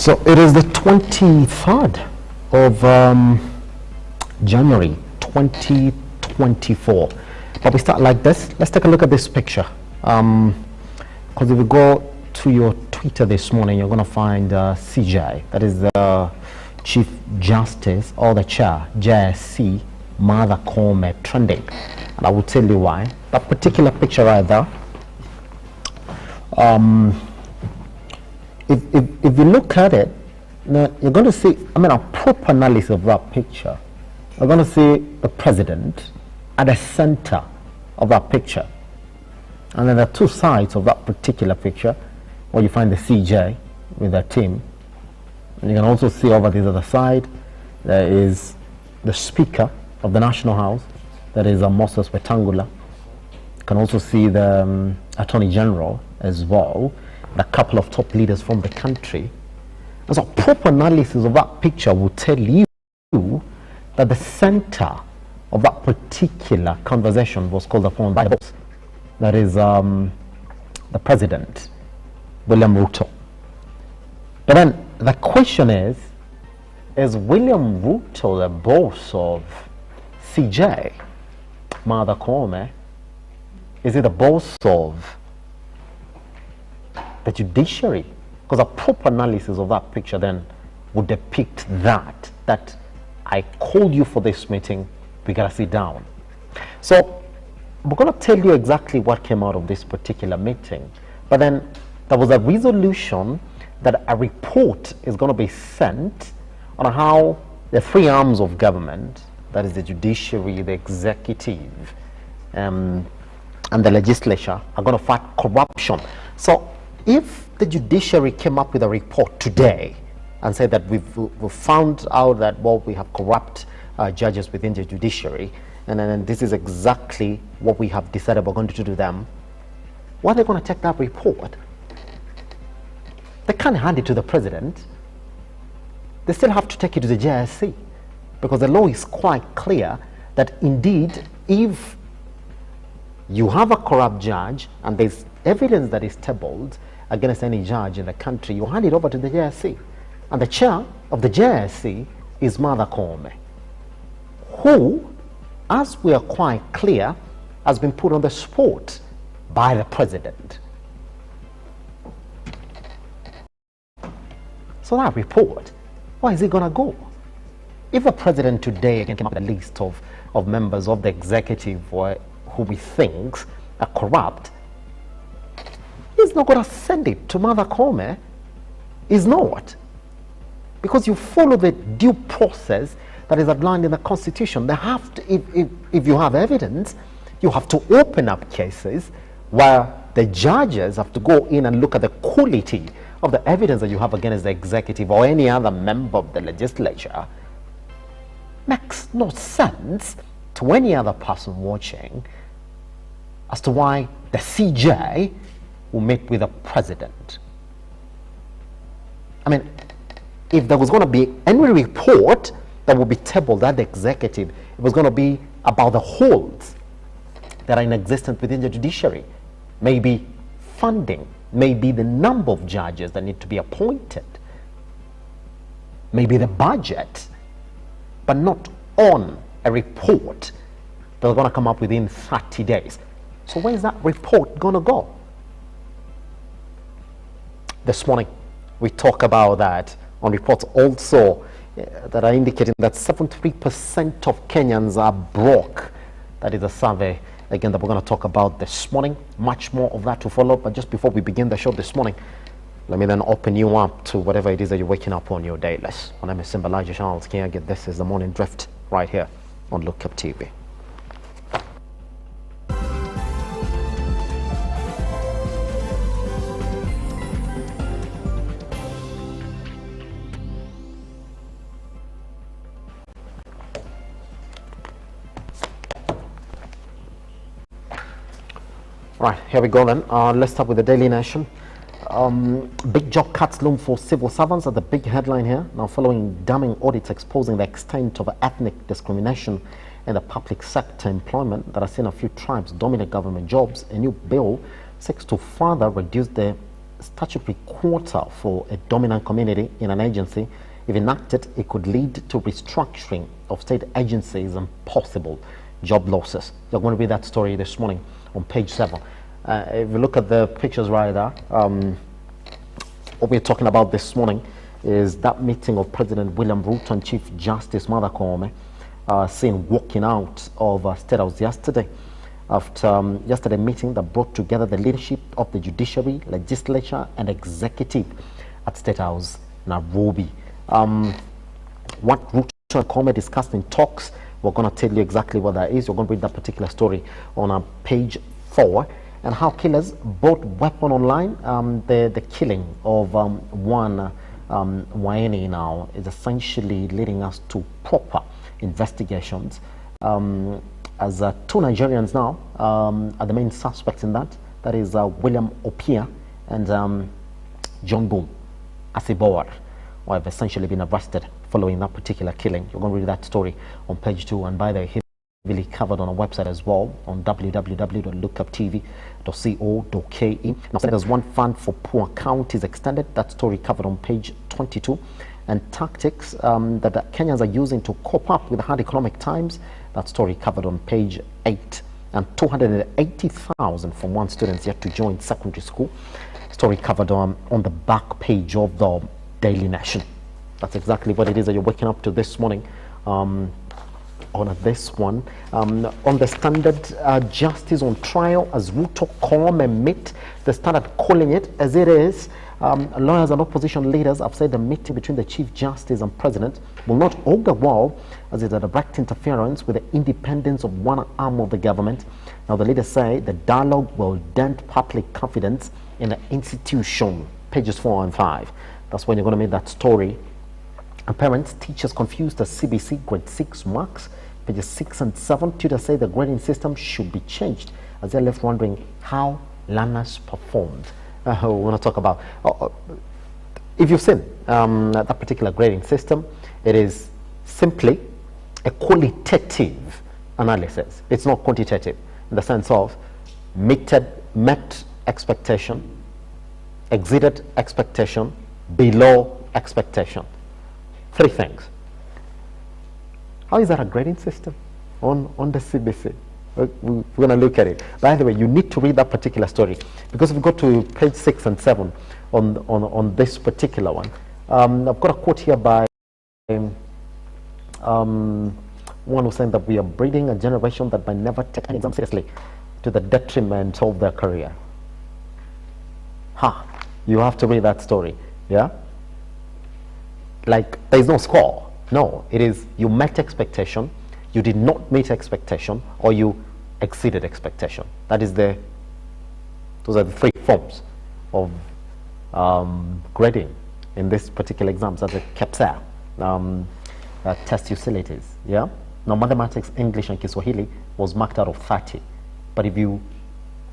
So it is the 23rd of January 2024. But we start like this. Let's take a look at this picture. Because if you go to your Twitter this morning, you're going to find CJ, that is the Chief Justice or the Chair, JSC, Mother Koome, trending. And I will tell you why. That particular picture right there, if you look at it, you're going to see, a proper analysis of that picture. You're going to see the president at the center of that picture. And then there are two sides of that particular picture where you find the CJ with their team. And you can also see over this other side, there is the Speaker of the National House, that is Moses Wetangula. You can also see the Attorney General as well, and a couple of top leaders from the country. And so a proper analysis of that picture will tell you that the center of that particular conversation was called upon by the boss. That is the President, William Ruto. But then the question is William Ruto the boss of CJ, Mother Koome? Is it the boss of the judiciary? Because a proper analysis of that picture then would depict that I called you for this meeting, we gotta sit down. So we're gonna tell you exactly what came out of this particular meeting, but then there was a resolution that a report is going to be sent on how the three arms of government, that is the judiciary, the executive, and the legislature, are going to fight corruption. So if the judiciary came up with a report today and said that we've found out that, well, we have corrupt judges within the judiciary, and then this is exactly what we have decided we're going to do to them, why are they going to take that report? They can't hand it to the president. They still have to take it to the JSC, because the law is quite clear that indeed if you have a corrupt judge and there's evidence that is tabled against any judge in the country, you hand it over to the JSC. And the chair of the JSC is Mother Koome, who, as we are quite clear, has been put on the spot by the president. So that report, where is it going to go? If the president today came up with a list of members of the executive who he thinks are corrupt, he's not going to send it to Mother Koome. He's not. Because you follow the due process that is outlined in the Constitution. They have to, if you have evidence, you have to open up cases where the judges have to go in and look at the quality of the evidence that you have against the executive or any other member of the legislature. Makes no sense to any other person watching as to why the CJ will meet with the president. If there was going to be any report that would be tabled at the executive, it was going to be about the holes that are in existence within the judiciary. Maybe funding, maybe the number of judges that need to be appointed, maybe the budget, but not on a report that's going to come up within 30 days. So where's that report going to go? This morning, we talk about that on reports also that are indicating that 73% of Kenyans are broke. That is a survey, again, that we're going to talk about this morning. Much more of that to follow. But just before we begin the show this morning, let me then open you up to whatever it is that you're waking up on your day list. My name is Simbalaji Charles Kinyage. This is the Morning Drift right here on Lookuptv. Right, here we go then. Let's start with the Daily Nation. Big job cuts loom for civil servants are the big headline here. Now, following damning audits exposing the extent of ethnic discrimination in the public sector employment that has seen a few tribes dominate government jobs, a new bill seeks to further reduce the statutory quota for a dominant community in an agency, if enacted, it could lead to restructuring of state agencies and possible job losses. You're going to read that story this morning on page 7. If you look at the pictures right there, what we're talking about this morning is that meeting of President William Ruto and Chief Justice Mother Koome, seen walking out of State House yesterday, after yesterday meeting that brought together the leadership of the judiciary, legislature and executive at State House Nairobi. What Ruto and Koome discussed in talks, we're going to tell you exactly what that is. You're going to read that particular story on page 4, and how killers bought weapon online. The killing of one Waini now is essentially leading us to proper investigations, as 2 Nigerians now are the main suspects in that. That is William Opia and John Boom Asibowar, who have essentially been arrested following that particular killing. You're going to read that story on page 2, and by the way, heavily covered on our website as well on www.lookuptv.co.ke. Now, there's one fund for poor counties extended. That story covered on page 22. And tactics that Kenyans are using to cope up with the hard economic times. That story covered on page 8. And 280,000 from one students yet to join secondary school. Story covered on the back page of the Daily Nation. That's exactly what it is that you're waking up to this morning. On this one, on the Standard, justice on trial as Ruto Koome meet. They started calling it as it is. Lawyers and opposition leaders have said the meeting between the Chief Justice and President will not augur well, as it's a direct interference with the independence of one arm of the government. Now, the leaders say the dialogue will dent public confidence in the institution. Pages 4 and 5. That's when you're going to make that story. And parents, teachers confused as CBC grade 6 marks. Pages 6 and 7. Tutors say the grading system should be changed, as they're left wondering how learners performed. We want to talk about, if you've seen that particular grading system, it is simply a qualitative analysis. It's not quantitative in the sense of met expectation, exceeded expectation, below expectation. 3 things. How is that a grading system on the CBC? We're going to look at it. By the way, you need to read that particular story, because if you go to page 6 and 7 on this particular one, I've got a quote here by one who's saying that we are breeding a generation that might never take an exam seriously, to the detriment of their career. You have to read that story. Yeah, like there is no score. No, it is you met expectation, you did not meet expectation, or you exceeded expectation. Those are the 3 forms of grading in this particular exam, as a KEPSA test utilities. Yeah. Now, mathematics, English, and Kiswahili was marked out of 30. But if you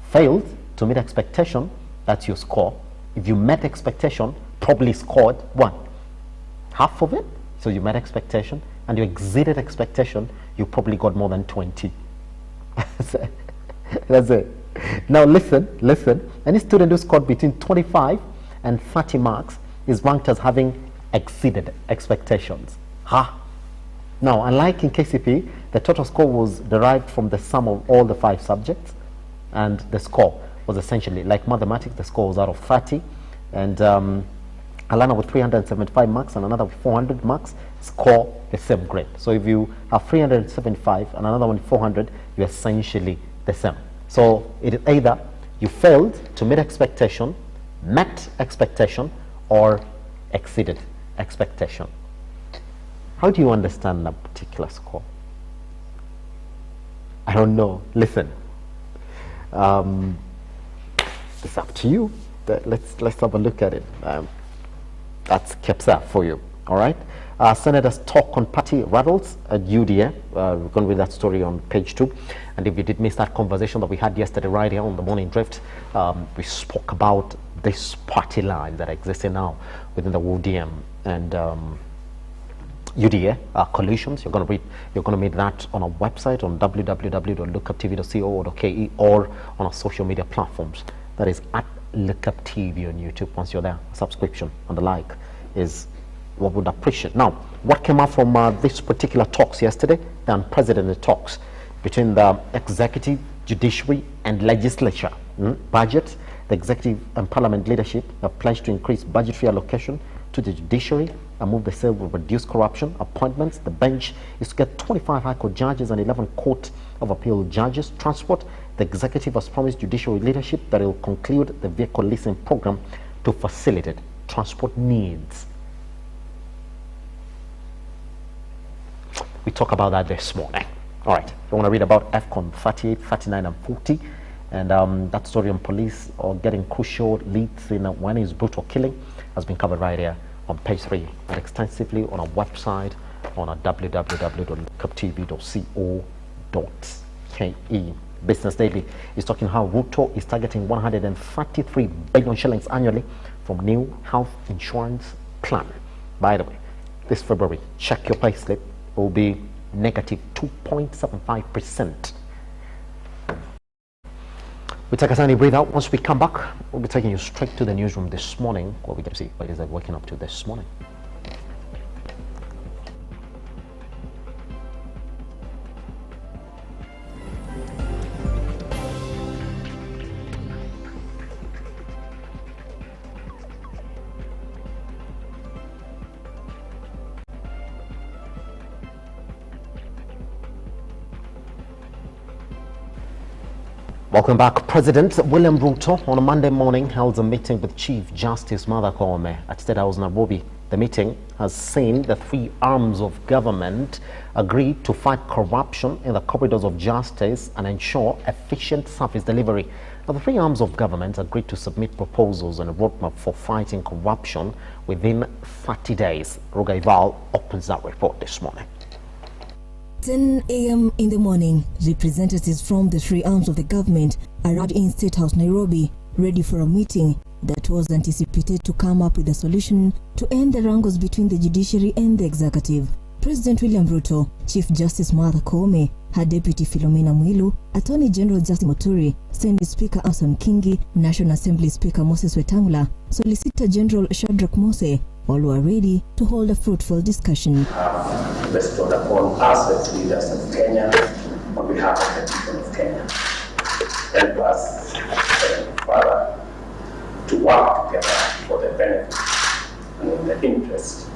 failed to meet expectation, that's your score. If you met expectation, probably scored 1. Half of it. So you met expectation, and you exceeded expectation, you probably got more than 20. That's it. Now listen. Any student who scored between 25 and 30 marks is ranked as having exceeded expectations. Now, unlike in KCP, the total score was derived from the sum of all the 5 subjects, and the score was essentially, like mathematics, the score was out of 30, and a learner with 375 marks and another with 400 marks score the same grade. So if you have 375 and another one 400, you're essentially the same. So it is either you failed to meet expectation, met expectation, or exceeded expectation. How do you understand that particular score? I don't know. Listen, it's up to you. Let's have a look at it. That's KEPSA for you. All right. Senators talk on party rattles at UDA. We're going to read that story on page 2. And if you did miss that conversation that we had yesterday right here on the Morning Drift, we spoke about this party line that exists now within the ODM and UDA coalitions. You're going to read that on our website on www.lookuptv.co.ke or on our social media platforms. That is at Lookuptv on YouTube. Once you're there, subscription and the like is what we would appreciate. Now, what came out from this particular talks yesterday, the unprecedented talks between the executive, judiciary and legislature. Budget, the executive and parliament leadership have pledged to increase budgetary allocation to the judiciary and move the sale will reduce corruption. Appointments, the bench is to get 25 high court judges and 11 court of appeal judges. Transport, the executive has promised judiciary leadership that it will conclude the vehicle leasing program to facilitate transport needs. We talk about that this morning. All right, you want to read about AFCON 38, 39 and 40 and that story on police or getting crucial leads in Wani's brutal killing has been covered right here on page 3 and extensively on our website on our www.lookuptv.co.ke. Business Daily is talking how Ruto is targeting 133 billion shillings annually from new health insurance plan. By the way, this February, check your payslip, will be negative 2.75%. We take a tiny breathe out. Once we come back, we'll be taking you straight to the newsroom this morning, where we can see what is waking up to this morning. Welcome back. President William Ruto on a Monday morning held a meeting with Chief Justice Martha Koome at State House, Nairobi. The meeting has seen the three arms of government agree to fight corruption in the corridors of justice and ensure efficient service delivery. Now, the three arms of government agreed to submit proposals and a roadmap for fighting corruption within 30 days. Rugaival opens that report this morning. 10 a.m. in the morning, representatives from the three arms of the government arrived in State House, Nairobi, ready for a meeting that was anticipated to come up with a solution to end the wrangles between the judiciary and the executive. President William Ruto, Chief Justice Martha Koome, her Deputy Philomena Mwilu, Attorney General Justin Muturi, Senate Speaker Anson Kingi, National Assembly Speaker Moses Wetangula, Solicitor General Shadrack Mose, all were ready to hold a fruitful discussion. Bestowed upon us as leaders of Kenya on behalf of the people of Kenya. Help us further to work together for the benefit and in the interest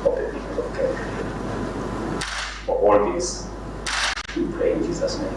of the people of Kenya. For all this, we pray in Jesus' name.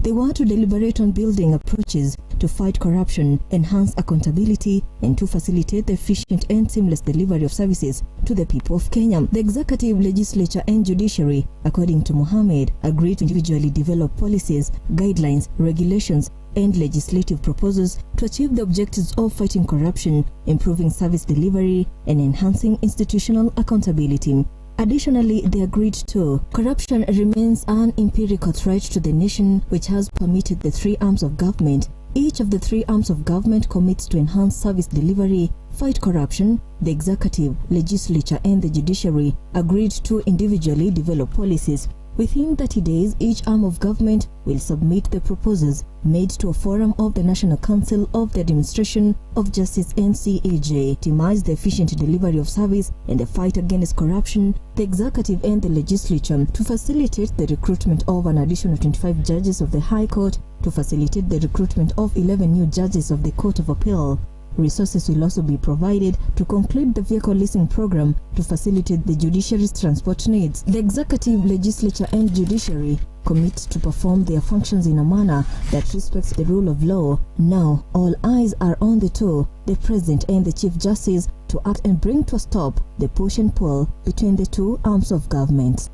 They were to deliberate on building approaches to fight corruption, enhance accountability, and to facilitate the efficient and seamless delivery of services to the people of Kenya. The executive, legislature, and judiciary, according to Mohammed, agreed to individually develop policies, guidelines, regulations, and legislative proposals to achieve the objectives of fighting corruption, improving service delivery, and enhancing institutional accountability. Additionally, they agreed to corruption remains an empirical threat to the nation, which has permitted the three arms of government. Each of the three arms of government commits to enhance service delivery, fight corruption. The executive, legislature, and the judiciary agreed to individually develop policies. Within 30 days, each arm of government will submit the proposals made to a forum of the National Council of the Administration of Justice (NCAJ). To optimize the efficient delivery of service and the fight against corruption, the executive and the legislature to facilitate the recruitment of an additional 25 judges of the High Court, to facilitate the recruitment of 11 new judges of the Court of Appeal. Resources will also be provided to conclude the vehicle leasing program to facilitate the judiciary's transport needs. The executive, legislature, and judiciary commit to perform their functions in a manner that respects the rule of law. Now, all eyes are on the two, the President and the Chief Justice, to act and bring to a stop the push and pull between the two arms of government.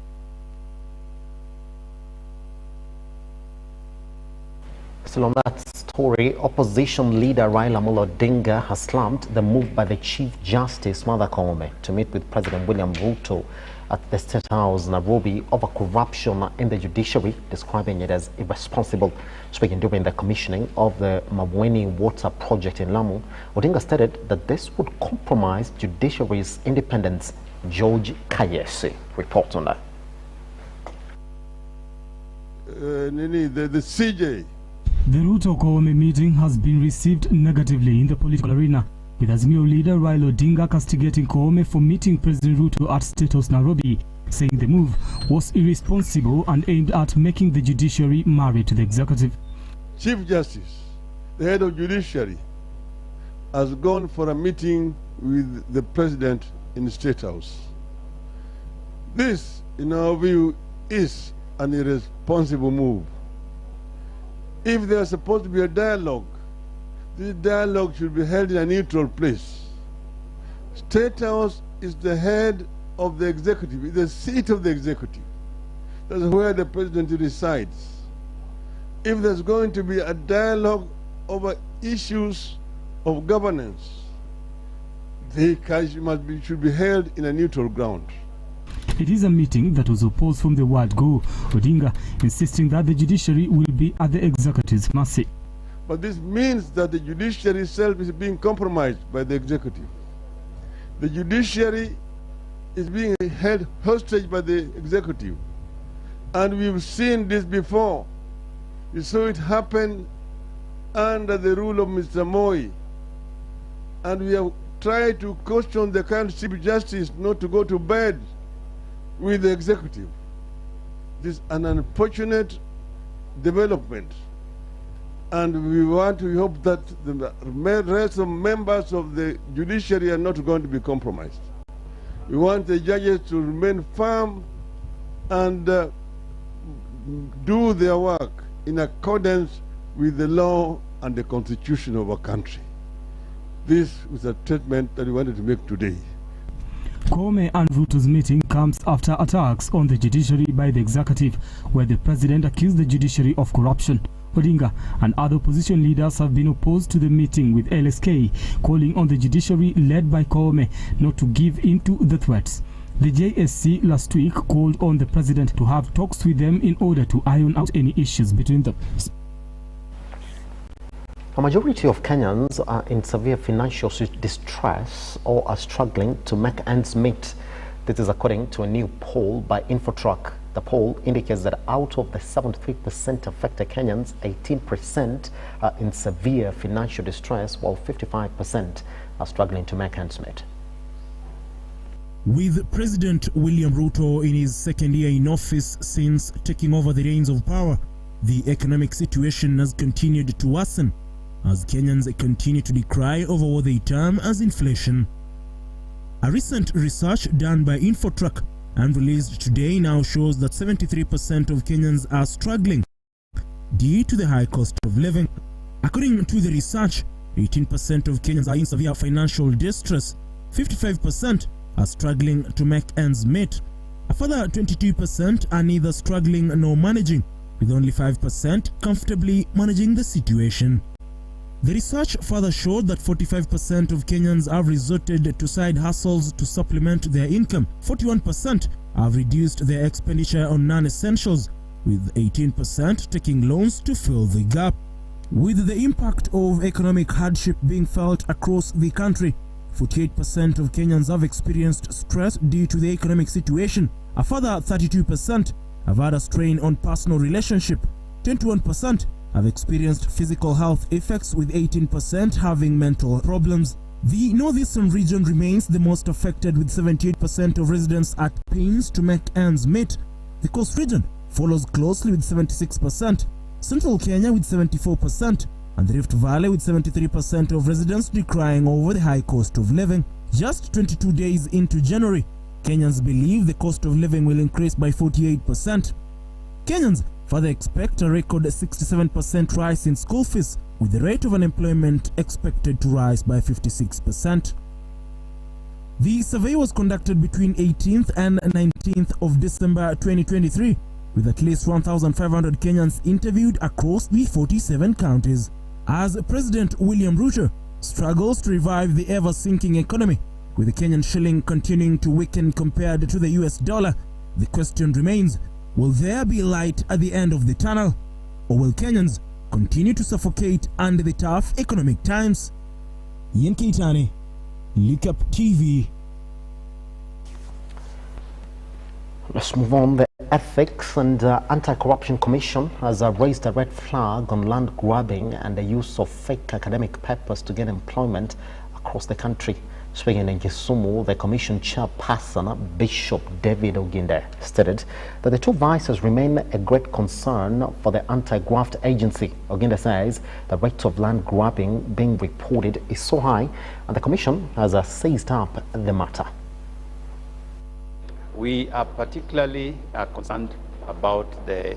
Still on that story, opposition leader Raila Amolo Odinga has slammed the move by the Chief Justice Martha Koome to meet with President William Ruto at the State House, Nairobi, over corruption in the judiciary, describing it as irresponsible. Speaking during the commissioning of the Mabweni Water Project in Lamu, Odinga stated that this would compromise judiciary's independence. George Kayese reports on that. The CJ The Ruto Koome meeting has been received negatively in the political arena, with Azimio leader Raila Odinga castigating Koome for meeting President Ruto at State House Nairobi, saying the move was irresponsible and aimed at making the judiciary married to the executive. Chief Justice, the head of judiciary, has gone for a meeting with the president in the State House. This, in our view, is an irresponsible move. If there's supposed to be a dialogue, this dialogue should be held in a neutral place. State House is the head of the executive, it's the seat of the executive. That's where the president resides. If there's going to be a dialogue over issues of governance, they should be held in a neutral ground. It is a meeting that was opposed from the word go, Odinga insisting that the judiciary will be at the executive's mercy. But this means that the judiciary itself is being compromised by the executive. The judiciary is being held hostage by the executive. And we've seen this before. We saw it happen under the rule of Mr. Moi. And we have tried to caution the current Chief Justice not to go to bed with the executive. This is an unfortunate development, and we hope that the rest of members of the judiciary are not going to be compromised. We want the judges to remain firm and do their work in accordance with the law and the constitution of our country. This was a statement that we wanted to make today. Koome and Ruto's meeting comes after attacks on the judiciary by the executive, where the president accused the judiciary of corruption. Odinga and other opposition leaders have been opposed to the meeting, with LSK calling on the judiciary led by Koome not to give in to the threats. The JSC last week called on the president to have talks with them in order to iron out any issues between them. A majority of Kenyans are in severe financial distress or are struggling to make ends meet. This is according to a new poll by Infotrack. The poll indicates that out of the 73% affected Kenyans, 18% are in severe financial distress, while 55% are struggling to make ends meet. With President William Ruto in his second year in office since taking over the reins of power, the economic situation has continued to worsen as Kenyans continue to decry over what they term as inflation. A recent research done by Infotrack and released today now shows that 73% of Kenyans are struggling due to the high cost of living. According to the research, 18% of Kenyans are in severe financial distress, 55% are struggling to make ends meet. A further 22% are neither struggling nor managing, with only 5% comfortably managing the situation. The research further showed that 45% of Kenyans have resorted to side hustles to supplement their income. 41% have reduced their expenditure on non-essentials, with 18% taking loans to fill the gap. With the impact of economic hardship being felt across the country, 48% of Kenyans have experienced stress due to the economic situation. A further 32% have had a strain on personal relationship. 21% have experienced physical health effects, with 18% having mental problems. The northeastern region remains the most affected, with 78% of residents at pains to make ends meet. The coast region follows closely with 76%, central Kenya with 74%, and the Rift Valley with 73% of residents decrying over the high cost of living. Just 22 days into January, Kenyans believe the cost of living will increase by 48%. Kenyans further expect a record 67% rise in school fees, with the rate of unemployment expected to rise by 56%. The survey was conducted between 18th and 19th of December 2023, with at least 1,500 Kenyans interviewed across the 47 counties. As President William Ruto struggles to revive the ever-sinking economy, with the Kenyan shilling continuing to weaken compared to the US dollar, the question remains, will there be light at the end of the tunnel, or will Kenyans continue to suffocate under the tough economic times? Ian Keitani, Lookuptv. Let's move on. The Ethics and Anti-Corruption Commission has raised a red flag on land grabbing and the use of fake academic papers to gain employment across the country. Speaking in Kisumu, the commission chairperson, Bishop David Oginde, stated that the two vices remain a great concern for the anti-graft agency. Oginde says the rate of land grabbing being reported is so high, and the commission has seized up the matter. We are particularly concerned about the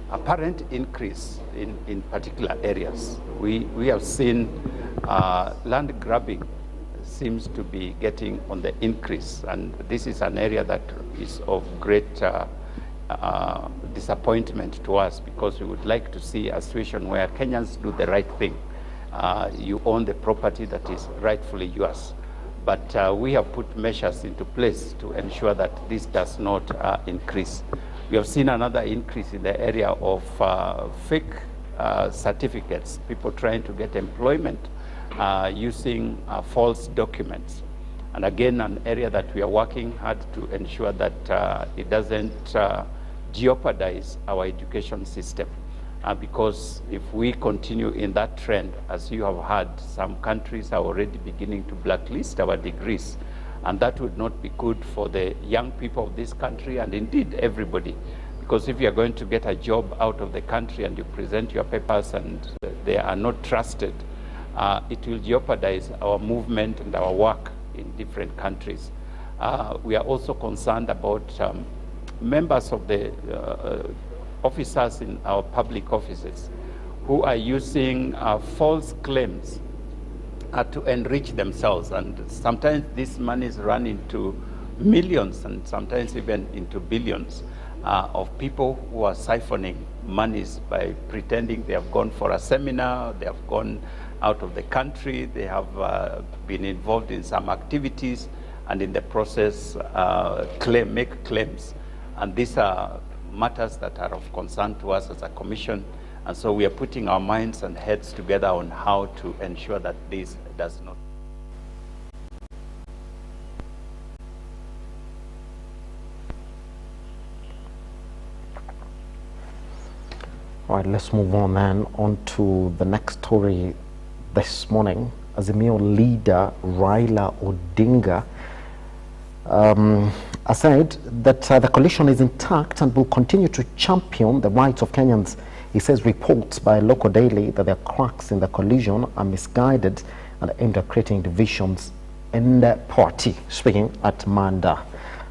apparent increase in particular areas. We have seen land grabbing seems to be getting on the increase, and this is an area that is of great disappointment to us, because we would like to see a situation where Kenyans do the right thing. You own the property that is rightfully yours. But we have put measures into place to ensure that this does not increase. We have seen another increase in the area of fake certificates, people trying to get employment using false documents. And again, an area that we are working hard to ensure that it doesn't jeopardize our education system. Because if we continue in that trend, as you have heard, some countries are already beginning to blacklist our degrees, and that would not be good for the young people of this country, and indeed everybody. Because if you are going to get a job out of the country and you present your papers and they are not trusted, it will jeopardize our movement and our work in different countries. We are also concerned about members of the officers in our public offices who are using false claims to enrich themselves, and sometimes this money is run into millions and sometimes even into billions of people who are siphoning monies by pretending they have gone for a seminar, they have gone out of the country, they have been involved in some activities, and in the process make claims. And these are matters that are of concern to us as a commission, and so we are putting our minds and heads together on how to ensure that this does not. All right, let's move on then on to the next story this morning. Azimio leader Raila Odinga said that the coalition is intact and will continue to champion the rights of Kenyans. He says reports by a local daily that there are cracks in the coalition are misguided and aimed at creating divisions in the party. Speaking at Manda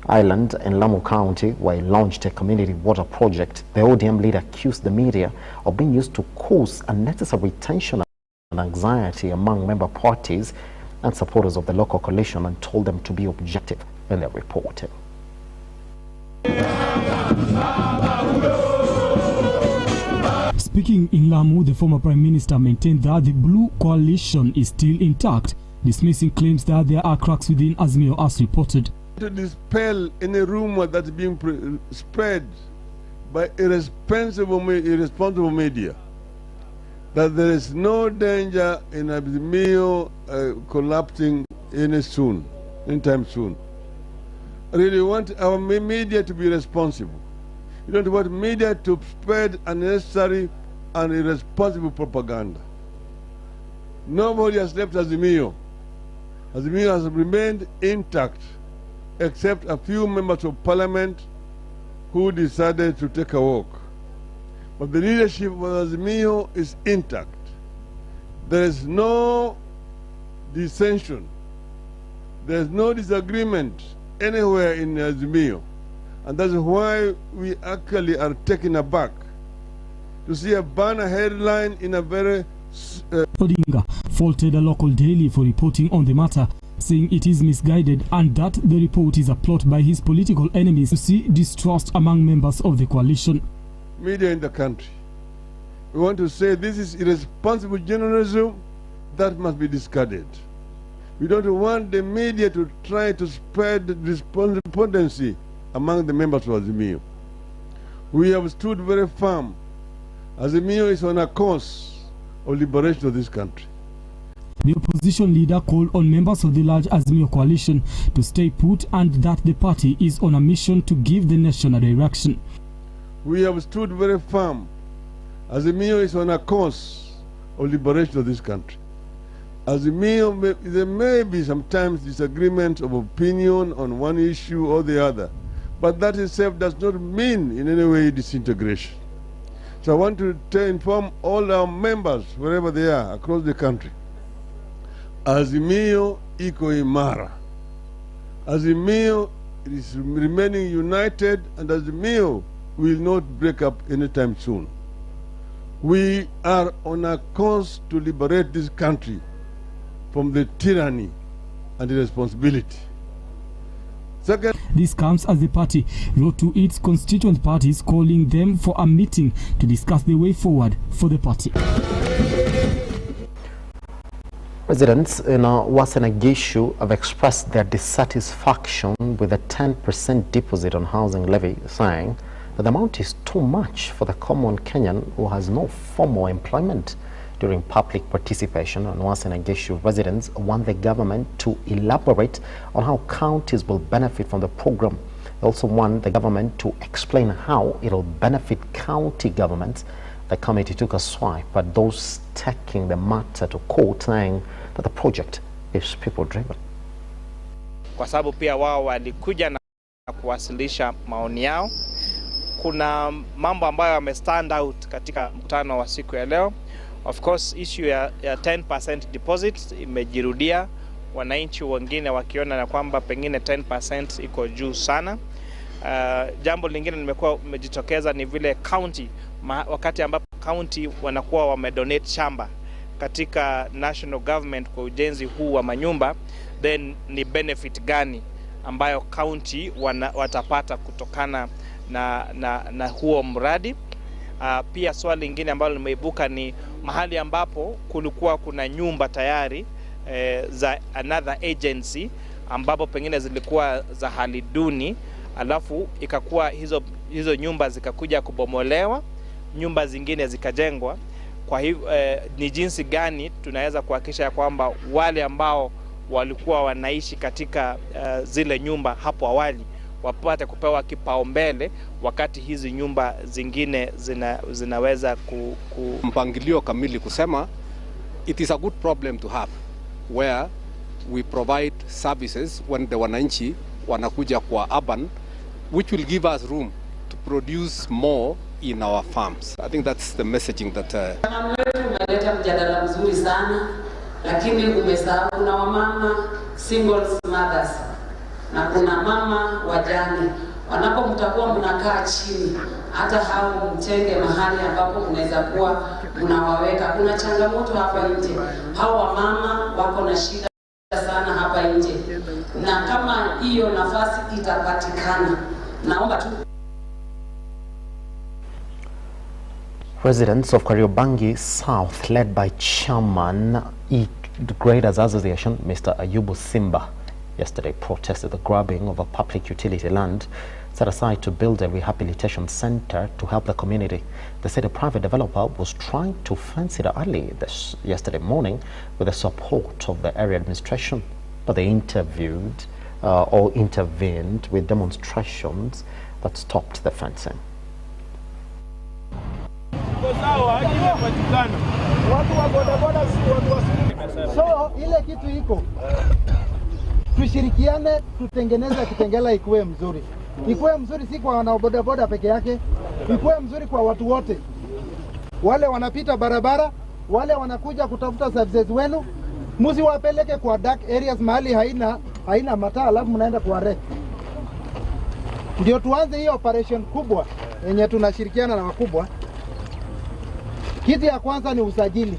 Island in Lamu County, where he launched a community water project, the ODM leader accused the media of being used to cause unnecessary tension and anxiety among member parties and supporters of the local coalition, and told them to be objective in their reporting. Speaking in Lamu, the former Prime Minister maintained that the Blue Coalition is still intact, dismissing claims that there are cracks within Azimio as reported. To dispel any rumor that's being spread by irresponsible media, that there is no danger in Azimio collapsing anytime soon. I really want our media to be responsible. You don't want media to spread unnecessary and irresponsible propaganda. Nobody has left Azimio. Azimio has remained intact, except a few members of parliament who decided to take a walk. But the leadership of Azimio is intact. There is no dissension. There is no disagreement anywhere in Azimio. And that's why we actually are taken aback to see a banner headline in a very... Odinga faulted a local daily for reporting on the matter, saying it is misguided and that the report is a plot by his political enemies to see distrust among members of the coalition. Media in the country, we want to say this is irresponsible journalism that must be discarded. We don't want the media to try to spread despondency among the members of Azimio. We have stood very firm. Azimio is on a course of liberation of this country. The opposition leader called on members of the large Azimio coalition to stay put and that the party is on a mission to give the nation a direction. We have stood very firm. Azimio is on a course of liberation of this country. Azimio, there may be sometimes disagreement of opinion on one issue or the other, but that itself does not mean in any way disintegration. So I want to inform all our members, wherever they are, across the country, Azimio iko imara. Azimio is remaining united, and Azimio will not break up anytime soon. We are on a course to liberate this country from the tyranny and the responsibility. Second, this comes as the party wrote to its constituent parties calling them for a meeting to discuss the way forward for the party. Residents in Uasin Gishu have expressed their dissatisfaction with the 10% deposit on housing levy, saying that the amount is too much for the common Kenyan who has no formal employment. During public participation, Uasin Gishu residents want the government to elaborate on how counties will benefit from the program. They also want the government to explain how it will benefit county governments. The committee took a swipe at those taking the matter to court, saying that the project is people-driven. Kwa sababu pia wao walikuja na kuwasilisha maoni yao. Kuna mambo ambayo yamestand out katika mkutano wa siku ya leo. Of course, issue ya 10% deposit imejirudia, wananchi wengine wakiona na kwamba pengine 10% iko juu sana. Jambo lingine limekuwa umejitokeza ni vile county, wakati ambapo county wanakuwa wamedonate shamba katika national government kwa ujenzi huu wa manyumba, then ni benefit gani ambayo county watapata kutokana na huo mradi. Pia swali lingine ambalo limeibuka ni mahali ambapo kulikuwa kuna nyumba tayari za another agency ambapo pengine zilikuwa za hali duni, alafu ikakuwa hizo nyumba zikakuja kubomolewa, nyumba zingine zikajengwa. Kwa hivyo ni jinsi gani tunaweza kuhakikisha kwamba wale ambao walikuwa wanaishi katika zile nyumba hapo awali wapate kupewa kipaumbele wakati hizi nyumba zingine zinaweza mpangilio kamili kusema it is a good problem to have where we provide services when the wananchi wanakuja kwa urban, which will give us room to produce more in our farms. I think that's the messaging that umeleta mjadala mzuri sana, lakini umesahau kuna wamama single mothers na kuna mama wajane. Wanapo mtakuwa mnakaa chini, hata hao mtenge mahali ambapo mnaweza kuwa mnawaweka. Kuna changamoto hapa nje, hao wamama wako na shida sana hapa nje, na kama hiyo nafasi itapatikana, naomba tu. Residents of Kariobangi South, led by Chairman Graders Association, Mr. Ayubu Simba, yesterday protested the grabbing of a public utility land set aside to build a rehabilitation center to help the community. They said a private developer was trying to fence it early yesterday morning with the support of the area administration, but they intervened with demonstrations that stopped the fencing. So ile kitu iko tushirikiane, tutengeneze kitengela ikuwe mzuri. Ikuwe mzuri si kwa wanabodaboda peke yake, ikuwe mzuri kwa watu wote. Wale wanapita barabara, wale wanakuja kutafuta services wenu, msiwapeleke kwa dark areas mahali haina mataa alafu mnaenda kwa red. Ndio tuanze hiyo operation kubwa yenye tunashirikiana na wakubwa. Kitu ya kwanza ni usajili.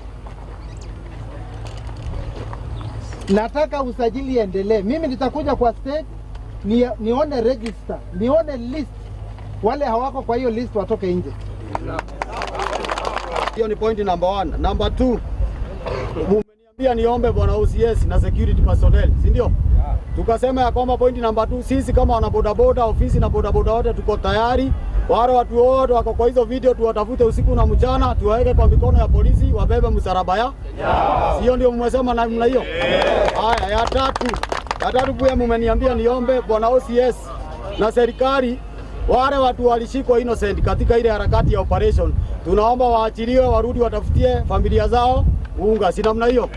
Nataka usajili endelee. Mimi nitakuja kwa state nione register, nione list. Wale hawako kwa hiyo list watoke nje. Hiyo ni point number 1. Number 2. Umeniambia niombe bwana OCS na security personnel, si ndio? Tukasema ya kwamba point number 2, sisi kama wana bodaboda, ofisi na bodaboda wote tuko tayari Wale watu wote wako kwa hizo video tuwatafute usiku na mchana, tuwaweke kwa mikono ya polisi, wabebe msalaba ya. Sio ndio mmesema na mna hiyo? Haya, ya tatu pia mmeniambia niombe bwana OCS na serikali, wale watu walishikwa innocent katika ile harakati ya operation, tunaomba waachiliwe, warudi watafutie familia zao unga. Si namna hiyo?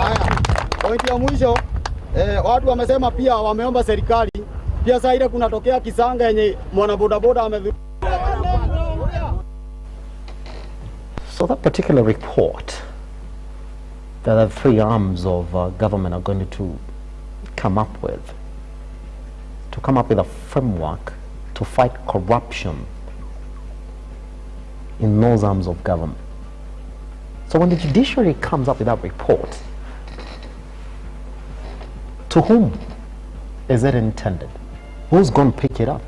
Haya, pointi ya mwisho, watu wamesema pia wameomba serikali pia saa ile kunatokea kisanga yenye mwana bodaboda ame. So that particular report that the three arms of government are going to come up with a framework to fight corruption in those arms of government. So when the judiciary comes up with that report, to whom is it intended? Who's going to pick it up?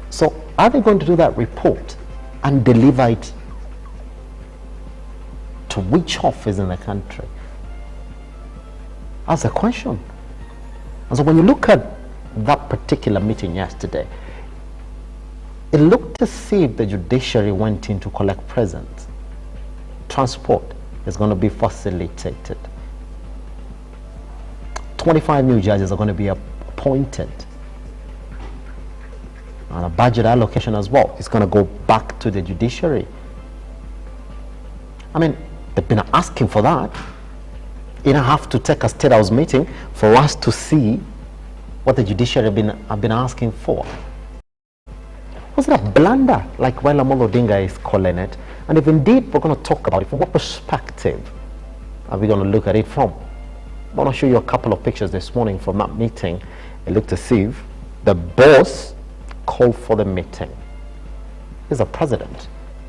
So are they going to do that report and deliver it to which office in the country? That's a question. And so when you look at that particular meeting yesterday, it looked as if the judiciary went in to collect presents. Transport is going to be facilitated. 25 new judges are going to be appointed. And a budget allocation as well is going to go back to the judiciary. I mean, they've been asking for that. You don't have to take a state house meeting for us to see what the judiciary have been asking for. Was it a blunder, like Raila Amolo Odinga is calling it? And if indeed we're going to talk about it, from what perspective are we going to look at it from? I want to show you a couple of pictures this morning from that meeting. It looked as if the boss called for the meeting. He's the president,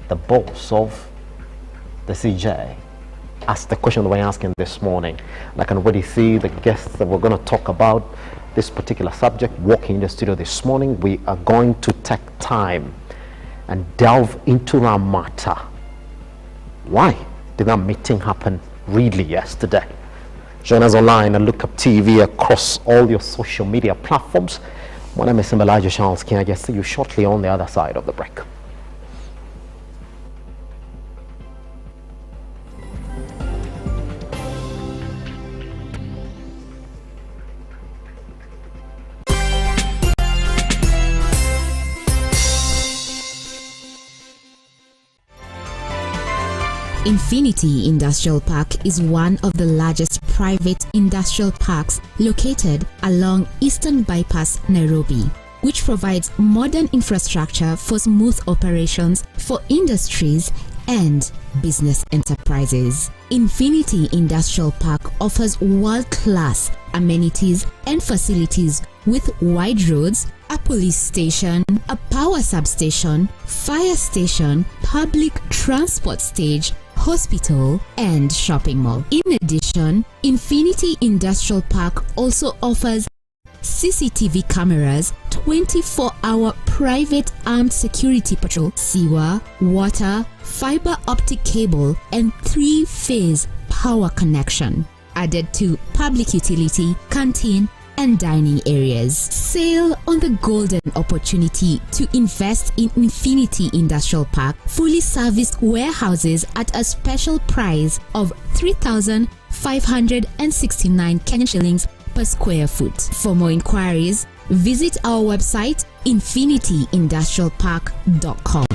the boss of the CJ. Asked the question that we're asking this morning. And I can already see the guests that we're going to talk about this particular subject walking in the studio this morning. We are going to take time and delve into that matter. Why did that meeting happen really yesterday? Join us online and Lookuptv across all your social media platforms. My name is Elijah Charles Kenya. See you shortly on the other side of the break. Infinity Industrial Park is one of the largest private industrial parks located along Eastern Bypass, Nairobi, which provides modern infrastructure for smooth operations for industries and business enterprises. Infinity Industrial Park offers world-class amenities and facilities with wide roads, a police station, a power substation, fire station, public transport stage, hospital, and shopping mall. In addition, Infinity Industrial Park also offers CCTV cameras, 24-hour private armed security patrol, sewer, water, fiber optic cable, and 3-phase power connection, added to public utility, canteen, and dining areas. Sail on the golden opportunity to invest in Infinity Industrial Park, fully serviced warehouses at a special price of 3,569 Kenyan shillings per square foot. For more inquiries, visit our website infinityindustrialpark.com.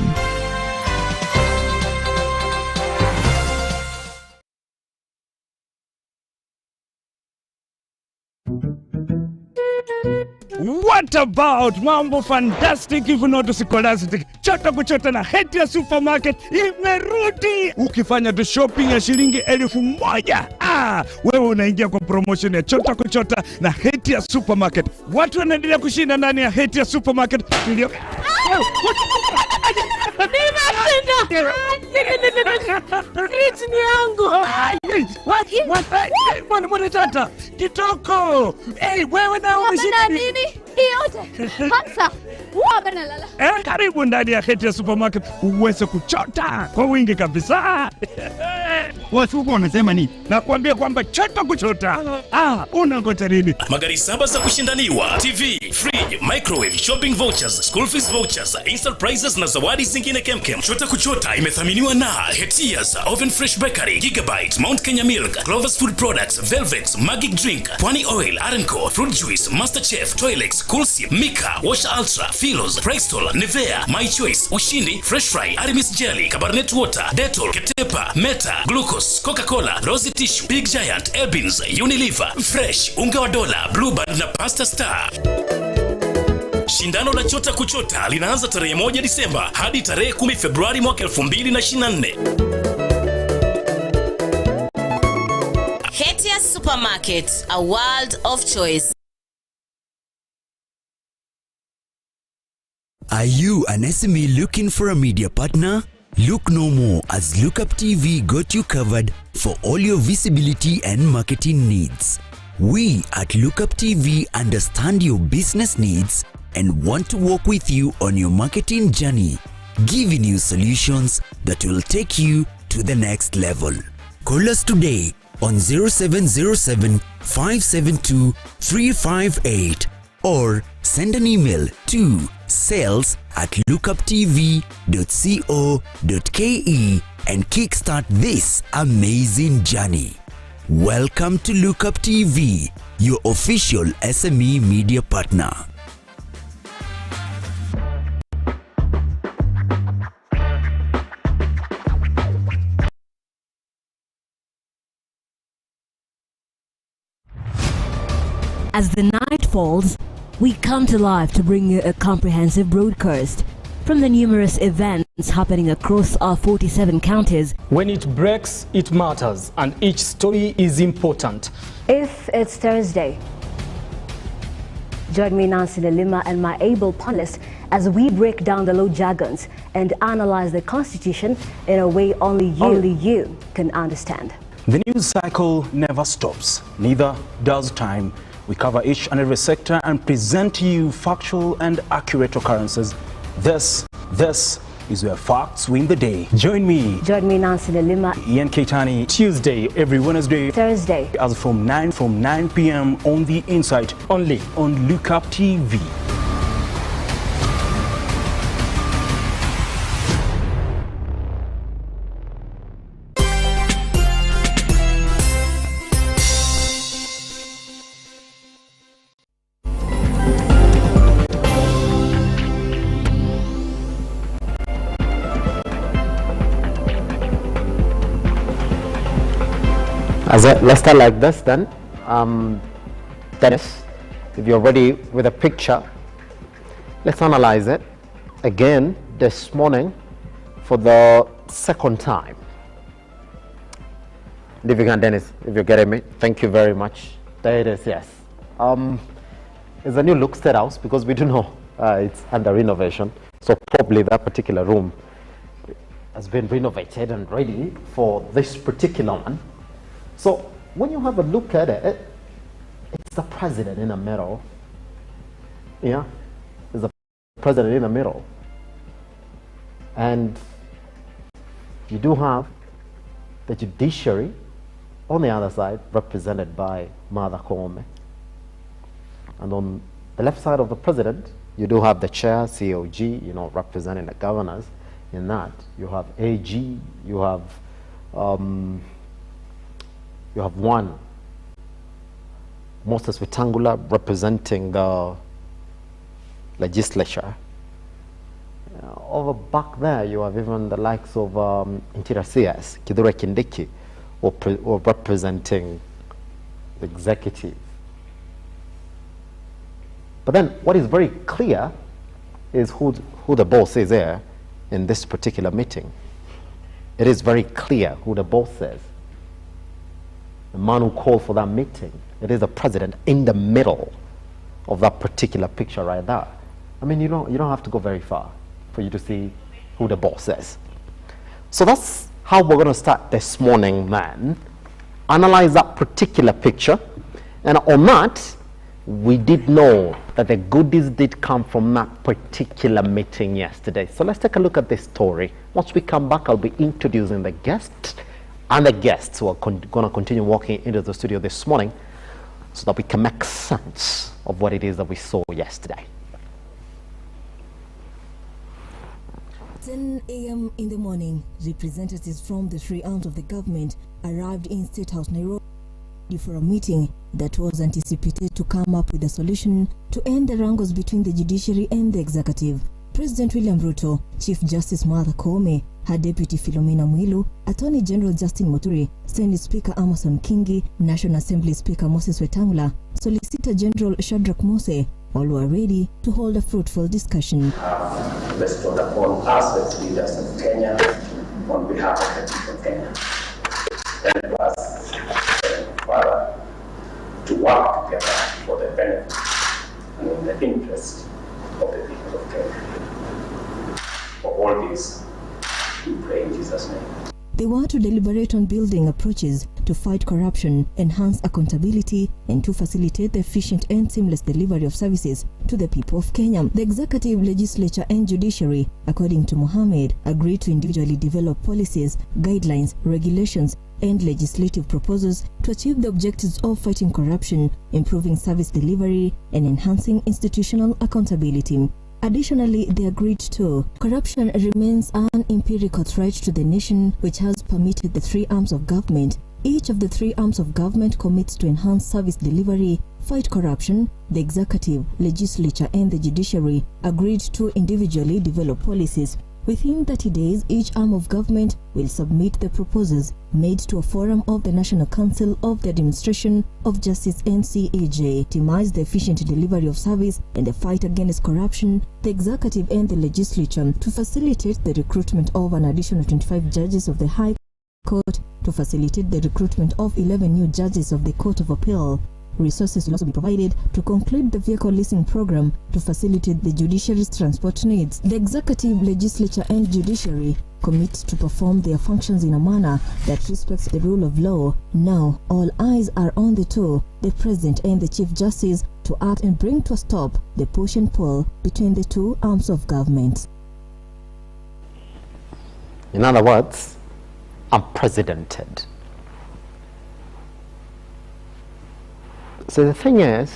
What about mambo fantastic if not scholastic? Chota kuchota na Hatia Supermarket imerudi. Ukifanya tu shopping ya shilingi 1,000, wewe unaingia kwa promotion ya chota kuchota na Hatia Supermarket. Watu wanaendelea kushinda ndani ya Hatia Supermarket. Ni yangu. Mwana tata, kitoko. Wewe na umeshinda nini? Yote. Hamsa. Nalala. Karibu ndani ya Hatia Supermarket uweze kuchota kwa wingi kabisa. Wasuku wanasema nini? Nakwambia kwamba chota kuchota. Unangoja nini? Magari 7 za kushindaniwa, TV, fridge, microwave, shopping vouchers, school fees vouchers, instant prizes na zawadi zingine kemkem. Chota kuchota imethaminiwa na Hetias, Oven Fresh Bakery, Gigabyte, Mount Kenya Milk, Clover's Food Products, Velvet, Magic Drink, Pwani Oil, Arenco, Fruit Juice, Masterchef, Toilex, Coolsip, Mika, Wash Ultra, Philos, Prestol, Nivea, My Choice, Ushindi, Fresh Fry, Arimis Jelly, Cabernet Water, Dettol, Ketepa, Meta, Glucose, Coca-Cola, Rosy Tissue, Big Giant, Elbins, Unilever, Fresh, Unga wa Dola, Blueband na Pasta Star. Shindano la chota kuchota linaanza tarehe 1 Disemba hadi tarehe 10 Februari mwaka 2024. Hetias Supermarket, a world of choice. Are you an SME looking for a media partner? Look no more, as Lookuptv got you covered for all your visibility and marketing needs. We at Lookuptv understand your business needs and want to work with you on your marketing journey, giving you solutions that will take you to the next level. Call us today on 0707 572 358 or send an email to sales@lookuptv.co.ke and kickstart this amazing journey. Welcome to Lookuptv, your official SME media partner. As the night falls, we come to life to bring you a comprehensive broadcast from the numerous events happening across our 47 counties. When it breaks, it matters, and each story is important. If it's Thursday, join me, Nancy Lima, and my able panelists as we break down the law jargons and analyze the Constitution in a way only you can understand. The news cycle never stops, neither does time. We cover each and every sector and present to you factual and accurate occurrences. This is where facts win the day. Join me, Nancy Lima, Ian Keitani, Tuesday, every Wednesday, Thursday, as from 9 p.m. on The Insight, only on Lookuptv. Let's start like this then. Dennis, if you're ready with a picture, let's analyze it again this morning for the second time. If you can, Dennis, if you're getting me, thank you very much. There it is, yes. It's a new look state house because we do know it's under renovation. So probably that particular room has been renovated and ready for this particular one. So when you have a look at it, it's the president in the middle. Yeah, it's the president in the middle. And you do have the judiciary on the other side, represented by Mother Koome. And on the left side of the president, you do have the chair, COG, representing the governors. In that, you have AG, you have one, Moses Wetangula, representing the legislature. Over back there, you have even the likes of Interior CS, Kithure Kindiki, or representing the executive. But then, what is very clear is who the boss is there in this particular meeting. It is very clear who the boss is. The man who called for that meeting, it is the president in the middle of that particular picture right there. I mean, you don't have to go very far for you to see who the boss is. So that's how we're going to start this morning, man. Analyze that particular picture. And on that, we did know that the goodies did come from that particular meeting yesterday. So let's take a look at this story. Once we come back, I'll be introducing the guest and the guests who are going to continue walking into the studio this morning so that we can make sense of what it is that we saw yesterday. 10 a.m. in the morning, representatives from the three arms of the government arrived in State House, Nairobi, for a meeting that was anticipated to come up with a solution to end the wrangles between the judiciary and the executive. President William Ruto, Chief Justice Martha Koome, her Deputy Philomena Mwilu, Attorney General Justin Muturi, Senate Speaker Amason Kingi, National Assembly Speaker Moses Wetangula, Solicitor General Shadrack Mose, all were ready to hold a fruitful discussion. Bestowed upon us as leaders of Kenya on behalf of the people of Kenya. Help us, Father, to work together for the benefit and in the interest of the people of Kenya. For all this, we pray in Jesus' name. They were to deliberate on building approaches to fight corruption, enhance accountability, and to facilitate the efficient and seamless delivery of services to the people of Kenya. The executive, legislature, and judiciary, according to Mohammed, agreed to individually develop policies, guidelines, regulations, and legislative proposals to achieve the objectives of fighting corruption, improving service delivery, and enhancing institutional accountability. Additionally, they agreed to corruption remains an empirical threat to the nation, which has permitted the three arms of government. Each of the three arms of government commits to enhance service delivery, fight corruption. The executive, legislature, and the judiciary agreed to individually develop policies. Within 30 days, each arm of government will submit the proposals made to a forum of the National Council of the Administration of Justice NCAJ. To optimize the efficient delivery of service and the fight against corruption, the executive and the legislature to facilitate the recruitment of an additional 25 judges of the High Court, to facilitate the recruitment of 11 new judges of the Court of Appeal. Resources will also be provided to conclude the vehicle leasing program to facilitate the judiciary's transport needs. The executive, legislature, and judiciary commit to perform their functions in a manner that respects the rule of law. Now, all eyes are on the two, the President and the Chief Justice, to act and bring to a stop the push and pull between the two arms of government. In other words, unprecedented. So the thing is,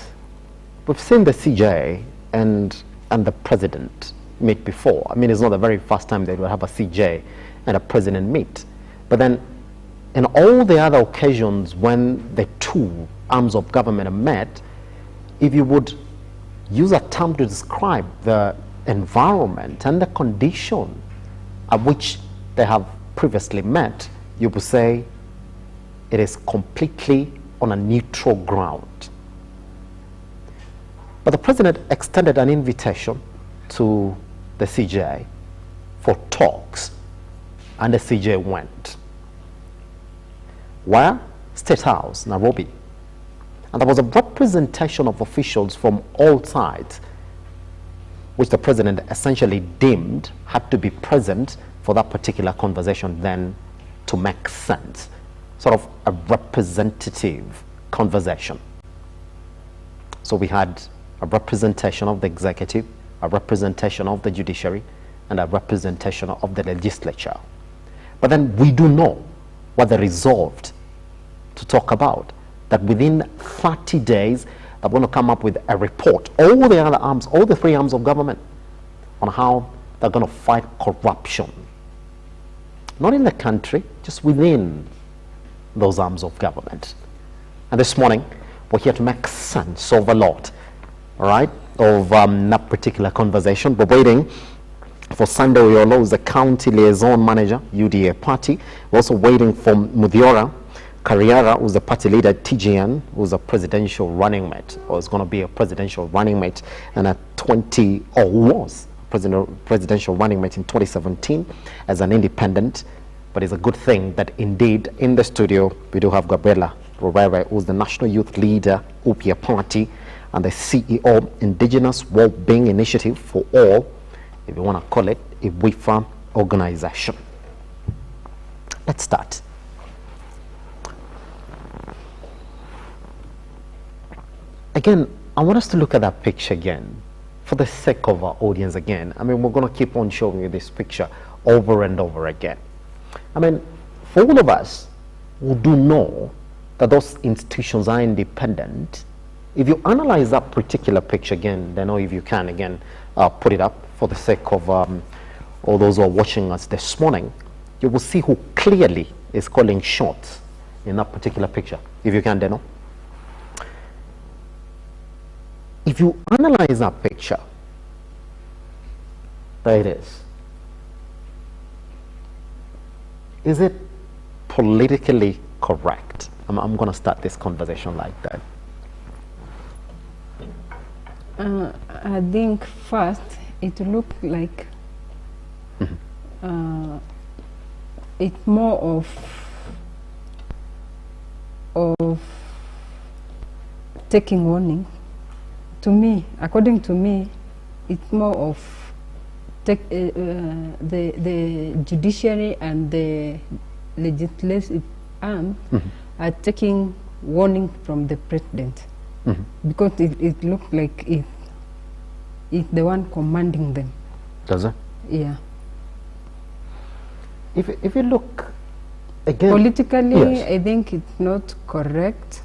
we've seen the CJ and the president meet before. I mean, it's not the very first time they will have a CJ and a president meet. But then, in all the other occasions when the two arms of government are met, if you would use a term to describe the environment and the condition at which they have previously met, you would say it is completely on a neutral ground. But the president extended an invitation to the CJ for talks, and the CJ went. Where? State House, Nairobi. And there was a representation of officials from all sides, which the president essentially deemed had to be present for that particular conversation then to make sense. Sort of a representative conversation. So we had a representation of the executive, a representation of the judiciary, and a representation of the legislature. But then we do know what they resolved to talk about, that within 30 days they're going to come up with a report, all the other arms, all the three arms of government, on how they're going to fight corruption. Not in the country, just within those arms of government. And this morning, we're here to make sense of a lot, all right, of that particular conversation. We're waiting for Sunday Oyolo, who's the county liaison manager, UDA party. We're also waiting for Mudhiora Kariara, who's the party leader at TGN, who's a presidential running mate, or is going to be a presidential running mate, and was presidential running mate in 2017 as an independent. But it's a good thing that indeed in the studio we do have Gabriela Rorere, who's the national youth leader, UPIA party, and the CEO, Indigenous Wellbeing Initiative for All, if you want to call it a WIFA organization. Let's start. Again, I want us to look at that picture again for the sake of our audience again. I mean, we're going to keep on showing you this picture over and over again. I mean, for all of us, who do know that those institutions are independent, if you analyze that particular picture again, then if you can again put it up for the sake of all those who are watching us this morning, you will see who clearly is calling shots in that particular picture. If you can, Deno. If you analyze that picture, there it is. Is it politically correct? I'm going to start this conversation like that. I think first it looked like it's more of taking warning. To me, according to me, it's more of the judiciary and the legislative arm are taking warning from the president, because it looked like it's the one commanding them. Does it? Yeah. If you look again politically, yes. I think it's not correct.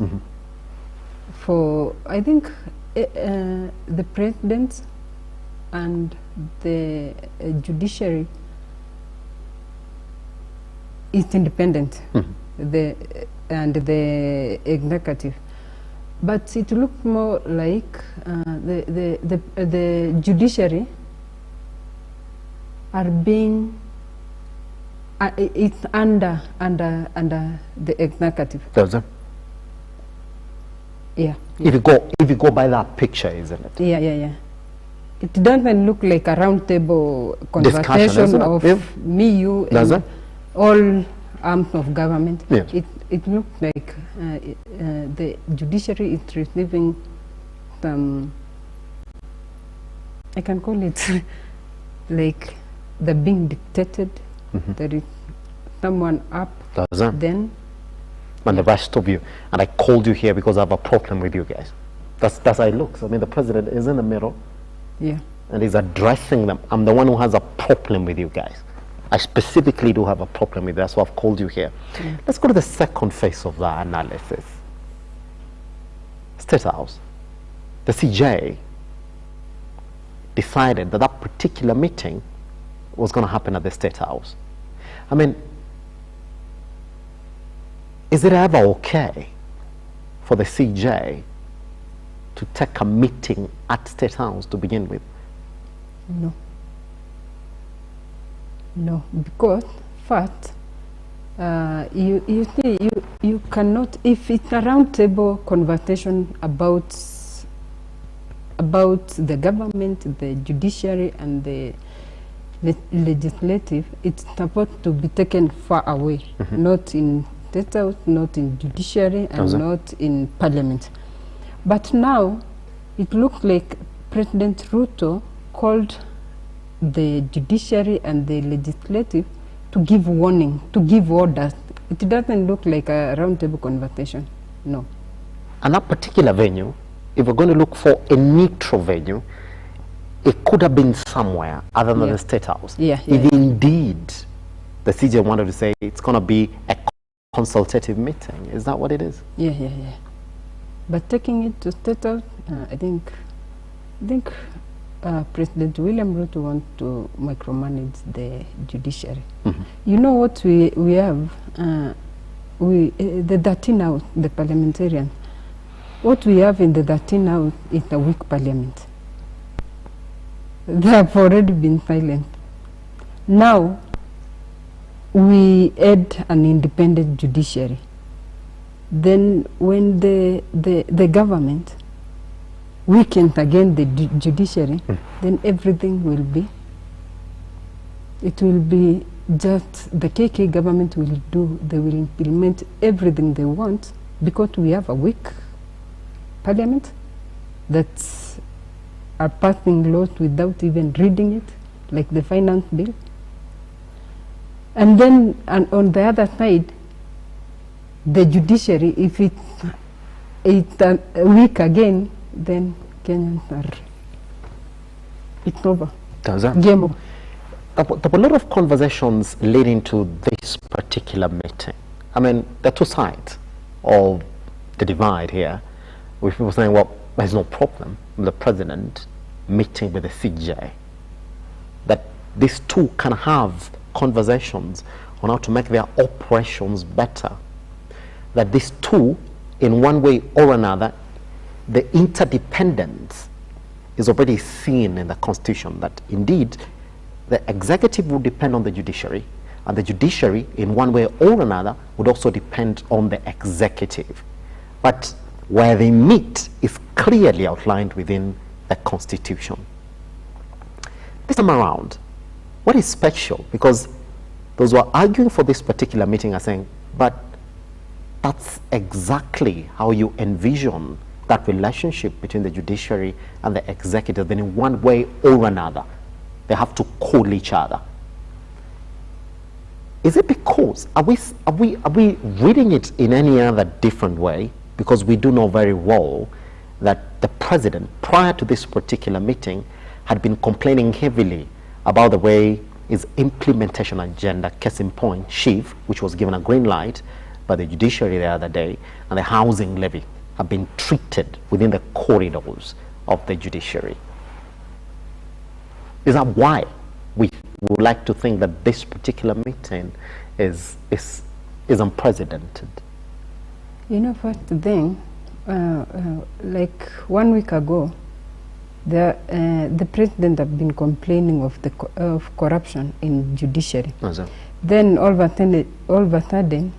For I think the president and the judiciary is independent, and the executive, but it looked more like the judiciary are being it's under the executive. Does it? Yeah. If you go by that picture, isn't it? Yeah. It doesn't look like a round table conversation of me, you, and all arms of government. Yes. It looks like the judiciary is receiving some, I can call it like they're being dictated. There is someone up then. And the rest of you. And I called you here because I have a problem with you guys. That's how it looks. I mean, the president is in the middle. Yeah. And he's addressing them. I'm the one who has a problem with you guys. I specifically do have a problem with that, so I've called you here. Let's go to the second phase of that analysis. State House. The CJ decided that that particular meeting was going to happen at the State House. I mean, is it ever okay for the CJ to take a meeting at State House to begin with? No, because first, you see, you cannot, if it's a round table conversation about the government, the judiciary, and the legislative, it's supposed to be taken far away, not in State House, not in judiciary, and not in parliament. But now, it looks like President Ruto called the judiciary and the legislative to give warning, to give orders. It doesn't look like a roundtable conversation, no. And that particular venue, if we're going to look for a neutral venue, it could have been somewhere other than the State House. If indeed the CJ wanted to say it's going to be a consultative meeting, is that what it is? Yeah. But taking it to State House, I think President William Ruto wants to micromanage the judiciary. You know what we have? The 13 House, the parliamentarian. What we have in the 13 House is a weak parliament. They have already been silent. Now, we add an independent judiciary. Then when the government weakens again the judiciary, then everything will be, it will be just the KK government will do, they will implement everything they want, because we have a weak parliament that are passing laws without even reading it, like the finance bill. And then on the other side, the judiciary, if it's weak again, then Kenyans are, it's over. Game over. There were a lot of conversations leading to this particular meeting. I mean, there are two sides of the divide here, with people saying, well, there's no problem with the president meeting with the CJ, that these two can have conversations on how to make their operations better, that these two, in one way or another, the interdependence is already seen in the Constitution, that indeed the executive would depend on the judiciary, and the judiciary, in one way or another, would also depend on the executive. But where they meet is clearly outlined within the Constitution. This time around, what is special? Because those who are arguing for this particular meeting are saying, but that's exactly how you envision that relationship between the judiciary and the executive. Then in one way or another, they have to call each other. Is it because, are we reading it in any other different way? Because we do know very well that the president, prior to this particular meeting, had been complaining heavily about the way his implementation agenda, case in point, SHIF, which was given a green light by the judiciary the other day, and the housing levy have been treated within the corridors of the judiciary. Is that why we would like to think that this particular meeting is unprecedented? You know, first thing, like 1 week ago, the president have been complaining of corruption in judiciary. Then all of a sudden,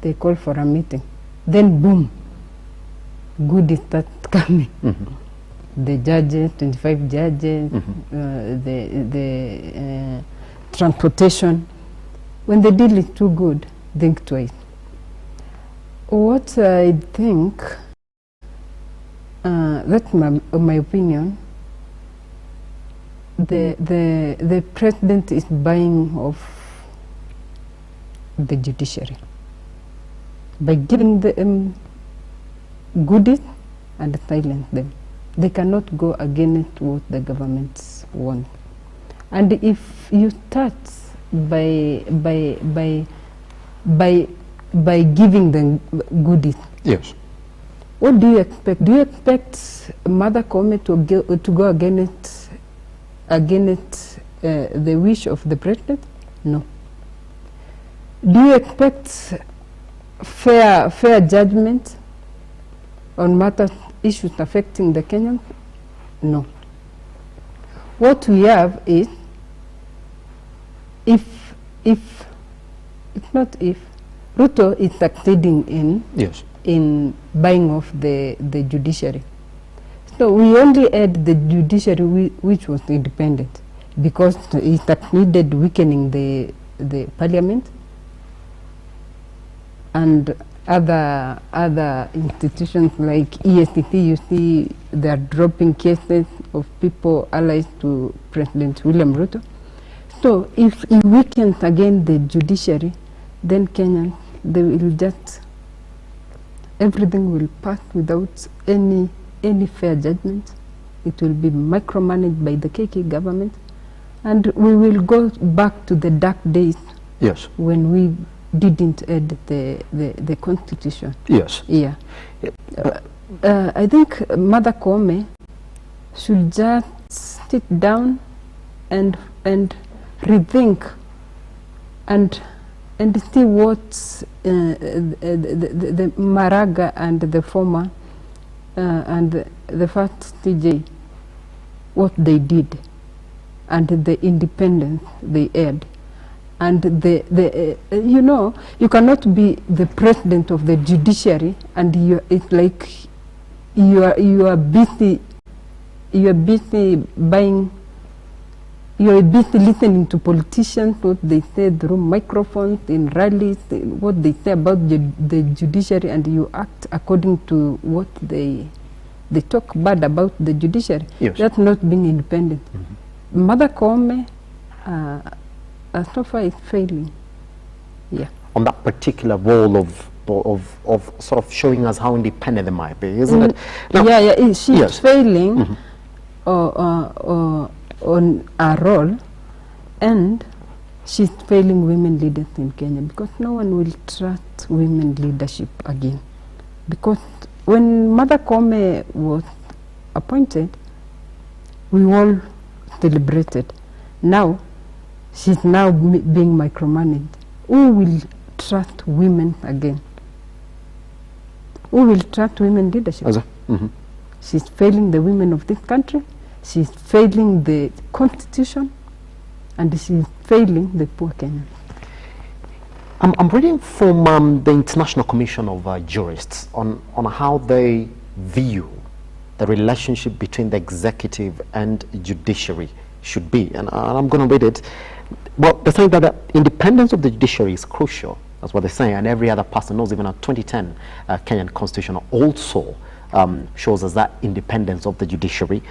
they call for a meeting. Then boom, goodies start coming. The judges, 25 judges, the transportation. When the deal is too good, think twice. What I think, that's my opinion, the president is buying off the judiciary by giving them goodies and silence them. They cannot go against what the governments want. And if you start by giving them goodies, yes, what do you expect? Do you expect Mother Koome to go against the wish of the president? No. Do you expect fair judgment on matters, issues affecting the Kenyans? No. What we have is, if Ruto is succeeding in buying off the judiciary. So we only had the judiciary which was independent, because it succeeded weakening the parliament and other institutions like EACC. You see they are dropping cases of people allied to President William Ruto. So if he weakens again the judiciary, then Kenyans, they will just, everything will pass without any fair judgment. It will be micromanaged by the KK government, and we will go back to the dark days. Yes. When we didn't add the constitution. Yes. Yeah. I think Mother Koome should just sit down and rethink and see what the Maraga and the former and the first TJ, what they did, and the independence they had. And you know, you cannot be the president of the judiciary and it's like you are busy buying, you are busy listening to politicians, what they say through microphones in rallies, what they say about the judiciary, and you act according to what they talk bad about the judiciary. Yes. That's not being independent. Mother Koome so far is failing. Yeah. On that particular role of sort of showing us how independent they might be, isn't it? Now, she's failing on a role, and she's failing women leaders in Kenya because no one will trust women leadership again. Because when Mother Koome was appointed, we all celebrated. Now, she's now being micromanaged. Who will trust women again? Who will trust women leadership? She's failing the women of this country. She's failing the constitution. And she's failing the poor Kenyans. I'm reading from the International Commission of Jurists on how they view the relationship between the executive and judiciary should be. And I'm going to read it. Well, they're saying that the independence of the judiciary is crucial. That's what they're saying. And every other person knows, even a 2010 Kenyan constitution also shows us that independence of the judiciary.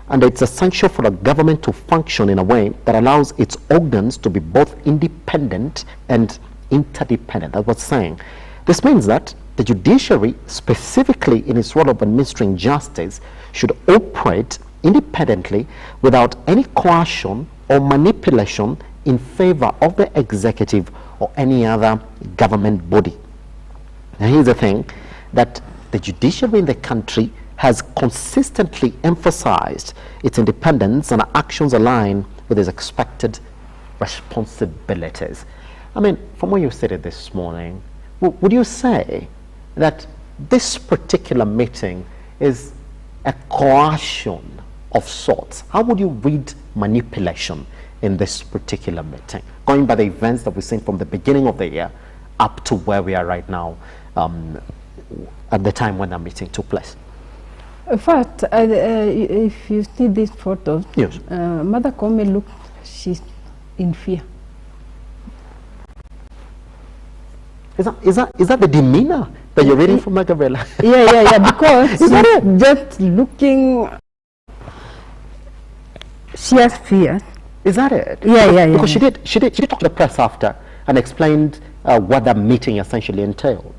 And it's essential for the government to function in a way that allows its organs to be both independent and interdependent. That's what's saying. This means that the judiciary, specifically in its role of administering justice, should operate independently without any coercion or manipulation in favor of the executive or any other government body. Now here's the thing, that the judiciary in the country has consistently emphasized its independence and actions align with its expected responsibilities. I mean, from what you stated this morning, would you say that this particular meeting is a coercion of sorts? How would you read manipulation in this particular meeting, going by the events that we've seen from the beginning of the year up to where we are right now, at the time when that meeting took place? In fact, if you see these photos, yes. Mother Koome she's in fear. Is that the demeanor that you're reading from Gabriela? Yeah, because she's just looking, she has fear. Is that it? Yeah. Because she did talk to the press after and explained what that meeting essentially entailed.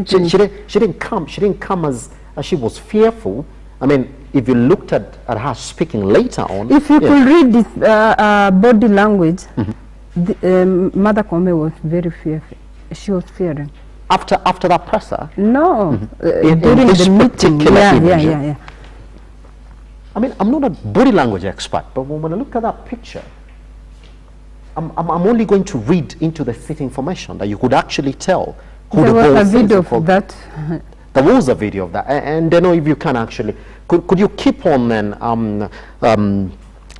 She didn't come as she was fearful. I mean, if you looked at her speaking later on, if you could read this body language, Mother Koome was very fearful. She was fearing. After that presser? No, in during this the meeting. Yeah. I mean, I'm not a body language expert, but when I look at that picture, I'm only going to read into the seat information that you could actually tell who there the was boss a video is. of that. There was a video of that, and I know if you can actually, could you keep on and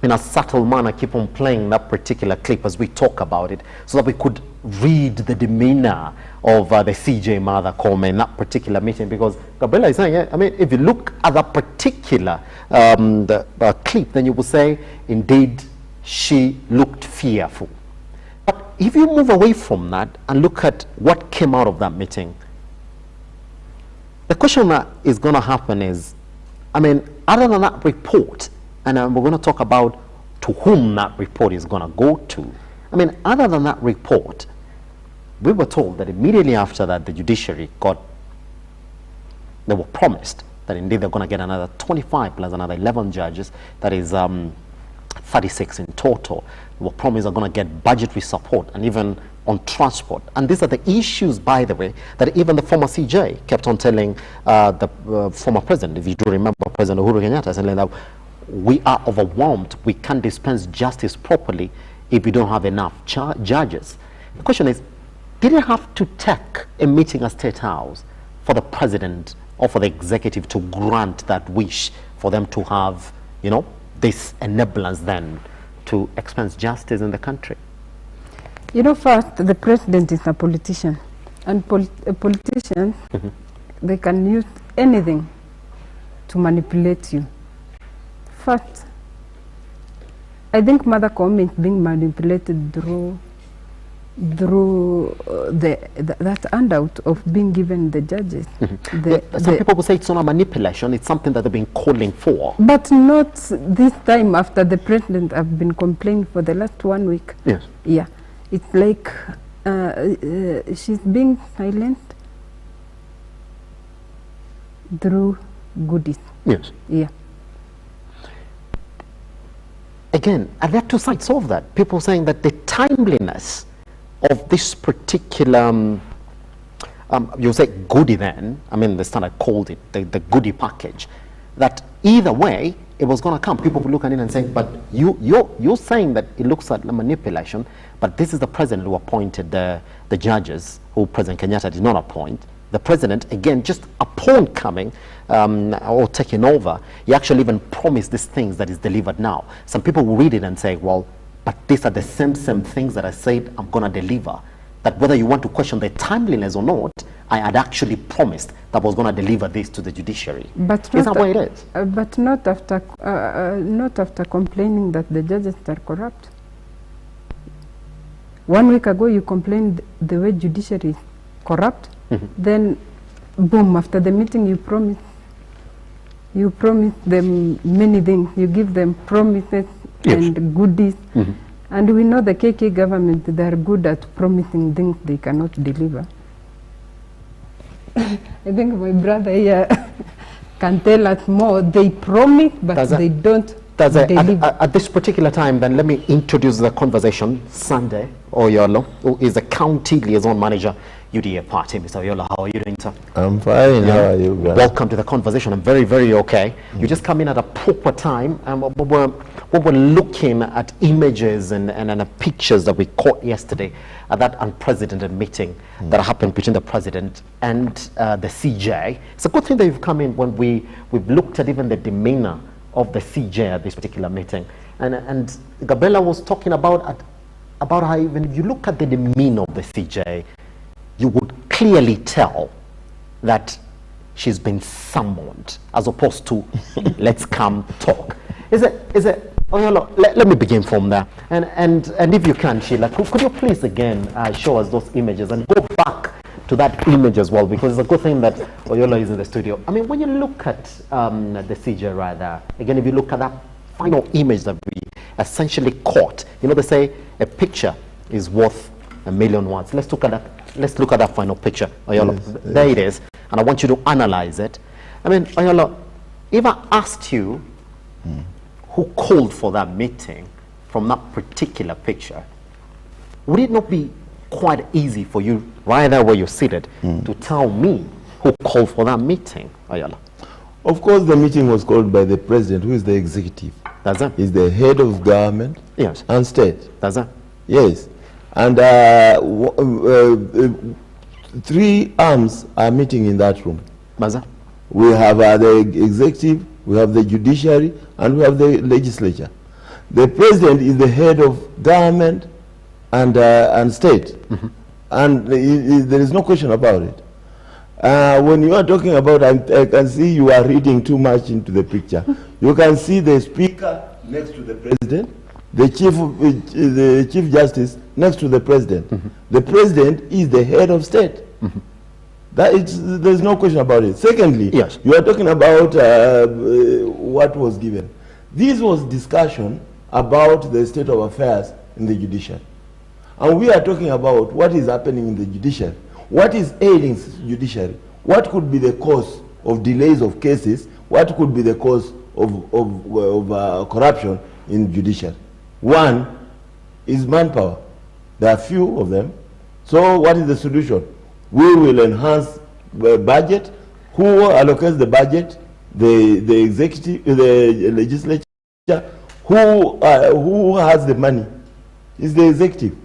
in a subtle manner keep on playing that particular clip as we talk about it, so that we could read the demeanor of the CJ Mother Koome in that particular meeting? Because Gabriela is saying, I mean, if you look at that particular the clip, then you will say, indeed, she looked fearful. But if you move away from that and look at what came out of that meeting, the question that is going to happen is, I mean, other than that report, and we're going to talk about to whom that report is going to go to. I mean, other than that report, we were told that immediately after that, the judiciary they were promised that indeed they're going to get another 25 plus another 11 judges, that is 36 in total. They were promised they're going to get budgetary support and even on transport. And these are the issues, by the way, that even the former CJ kept on telling the former president, if you do remember President Uhuru Kenyatta, saying that we are overwhelmed, we can't dispense justice properly if we don't have enough judges. The question is, did it have to take a meeting at State House for the president or for the executive to grant that wish for them to have, you know, this enablers then to expense justice in the country? You know, first, the president is a politician, and politicians, they can use anything to manipulate you. First, I think Mother Koome is being manipulated through that handout of being given the judges. Some people will say it's not a manipulation, it's something that they've been calling for. But not this time after the president have been complaining for the last 1 week. Yes. Yeah. It's like she's being silent through goodies. Yes. Yeah. again, and there are two sides of that. People saying that the timeliness of this particular, you say goodie then, I mean, the Standard called it the goodie package, that either way, it was going to come. People would look at it and say, but you're saying that it looks like manipulation, but this is the president who appointed the judges, who President Kenyatta did not appoint. The president, again, just upon coming or taking over, he actually even promised these things that is delivered now. Some people will read it and say, well, but these are the same things that I said I'm going to deliver. That whether you want to question the timeliness or not, I had actually promised that I was going to deliver this to the judiciary. But is that what it is? But not after complaining that the judges are corrupt. 1 week ago, you complained the way judiciary is corrupt. Then, boom! After the meeting, you promise them many things. You give them promises and goodies. And we know the KK government, they are good at promising things they cannot deliver. I think my brother here can tell us more. They promise, but they don't deliver. At this particular time, then let me introduce the conversation. Sunday Oyolo, who is the county liaison manager, UDA party. Mr. Oyolo, how are you doing, sir? I'm fine. How are you guys? Welcome to the conversation. I'm very, very okay. You just come in at a proper time. We're looking at images and pictures that we caught yesterday at that unprecedented meeting that happened between the president and the CJ. It's a good thing that you've come in when we've looked at even the demeanor of the CJ at this particular meeting. And Gabriela was talking about how even if you look at the demeanor of the CJ, you would clearly tell that she's been summoned, as opposed to let's come talk. Is it? Oh, let me begin from there. And if you can, Sheila, could you please again show us those images and go back to that image as well, because it's a good thing that Oyolo is in the studio. I mean, when you look at the CJ rather, again, if you look at that final image that we essentially caught, you know, they say a picture is worth a million words. Let's look at that final picture, Oyolo. Yes, there it is. And I want you to analyze it. I mean, Oyolo, if I asked you who called for that meeting from that particular picture, would it not be quite easy for you, right there where you're seated, to tell me who called for that meeting, Oyolo? Of course, the meeting was called by the president, who is the executive. That's it. He's the head of government and state. That's it. Yes. And 3 arms are meeting in that room. That's it. We have the executive, we have the judiciary, and we have the legislature. The president is the head of government and state. And there is no question about it. When you are talking about, I can see you are reading too much into the picture. You can see the speaker next to the president, the chief justice next to the president. The president is the head of state. There's no question about it. Secondly, you are talking about what was given. This was discussion about the state of affairs in the judiciary. And we are talking about what is happening in the judiciary. What is ailing the judiciary? What could be the cause of delays of cases? What could be the cause of corruption in judiciary? One is manpower. There are few of them. So what is the solution? We will enhance the budget. Who allocates the budget? The executive, the legislature. Who has the money? It's the executive.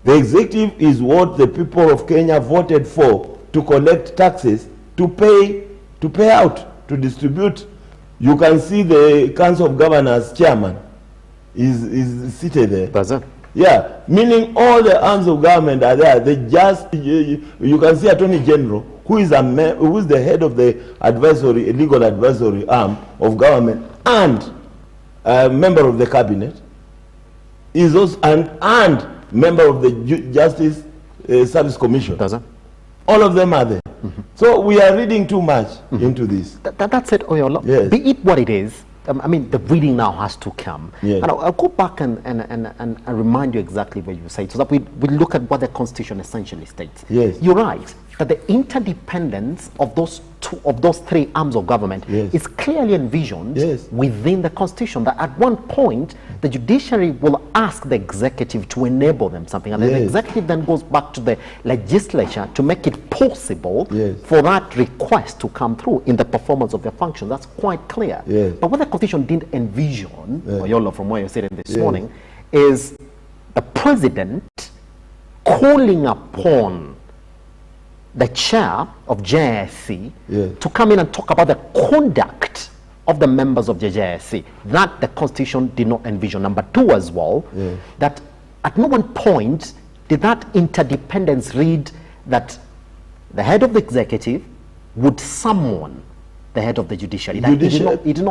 The executive is what the people of Kenya voted for, to collect taxes, to pay out, to distribute. You can see the Council of Governors chairman is seated there. That's Yeah, meaning all the arms of government are there. You can see Attorney General, who is the head of the legal advisory arm of government, and a member of the cabinet, is also and member of the Justice Service Commission. All of them are there. So we are reading too much into this. That's it, Oyolo. Yes. Be it what it is, I mean, the reading now has to come. Yes. And I'll go back and remind you exactly what you say, so that we look at what the Constitution essentially states. Yes. You're right. that the interdependence of those three arms of government is clearly envisioned within the Constitution, that at one point the judiciary will ask the executive to enable them something, and the executive then goes back to the legislature to make it possible for that request to come through in the performance of their function. That's quite clear. But what the Constitution didn't envision, Oyolo, from where you're sitting this morning, is the president calling upon the chair of JSC to come in and talk about the conduct of the members of the JSC. That the Constitution did not envision. Number two as well, that at no one point did that interdependence read that the head of the executive would summon the head of the judiciary.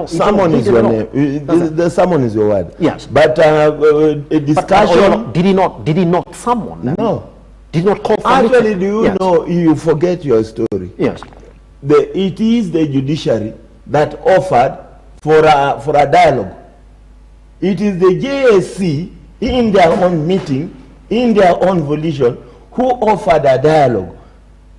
Summon is your name. The summon is your word. Yes. But a discussion... But, did he not summon them? No. Did not call for Actually, do you know, you forget your story. Yes. It is the judiciary that offered for a dialogue. It is the JSC in their own meeting, in their own volition, who offered a dialogue.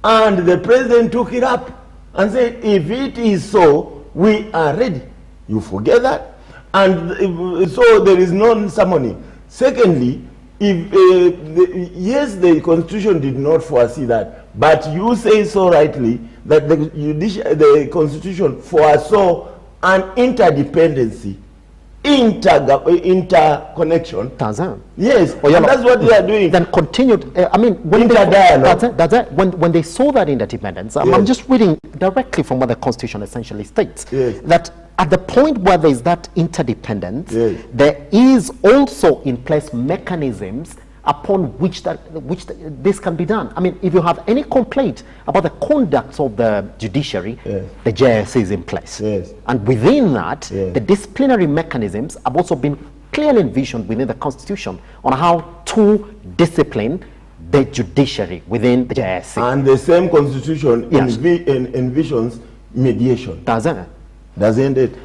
And the president took it up and said, if it is so, we are ready. You forget that? And so there is no summoning. Secondly, yes, the Constitution did not foresee that, but you say so rightly that the Constitution foresaw an interdependency, interconnection. Yes, and that's what they are doing. Then continued. I mean, when when they saw that interdependence, I'm just reading directly from what the Constitution essentially states, that at the point where there is that interdependence, there is also in place mechanisms upon which this can be done. I mean, if you have any complaint about the conduct of the judiciary, the JSC is in place. And within that, the disciplinary mechanisms have also been clearly envisioned within the Constitution on how to discipline the judiciary within the JSC. And the same Constitution envisions mediation. Doesn't it?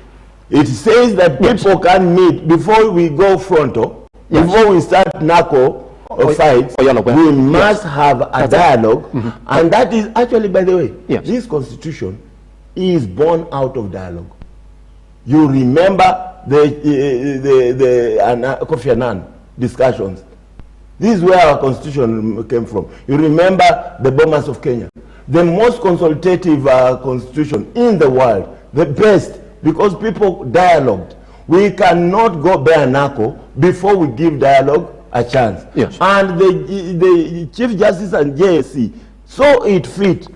It says that people can meet before we go frontal, before we start narco fights, we must have a dialogue, and that is actually, by the way, this Constitution is born out of dialogue. You remember the Kofi Annan discussions. This is where our Constitution came from. You remember the Bomas of Kenya, the most consultative Constitution in the world, the best, because people dialogued. We cannot go bare knuckle before we give dialogue a chance. And the Chief Justice and JSC saw it fit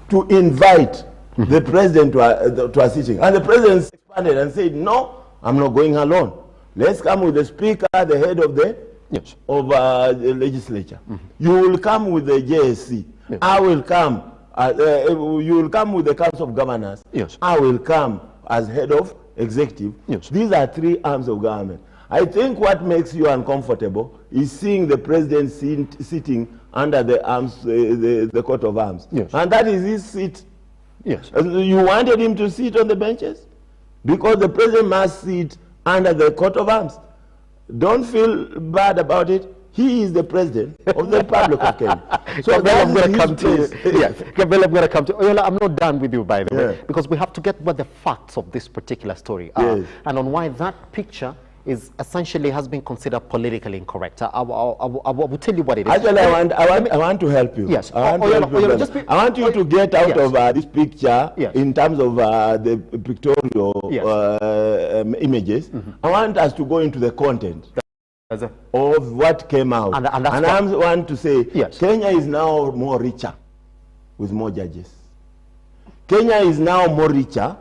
to invite the president to a sitting. And the president expanded and said, no, I'm not going alone. Let's come with the speaker, the head of the the legislature. You will come with the JSC. I will come. You will come with the Council of Governors. I will come as head of executive. These are three arms of government. I think what makes you uncomfortable is seeing the president sitting under the arms, the coat of arms. And that is his seat. You wanted him to sit on the benches? Because the president must sit under the coat of arms. Don't feel bad about it. He is the president of the Republic of Kenya. So I'm going to come to you. Gabriel, I'm going to come to you. Oyola, I'm not done with you, by the way, because we have to get what the facts of this particular story are, and on why that picture is essentially has been considered politically incorrect. I will tell you what it is. Actually, I want to help you. Yes. I want you to get out of this picture in terms of the pictorial images. I want us to go into the content of what came out. And I want to say, Kenya is now more richer with more judges. Kenya is now more richer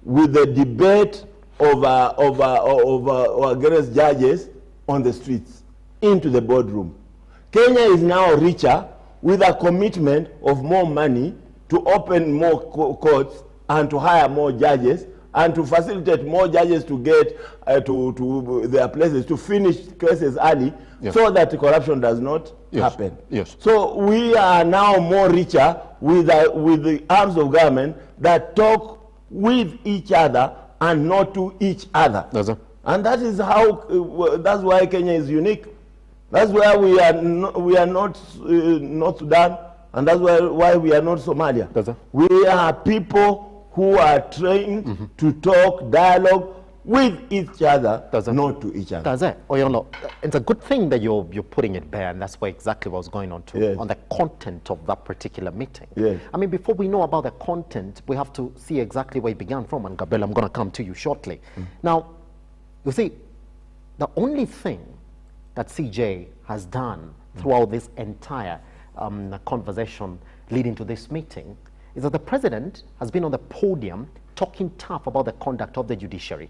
with the debate over against judges on the streets into the boardroom. Kenya is now richer with a commitment of more money to open more courts and to hire more judges and to facilitate more judges to get to their places, to finish cases early, so that corruption does not happen. So we are now more richer with the arms of government that talk with each other and not to each other. And that is how, that's why Kenya is unique. That's why we are not North Sudan, And that's why we are not Somalia. We are people who are trained to talk, dialogue with each other, not to each other. Does it? Oyolo, it's a good thing that you're putting it bare, and that's where exactly what was going on too, on the content of that particular meeting. Yes. I mean, before we know about the content, we have to see exactly where it began from, and Gabriel, I'm going to come to you shortly. Now, you see, the only thing that CJ has done throughout this entire conversation leading to this meeting is that the president has been on the podium talking tough about the conduct of the judiciary.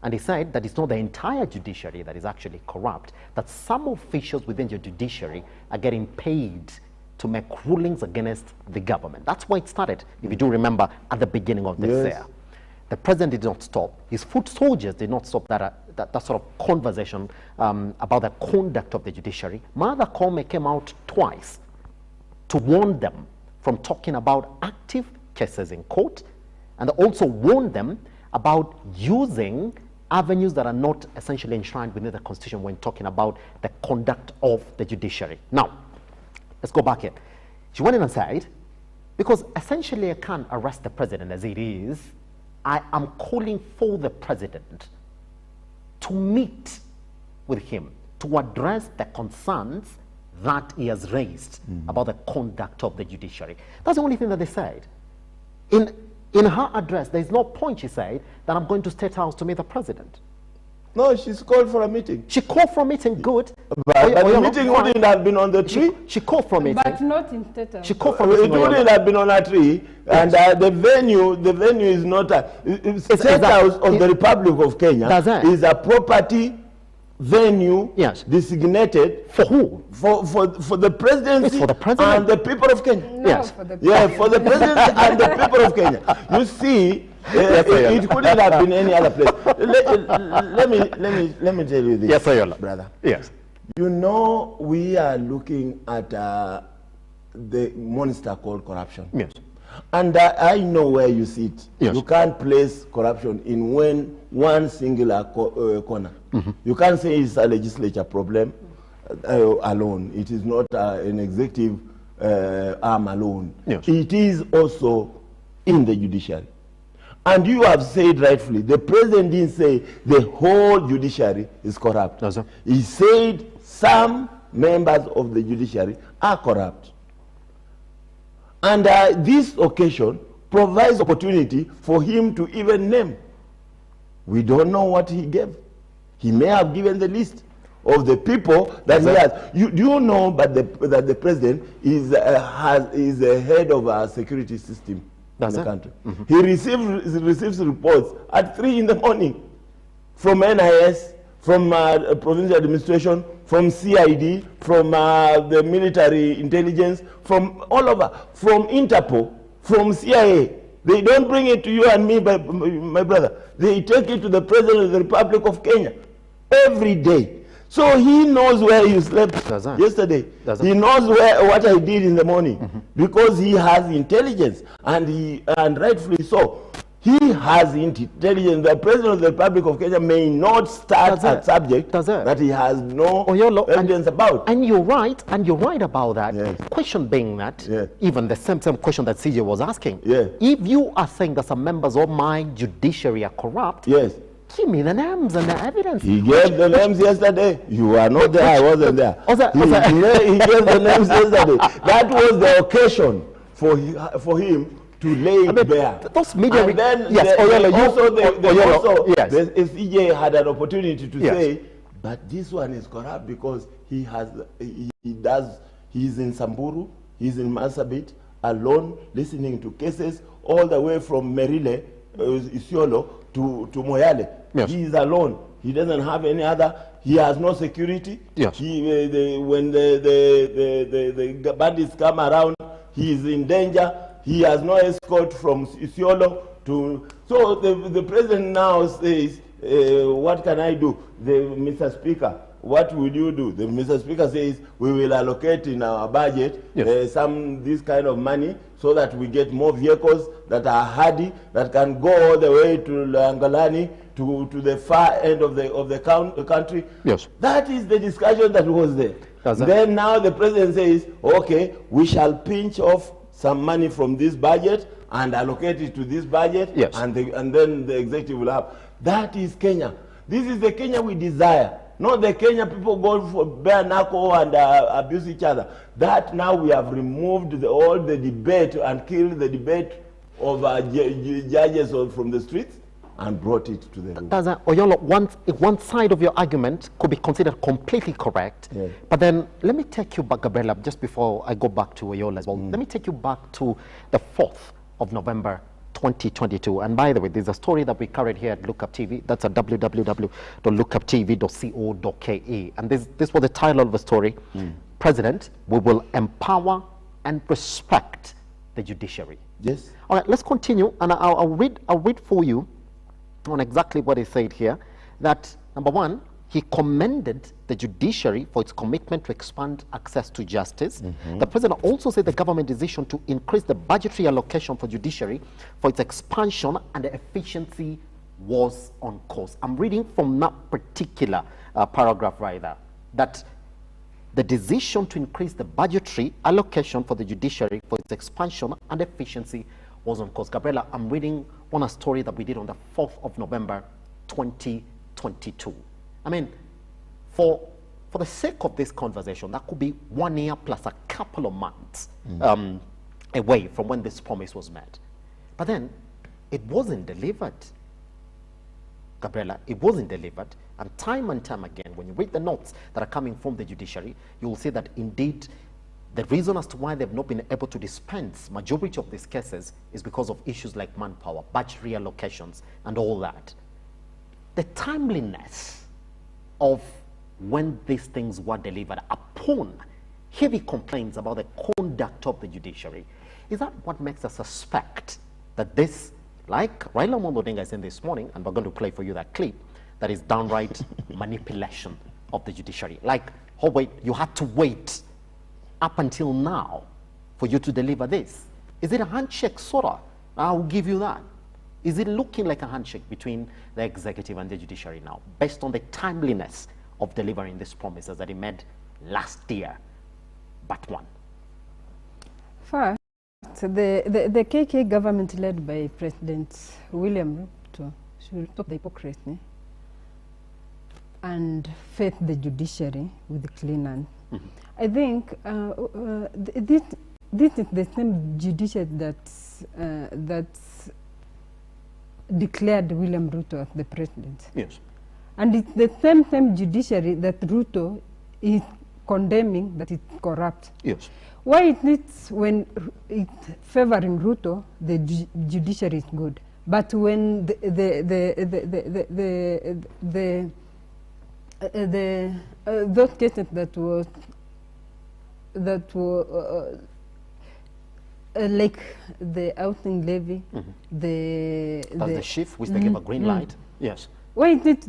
And he said that it's not the entire judiciary that is actually corrupt, that some officials within the judiciary are getting paid to make rulings against the government. That's why it started, if you do remember, at the beginning of this year. The president did not stop. His foot soldiers did not stop that sort of conversation about the conduct of the judiciary. Mother Koome came out twice to warn them from talking about active cases in court, and also warn them about using avenues that are not essentially enshrined within the Constitution when talking about the conduct of the judiciary. Now, let's go back here. She went in and said, because essentially I can't arrest the president as it is, I am calling for the president to meet with him to address the concerns that he has raised about the conduct of the judiciary. That's the only thing that they said. In her address, there is no point, she said, that I'm going to State House to meet the president. No, she's called for a meeting. She called for a meeting, good. But the meeting wouldn't have been on the tree. She called for a meeting. But not in State House. She called for a meeting. It wouldn't have been on a tree. And the venue is not State House of the Republic of Kenya is a property venue designated for who? For the presidency for the president and the people of Kenya. No, for the for the presidency and the people of Kenya. You see, it couldn't have been any other place. Let me tell you this, yes, Ayola. brother. Yes. You know, we are looking at the monster called corruption. Yes. And I know where you sit. Yes. You can't place corruption in one singular corner. You can't say it's a legislature problem alone. It is not an executive arm alone. Yes. It is also in the judiciary. And you have said rightfully, the president didn't say the whole judiciary is corrupt. No, sir. He said some members of the judiciary are corrupt. And this occasion provides opportunity for him to even name. We don't know what he gave. He may have given the list of the people that he has. Do you know that the president is the head of our security system in the country? He receives reports at 3 in the morning from NIS, from provincial administration, from CID, from the military intelligence, from all over, from Interpol, from CIA. They don't bring it to you and me, my brother. They take it to the President of the Republic of Kenya every day. So he knows where you slept yesterday. He knows what I did in the morning because he has intelligence, and rightfully so. He has intelligence. The President of the Republic of Kenya may not start a subject that he has no evidence about. And you're right about that. Yes. Question being that, even the same question that CJ was asking, if you are saying that some members of my judiciary are corrupt, give me the names and the evidence. He gave the names yesterday. You are not there. I wasn't there. He gave the names yesterday. That was the occasion for him to lay it bare. Those media, and then the CJ had an opportunity to say, but this one is corrupt because he's in Samburu, he's in Marsabit, alone, listening to cases all the way from Merile, Isiolo to Moyale. He is alone. He doesn't have any other. He has no security. When the bandits come around, he is in danger. He has no escort from Isiolo to. So the president now says, what can I do? Mr. Speaker, what will you do? The Mr. Speaker says, we will allocate in our budget this kind of money so that we get more vehicles that are hardy, that can go all the way to Langalani, to the far end of the country. Yes. That is the discussion that was there. Then now the president says, okay, we shall pinch off some money from this budget and allocate it to this budget, and then the executive will have. That is Kenya. This is the Kenya we desire. Not the Kenya people go for bare knuckle and abuse each other. That now we have removed all the debate and killed the debate of judges from the streets and brought it to the room. Oyolo, one side of your argument could be considered completely correct, but then let me take you back, Gabriela, just before I go back to Oyolo as well. Let me take you back to the 4th of November 2022. And by the way, there's a story that we carried here at Lookuptv. That's at www.lookuptv.co.ke. And this was the title of the story. President, we will empower and respect the judiciary. Yes. All right, let's continue. And I'll read for you on exactly what he said here. That, number one, he commended the judiciary for its commitment to expand access to justice. The president also said the government decision to increase the budgetary allocation for judiciary for its expansion and the efficiency was on course. I'm reading from that particular paragraph right there, that the decision to increase the budgetary allocation for the judiciary for its expansion and efficiency was on course. Gabriela, I'm reading on a story that we did on the 4th of November 2022. I mean, for the sake of this conversation, that could be 1 year plus a couple of months away from when this promise was made. But then, it wasn't delivered. Gabriela, it wasn't delivered. And time again, when you read the notes that are coming from the judiciary, you will see that indeed, the reason as to why they've not been able to dispense majority of these cases is because of issues like manpower, budget reallocations, and all that. The timeliness of when these things were delivered upon heavy complaints about the conduct of the judiciary, is that what makes us suspect that this, like Raila Amolo Odinga said this morning, and we're going to play for you that clip, that is downright manipulation of the judiciary. Like, oh wait, you had to wait up until now for you to deliver this. Is it a handshake, sort of? I'll give you that. Is it looking like a handshake between the executive and the judiciary now, based on the timeliness of delivering these promises that he made last year, but one? First, the KK government led by President William Ruto should stop the hypocrisy and faith the judiciary with the clean hand. I think this is the same judiciary that declared William Ruto as the president. Yes. And it's the same judiciary that Ruto is condemning that it's corrupt. Yes. Why is it when it's favoring Ruto, the judiciary is good, but when those cases that were like the housing levy, the shift which they gave a green light. Yes. Why is it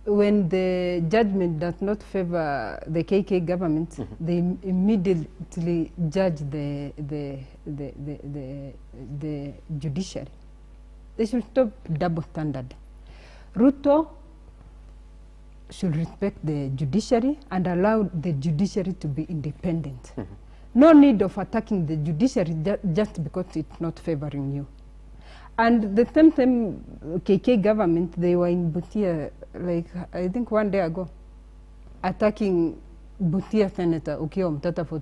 when the judgment does not favor the KK government, they immediately judge the judiciary? They should stop double standard. Ruto should respect the judiciary and allow the judiciary to be independent. No need of attacking the judiciary just because it's not favoring you. And the same KK government, they were in Butia, like I think 1 day ago, attacking Butia Senator Okiya Omtata for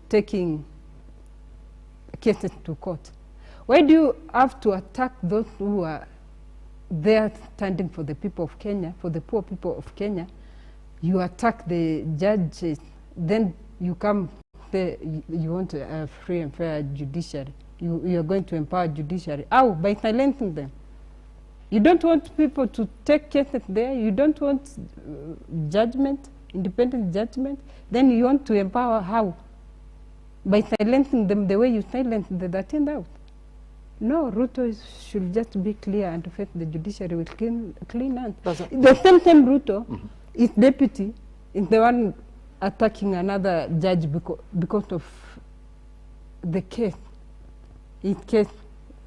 taking cases to court. Why do you have to attack those who are there standing for the people of Kenya, for the poor people of Kenya? You attack the judges, then you come say you want a free and fair judiciary. You are going to empower judiciary. How? By silencing them. You don't want people to take cases there. You don't want judgment, independent judgment. Then you want to empower how? By silencing them the way you silence the 13th out. No, Ruto should just be clear and face the judiciary with clean hands. The same Ruto is deputy, is the one attacking another judge because of the case. It case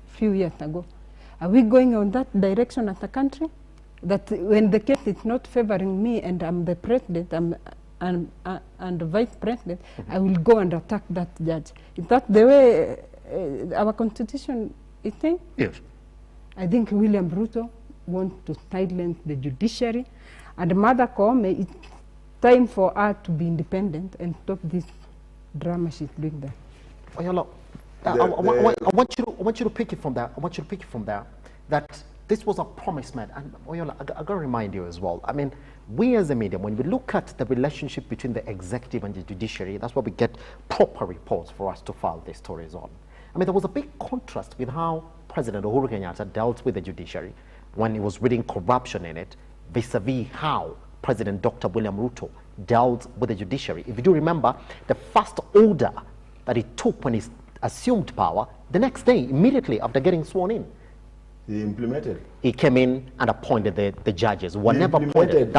few years ago. Are we going on that direction as a country? that when the case is not favoring me and I'm the president, and the vice president, I will go and attack that judge. Is that the way our constitution is saying? Yes. I think William Ruto wants to silence the judiciary, and Mother Koome, it's time for her to be independent and stop this drama she's doing there. Oyolo, I want you to pick it from there. I want you to pick it from there that this was a promise made. And Oyolo, I got to remind you as well. I mean, we as a media, when we look at the relationship between the executive and the judiciary, that's why we get proper reports for us to file these stories on. I mean, there was a big contrast with how President Uhuru Kenyatta dealt with the judiciary when he was reading corruption in it, vis-a-vis how President Dr. William Ruto dealt with the judiciary. If you do remember, the first order that he took when he assumed power, the next day, immediately after getting sworn in, he implemented. He came in and appointed the judges. Were never appointed.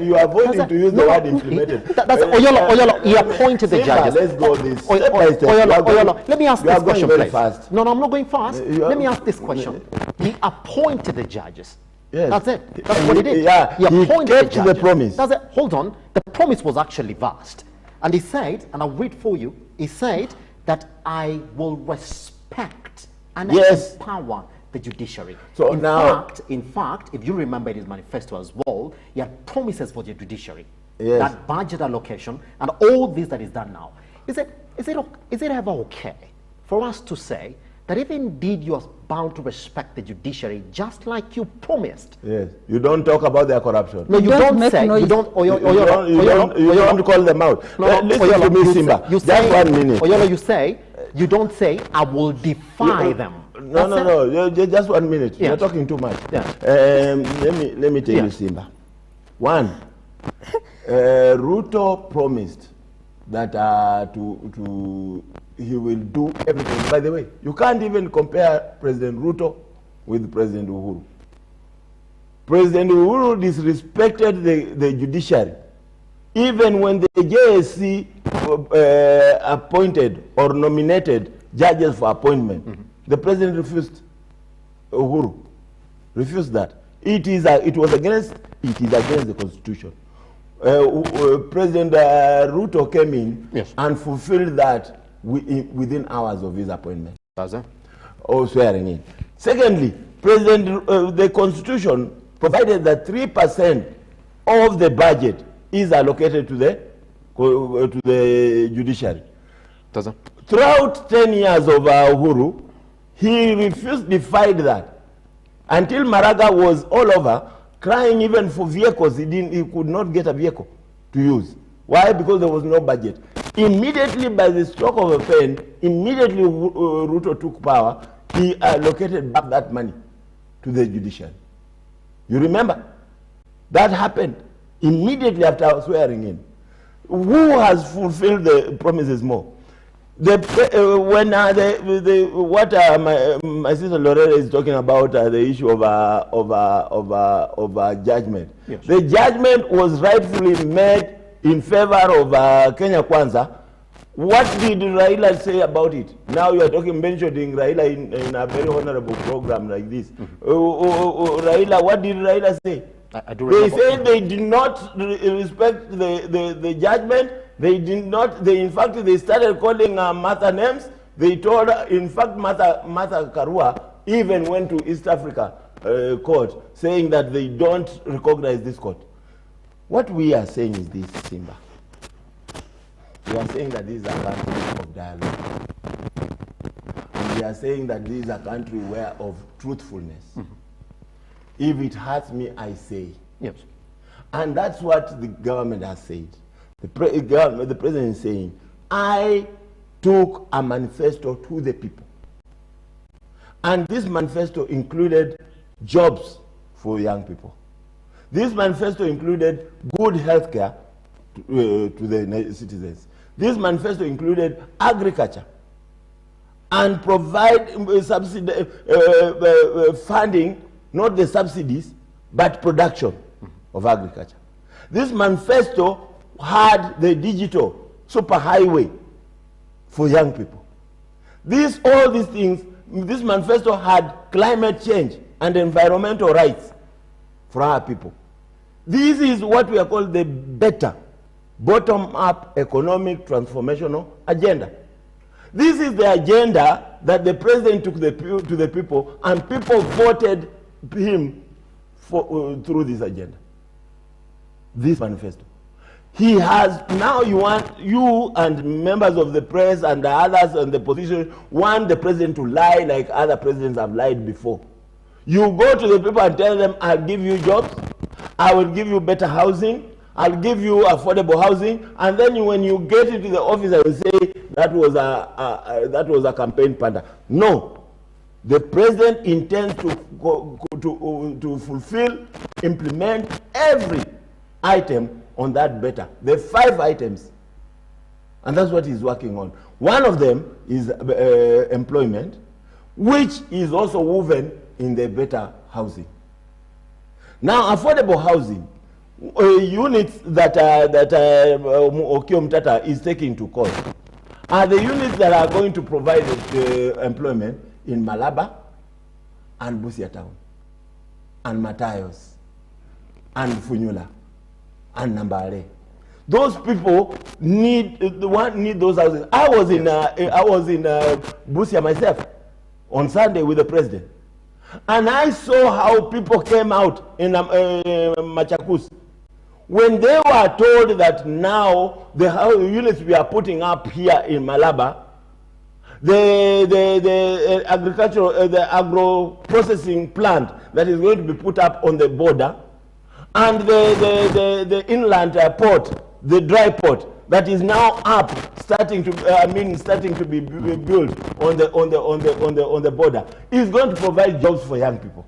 You are avoiding to use the word implemented. Oyolo, he appointed the judges. Let's go this step by step. Oyolo, let me ask this question, please. Fast. No, I'm not going fast. Let me ask this question. He appointed the judges. Yes. That's it. That's what he did. Yeah, he appointed kept the judges. the promise. That's it. Hold on. The promise was actually vast. And he said, and I'll read for you, he said that I will respect and empower the judiciary. So in fact, if you remember his manifesto as well, he had promises for the judiciary. Yes. That budget allocation and all this that is done now. Is it ever okay for us to say that if indeed you are bound to respect the judiciary just like you promised? Yes. You don't talk about their corruption. No, you don't say. You don't call them out. No, listen to me, Simba. Just 1 minute. Oyolo, you don't say, I will defy them. No. Just 1 minute. Yeah. You're talking too much. Yeah. Let me tell you, Simba. One, Ruto promised that he will do everything. By the way, you can't even compare President Ruto with President Uhuru. President Uhuru disrespected the judiciary. Even when the JSC appointed or nominated judges for appointment, the president refused. Uhuru refused that. It is against the constitution. President Ruto came in and fulfilled that within hours of his appointment. Or swearing in. Secondly, the constitution provided that 3% of the budget is allocated to the judiciary. Throughout 10 years of Uhuru, he defied that. Until Maraga was all over, crying even for vehicles, he could not get a vehicle to use. Why? Because there was no budget. Immediately, by the stroke of a pen, immediately Ruto took power, he allocated back that money to the judiciary. You remember? That happened immediately after swearing in. Who has fulfilled the promises more? My sister Loretta is talking about the issue of judgment. Yes. The judgment was rightfully made in favor of Kenya Kwanza. What did Raila say about it? Now you are mentioning Raila in a very honorable program like this. Raila, what did Raila say? They said they did not respect the judgment. They did not. In fact, they started calling Martha names. They told, in fact, Martha Karua even went to East Africa court saying that they don't recognize this court. What we are saying is this, Simba. We are saying that this is a country of dialogue. And we are saying that this is a country of truthfulness. If it hurts me, I say. Yes. And that's what the government has said. The president is saying, I took a manifesto to the people. And this manifesto included jobs for young people. This manifesto included good health care to the citizens. This manifesto included agriculture and provide funding, not the subsidies, but production of agriculture. This manifesto had the digital superhighway for young people. All these things, this manifesto had climate change and environmental rights. for our people. This is what we are called the better bottom-up economic transformational agenda. This is the agenda that the president took to the people, and people voted him for, through this agenda, this manifesto. He has, now you and members of the press and the others in the position want the president to lie like other presidents have lied before. You go to the people and tell them, I'll give you jobs, I will give you better housing, I'll give you affordable housing, and then when you get into the office and say that was a campaign panda. No, the president intends to fulfill, implement every item on that better. There are 5 items, and that's what he's working on. One of them is employment, which is also woven in the better housing. Now, affordable housing, units that Okiya Mtata is taking to court are the units that are going to provide employment in Malaba and Busia Town and Matayos and Funyula and Nambale. Those people need those houses. I was in Busia myself on Sunday with the president, and I saw how people came out in Machakus when they were told that now the units we are putting up here in Malaba, the agricultural, the agro processing plant that is going to be put up on the border, and the inland port, the dry port that is now up, starting to be built on the border, is going to provide jobs for young people.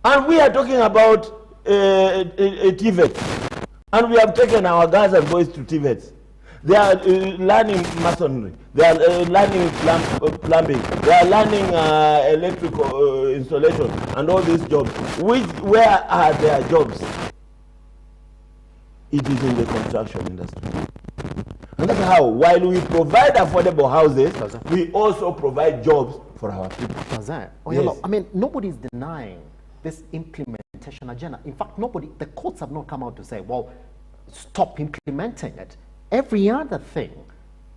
And we are talking about TVET, and we have taken our girls and boys to TVETs. They are learning masonry, they are learning plumbing, they are learning electrical installation and all these jobs. Where are their jobs? It is in the construction industry. And that's how, while we provide affordable houses, we also provide jobs for our people. Yes. I mean, nobody is denying this implementation agenda. In fact, the courts have not come out to say, well, stop implementing it. Every other thing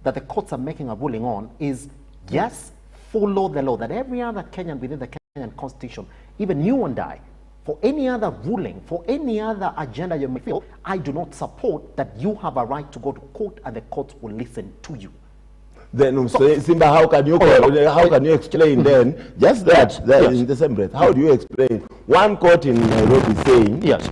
that the courts are making a ruling on is, yes, follow the law, that every other Kenyan within the Kenyan constitution, even you and I, for any other ruling, for any other agenda you may feel, I do not support, that you have a right to go to court and the courts will listen to you. Then, Simba, how can you explain then, just that, yes, in the same breath, how do you explain one court in Nairobi saying, yes,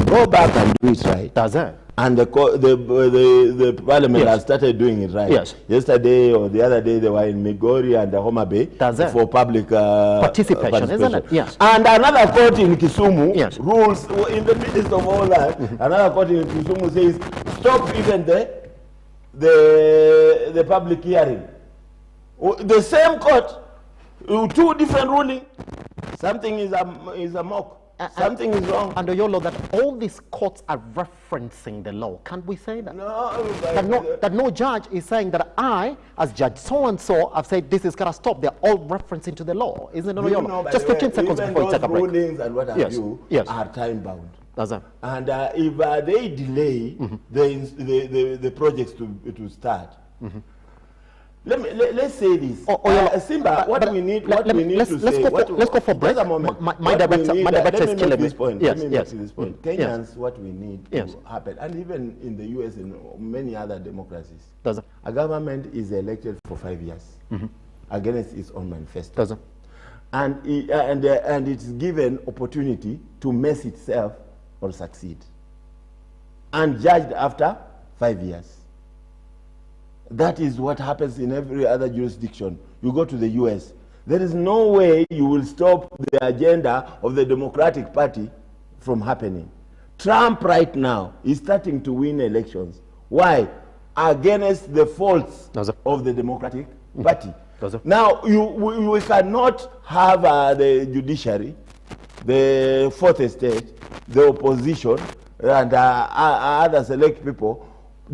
go back and do it right? Does it? And the parliament has started doing it right. Yes. Yesterday or the other day, they were in Migori and Homa Bay for public participation, isn't it? Yes. And another court in Kisumu rules, in the midst of all that, another court in Kisumu says, stop even the public hearing. The same court, 2 different rulings. Something is a mock. Something is wrong. Under your law, that all these courts are referencing the law. Can't we say that? No. That no judge is saying that I, as Judge so-and-so, have said this is going to stop. They're all referencing to the law. Isn't it under your law? Just 15 seconds before you take a break. Rulings and what have you are time-bound. And if they delay the projects to start, let's say this. Simba, what we need to say. Let's go for break. My director is killing me. Let me make this point. Kenyans, what we need to happen, and even in the US and many other democracies, a government is elected for 5 years against its own manifesto, and it's given opportunity to mess itself or succeed, and judged after 5 years. That is what happens in every other jurisdiction. You go to the US, there is no way you will stop the agenda of the Democratic Party from happening. Trump right now is starting to win elections. Why? Against the faults of the Democratic Party. Now, we cannot have the judiciary, the fourth estate, the opposition, and other select people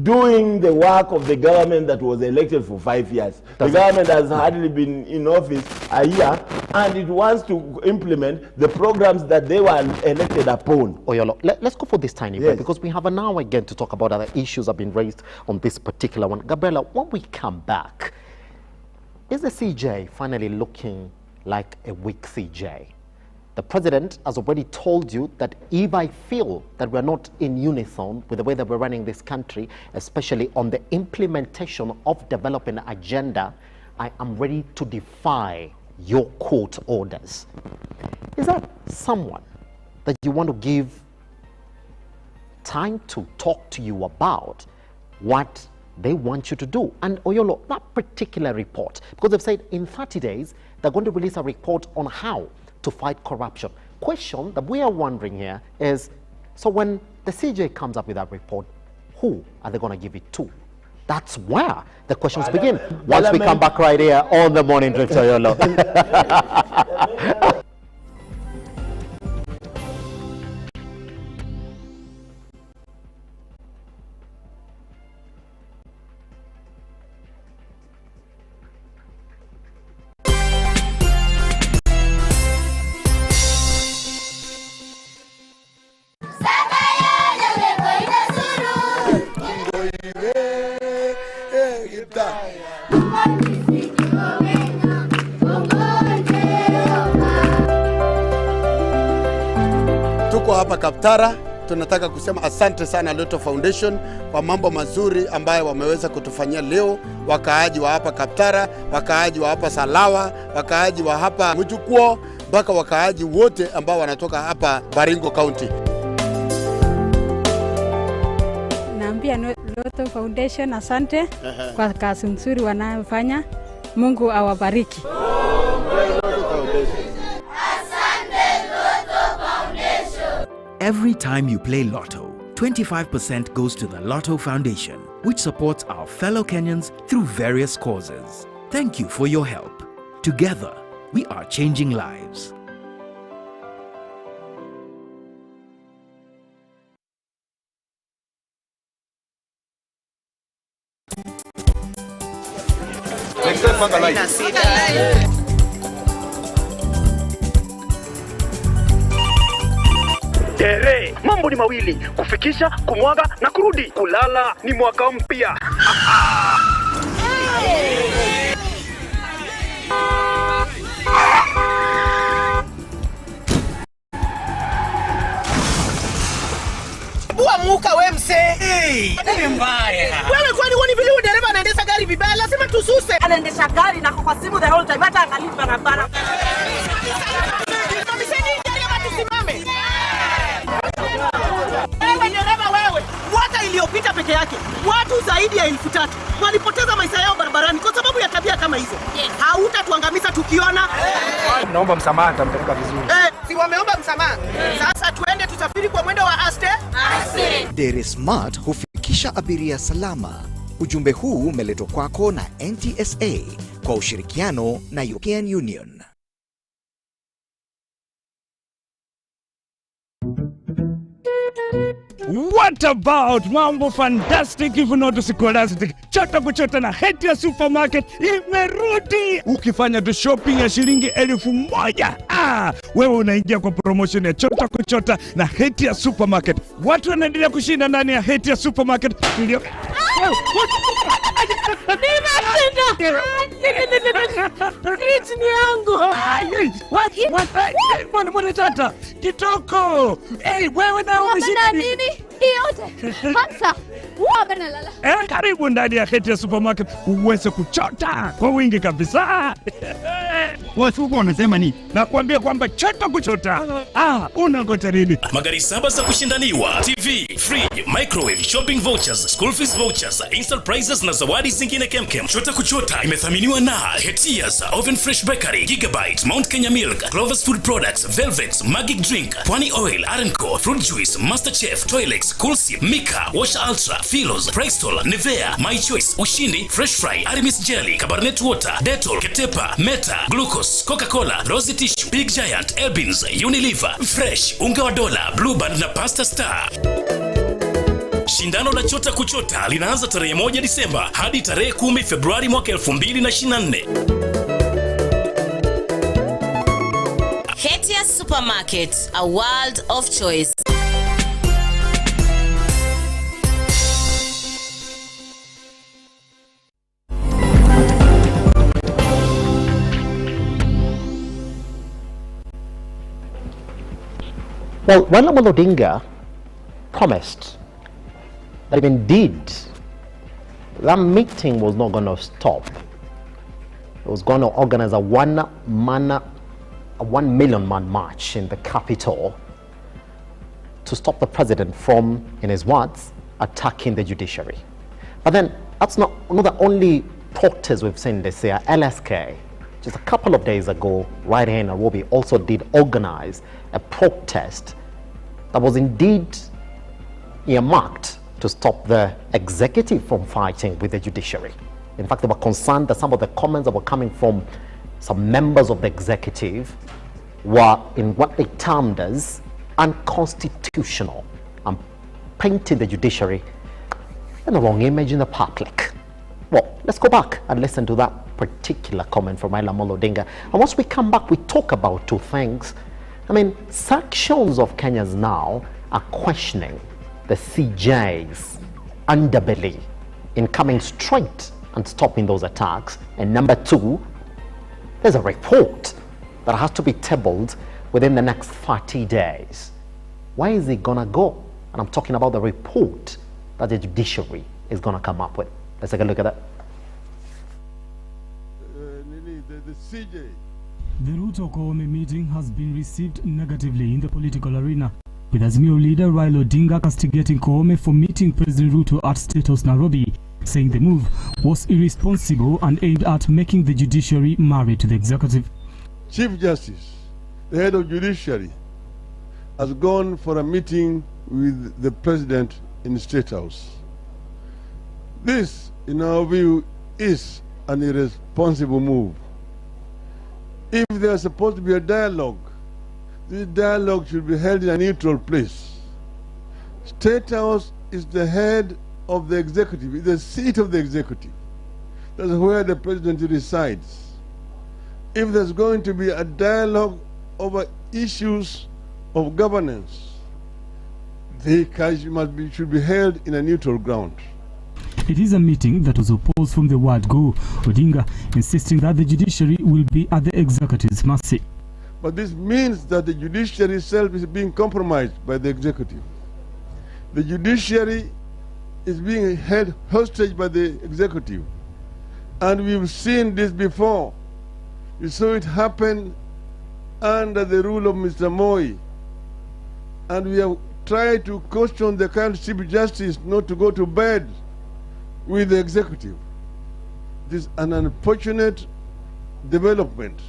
doing the work of the government that was elected for 5 years. The government has hardly been in office a year, and it wants to implement the programs that they were elected upon. Oyolo, let's go for this tiny break, because we have an hour again to talk about other issues that have been raised on this particular one. Gabriela, when we come back, is the CJ finally looking like a weak CJ? The president has already told you that if I feel that we're not in unison with the way that we're running this country, especially on the implementation of development agenda, I am ready to defy your court orders. Is that someone that you want to give time to talk to you about what they want you to do? And Oyolo, that particular report, because they've said in 30 days, they're going to release a report on how to fight corruption. Question that we are wondering here is, so when the CJ comes up with that report, who are they going to give it to? That's where the questions begin. Once we come back right here on the Morning Drift, Oyolo. Tuko hapa Kaptara, tunataka kusema asante sana Loto Foundation kwa mambo mazuri ambayo wameweza kutufanyia leo. Wakaaji wa hapa Kaptara, wakaaji wa hapa Salawa, wakaaji wa hapa Mujukuo, mpaka wakaaji wote ambao wanatoka hapa Baringo County. Naambia Loto Foundation asante kwa kazi nzuri wanayofanya. Mungu awabariki. Every time you play Lotto, 25% goes to the Lotto Foundation, which supports our fellow Kenyans through various causes. Thank you for your help. Together, we are changing lives. Tere, mambo ni mawili, kufikisha, kumwaga na kurudi. Kulala ni mwaka mpya. Muka we mse. Ni mbaya. Wewe kwani wani vile dereva anaendesha gari vibaya, lazima tususe. Anaendesha gari na kwa simu the whole time, hata angalia barabara. Wewe dereva wewe, mwaka iliyopita peke yake watu zaidi ya 3,000 walipoteza maisha yao barabarani kwa sababu ya tabia kama hizo. Hautatuangamiza tukiona. Naomba msamaha, nitampeleka vizuri. Si wameomba msamaha. Sasa tuende tusafiri kwa mwendo wa aste. Dere Smart hufikisha abiria salama. Ujumbe huu umeletwa kwako na NTSA kwa ushirikiano na European Union. What about mambo fantastic if not scholastic? Chota kuchota na Hetia Supermarket imerudi. Ukifanya tu shopping ya shilingi 1,000, wewe unaingia kwa promotion ya chota kuchota na Hetia Supermarket. Watu wanaendelea kushinda ndani ya Hetia Supermarket. Ni yangu. Mwana tata, kitoko. Wewe na umeshinda nini? Yote. Hamsa, wabanalala. Karibu ndani ya Hetia Supermarket uweze kuchota kwa wingi kabisa. Watu wanasema nini? Nakwambia kwamba chota kuchota. Unangoja nini? Magari 7 za kushindaniwa, TV, fridge, microwave, shopping vouchers, school fees vouchers, instant prizes na zawadi zingine kemkem. Chota kuchota imethaminiwa na Hetia's Oven Fresh Bakery, Gigabyte, Mount Kenya Milk, Clover's Food Products, Velvet, Magic Drink, Pwani Oil, Arenco, Fruit Juice, Masterchef, Toilex, Coolsip, Mika, Wash Ultra, Philos, Prestol, Nivea, My Choice, Ushindi, Fresh Fry, Arimis Jelly, Cabernet Water, Dettol, Ketepa, Meta, Glucose, Coca-Cola, Rosy Tissue, Big Giant, Elbins, Unilever, Fresh, Unga wa Dola, Blue Band na Pasta Star. Shindano la chota kuchota linaanza tarehe 1 Disemba hadi tarehe 10 Februari mwaka 2024. Hetia Supermarket, a world of choice. Well, Raila Odinga promised that if indeed that meeting was not going to stop, it was going to organize a 1 million man march in the capital to stop the president from, in his words, attacking the judiciary. But then that's not the only protest we've seen this year. LSK, just a couple of days ago, right here in Nairobi, also did organize a protest that was indeed earmarked to stop the executive from fighting with the judiciary. In fact, they were concerned that some of the comments that were coming from some members of the executive were in what they termed as unconstitutional and painting the judiciary in the wrong image in the public. Well, let's go back and listen to that particular comment from Raila Odinga. And once we come back, we talk about two things. I mean, sections of Kenyans now are questioning the CJ's underbelly in coming straight and stopping those attacks. And number two, there's a report that has to be tabled within the next 30 days. Where is it gonna go? And I'm talking about the report that the judiciary is gonna come up with. Let's take a look at that. The CJ. The Ruto Koome meeting has been received negatively in the political arena, with Azimio leader Raila Odinga castigating Koome for meeting President Ruto at State House Nairobi, saying the move was irresponsible and aimed at making the judiciary married to the executive. Chief Justice, the head of judiciary, has gone for a meeting with the president in the State House. This, in our view, is an irresponsible move. If there is supposed to be a dialogue, this dialogue should be held in a neutral place. State House is the head of the executive, it's the seat of the executive. That's where the president resides. If there's going to be a dialogue over issues of governance, they should be held in a neutral ground. It is a meeting that was opposed from the word go, Odinga insisting that the judiciary will be at the executive's mercy. But this means that the judiciary itself is being compromised by the executive. The judiciary is being held hostage by the executive. And we've seen this before. We saw it happen under the rule of Mr. Moi. And we have tried to caution the current Chief Justice not to go to bed with the executive. This is an unfortunate development.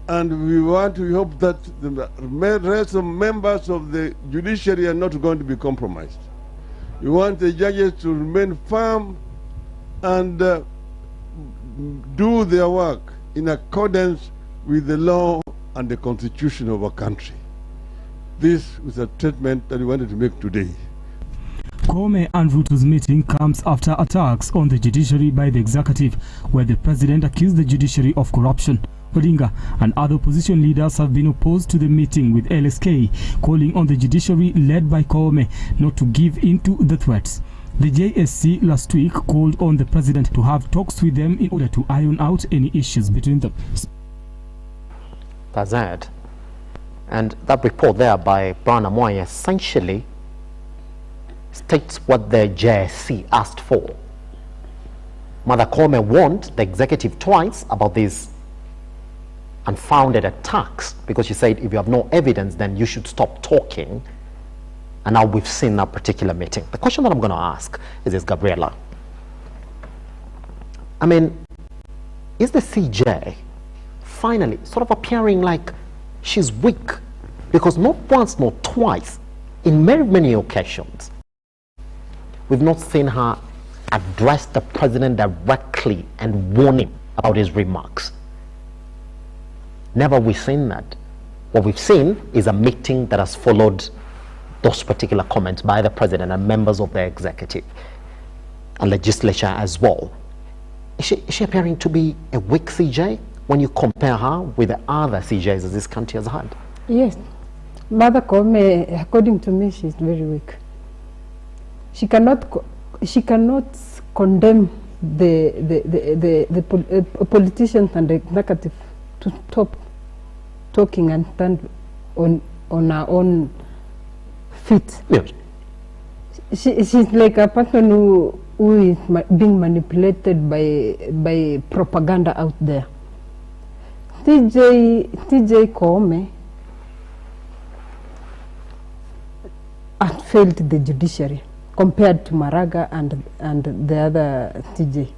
And we hope that the rest of members of the judiciary are not going to be compromised. We want the judges to remain firm and do their work in accordance with the law and the constitution of our country. This was a statement that we wanted to make today. Koome and Ruto's meeting comes after attacks on the judiciary by the executive, where the president accused the judiciary of corruption. Odinga and other opposition leaders have been opposed to the meeting, with LSK calling on the judiciary led by Koome not to give in to the threats. The JSC last week called on the president to have talks with them in order to iron out any issues between them. That's it. And that report there by Brown Amoy essentially states what the JSC asked for. Mother Koome warned the executive twice about these unfounded attacks, because she said if you have no evidence, then you should stop talking. And now we've seen that particular meeting. The question that I'm going to ask is this, Gabriela. I mean, is the CJ finally sort of appearing like she's weak? Because not once, not twice, in many occasions, we've not seen her address the president directly and warn him about his remarks. Never we've seen that. What we've seen is a meeting that has followed those particular comments by the president and members of the executive and legislature as well. Is she appearing to be a weak CJ when you compare her with the other CJs that this country has had? Yes. Mother Koome, according to me, she's very weak. She cannot condemn the politicians and the executive to stop talking and stand on her own feet. Yes. She's like a person who is being manipulated by propaganda out there. TJ Koome had failed the judiciary compared to Maraga and the other TJ.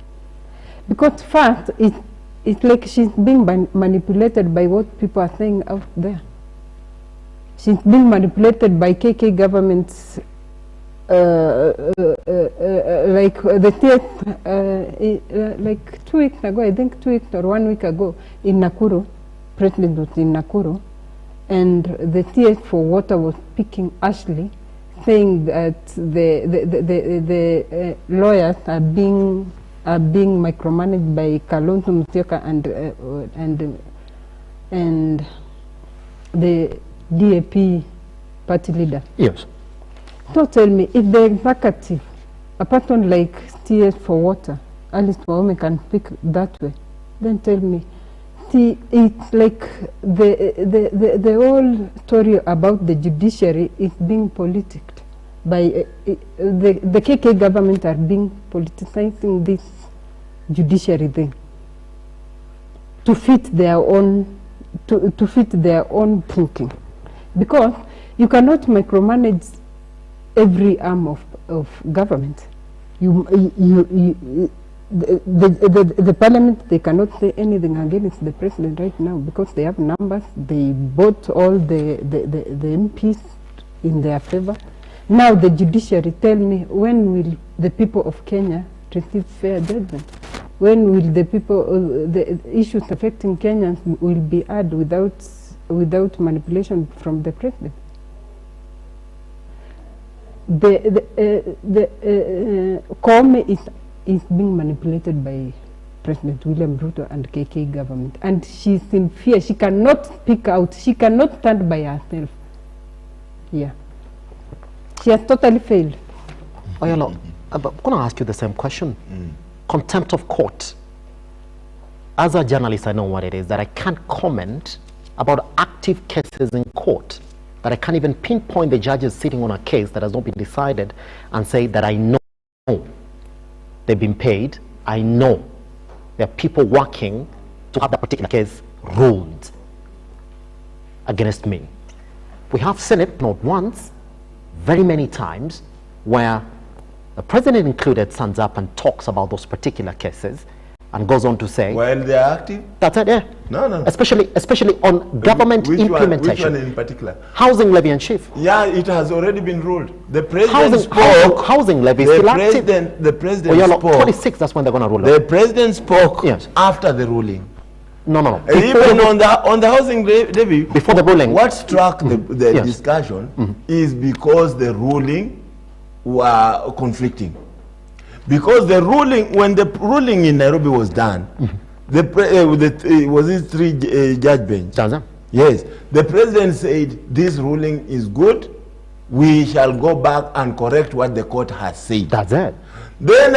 Because first, it's like she's being manipulated by what people are saying out there. She's being manipulated by KK governments, like the like 2 weeks ago, I think 2 weeks or 1 week ago, in Nakuru, President was in Nakuru, and the TS for water was picking Ashley, saying that the lawyers are being micromanaged by Kalonzo Musyoka and the DAP party leader. Yes. So tell me, if the executive, a person like TS for water, Alice Koome can speak that way, then tell me, it's like the whole story about the judiciary is being politiced by the KK government are being politicizing this judiciary thing to fit their own thinking, because you cannot micromanage every arm of government. The parliament, they cannot say anything against the president right now because they have numbers. They bought all the MPs in their favor. Now the judiciary, tell me, when will the people of Kenya receive fair judgment? When will the people, the issues affecting Kenyans will be heard without manipulation from the president? Koome is being manipulated by President William Ruto and KK government, and she's in fear. She cannot speak out. She cannot stand by herself. Yeah, she has totally failed. Oyalo, I'm going to ask you the same question. Contempt of court. As a journalist, I know what it is, that I can't comment about active cases in court, that I can't even pinpoint the judges sitting on a case that has not been decided and say that I know they've been paid. I know there are people working to have that particular case ruled against me. We have seen it not once, very many times, where the president included stands up and talks about those particular cases and goes on to say, while they are active? That's it, yeah. No. Especially on government implementation. Which one in particular? Housing levy and chief. Yeah, it has already been ruled. The president spoke. Housing levy is still active. The president spoke. 26, that's when they're going to rule. The president spoke after the ruling. No. Even on the housing levy, before the ruling. What struck the discussion is because the ruling were conflicting. Because the ruling, when the ruling in Nairobi was done, was it 3 judge bench? Yes. The president said this ruling is good. We shall go back and correct what the court has said. That's it. Then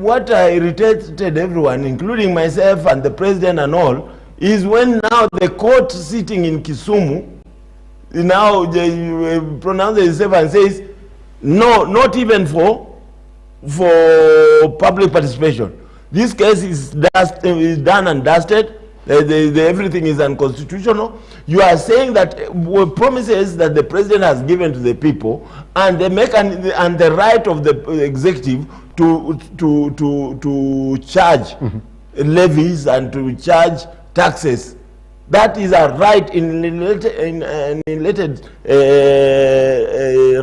what I irritated everyone, including myself and the president and all, is when now the court sitting in Kisumu now pronounces itself and says, no, not even for public participation. This case is done and dusted. Everything is unconstitutional. You are saying that promises that the president has given to the people and the right of the executive to charge levies and to charge taxes. That is a right, enumerated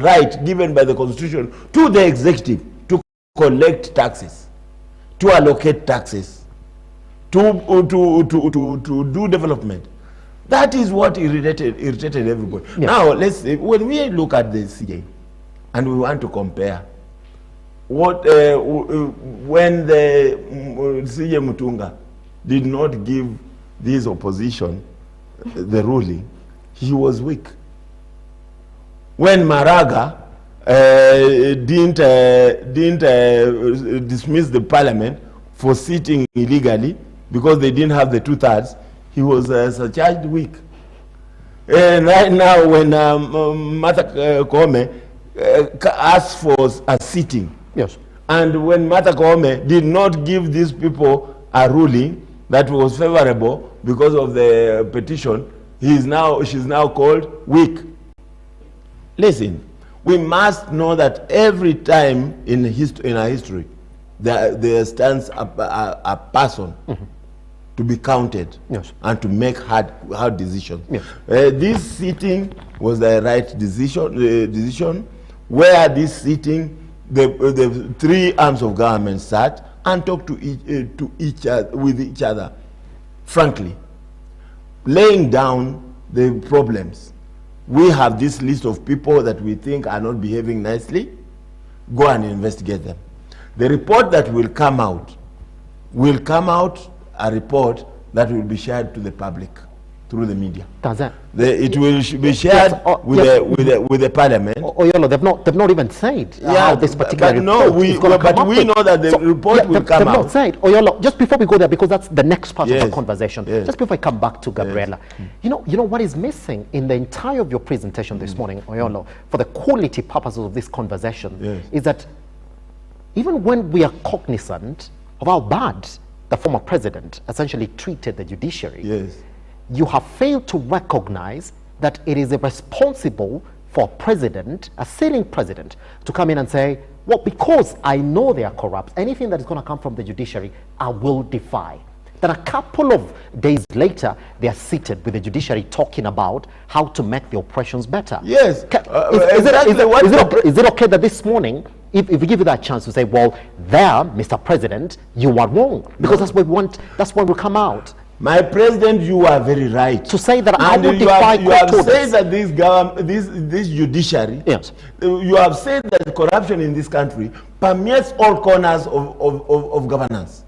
right given by the Constitution to the executive to collect taxes, to allocate taxes, to do development. That is what irritated everybody. Yeah. Now, let's say, when we look at the CJ and we want to compare what when the CJ Mutunga did not give this opposition the ruling, he was weak. When Maraga didn't dismiss the parliament for sitting illegally because they didn't have the 2/3, he was charged weak. And right now, when Martha Koome asked for a sitting, yes, and when Martha Koome did not give these people a ruling that was favorable because of the petition, she's now called weak. Listen, we must know that every time in our history, there stands a person to be counted, yes, and to make hard decisions. Yes. This sitting was the right decision, where this sitting, the three arms of government sat and talked with each other, frankly, laying down the problems. We have this list of people that we think are not behaving nicely. Go and investigate them. The report that will come out a report that will be shared to the public through the media. Does that? It will be shared with the parliament. Oyolo, they've not even said how this particular report is going to come but we know that the report will come out. They've not said. Oyolo, just before we go there, because that's the next part Yes. of the conversation. Yes. Just before I come back to Gabriela, you know what is missing in the entire of your presentation this morning, Oyolo, for the quality purposes of this conversation, is that even when we are cognizant of how bad the former president essentially treated the judiciary, you have failed to recognize that it is irresponsible for a president, a sitting president, to come in and say, well, because I know they are corrupt, anything that is going to come from the judiciary, I will defy. Then a couple of days later, they are seated with the judiciary talking about how to make the operations better. Yes. Is it okay that this morning, if we give you that chance to say, well, there, Mr. President, you are wrong, because that's what we want, that's what will come out. My president, you are very right. To say that I and will defy you have said that this judiciary, you have said that corruption in this country permeates all corners of governance.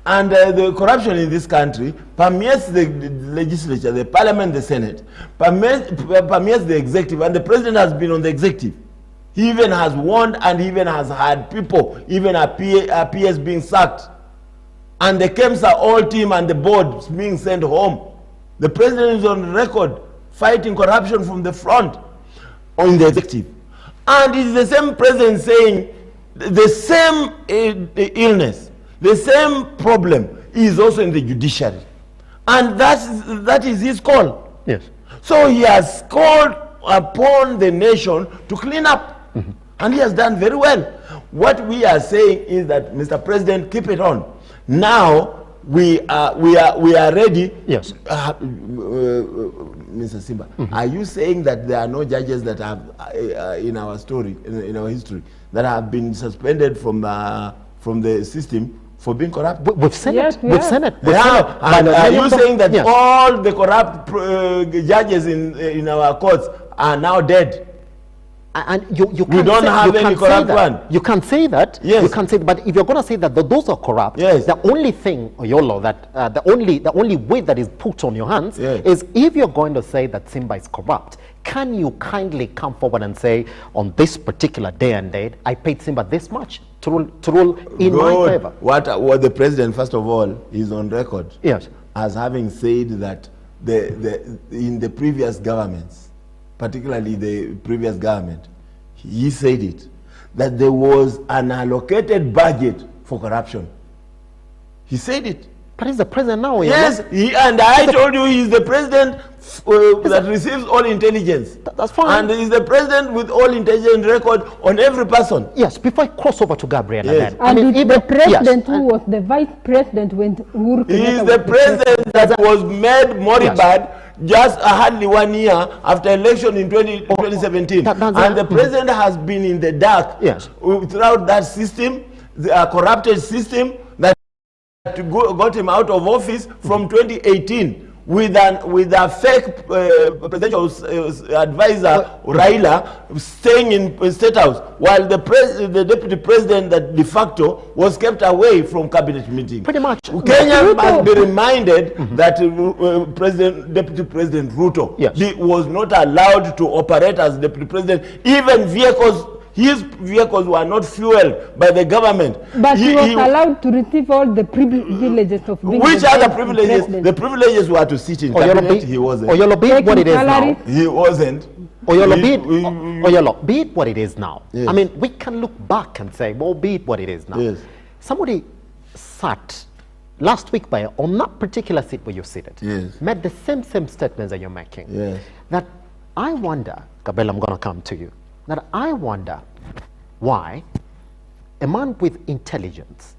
And the corruption in this country permeates the legislature, the parliament, the senate, permeates the executive, and the president has been on the executive. He even has warned and even has had people, even our PS being sacked. And the KEMSA all team and the board being sent home. The president is on record fighting corruption from the front on the executive. And it's the same president saying the same illness, the same problem is also in the judiciary. And that is his call. Yes. So he has called upon the nation to clean up. And he has done very well. What we are saying is that, Mr. President, keep it on. Now we are ready. Yes. Mr. Simba, are you saying that there are no judges that have in our story, in our history, that have been suspended from the system for being corrupt? We've seen it. We've seen it. And are you saying that all the corrupt judges in our courts are now dead? And you we don't have any corrupt one. You can't say that. Yes. You can't say that. But if you're going to say that those are corrupt, the only thing, Oyolo, that the only weight that is put on your hands is if you're going to say that Simba is corrupt, can you kindly come forward and say, on this particular day and date, I paid Simba this much to rule in my favor? What the president, first of all, is on record as having said that in the previous governments, particularly the previous government, he said it, that there was an allocated budget for corruption. He said it. But he's the president now. Yes, and I told you he's the president that receives all intelligence. That's fine. And he's the president with all intelligence record on every person. Yes, before I cross over to Gabriela then. And it's the president who was the vice president when Uhuru Kenyatta He is the president that was made moribund just hardly 1 year after election in 2017. And the president has been in the dark throughout that system, the corrupted system that got him out of office from 2018, with a fake presidential advisor Raila staying in State House, while the deputy president, that de facto, was kept away from cabinet meeting. Pretty much. Kenya must be reminded that Deputy President Ruto was not allowed to operate as deputy president. Even his vehicles were not fueled by the government. But he was allowed to receive all the privileges of being which are the privileges? President. The privileges were to sit in cabinet. He wasn't. Oyolo, be it what it is now. He wasn't. Oyolo, be it what it is now. Yes. I mean, we can look back and say, well, be it what it is now. Yes. Somebody sat last week on that particular seat where you're seated, made the same statements that you're making. Yes. That I wonder, Kabel, I'm going to come to you, that I wonder why a man with intelligence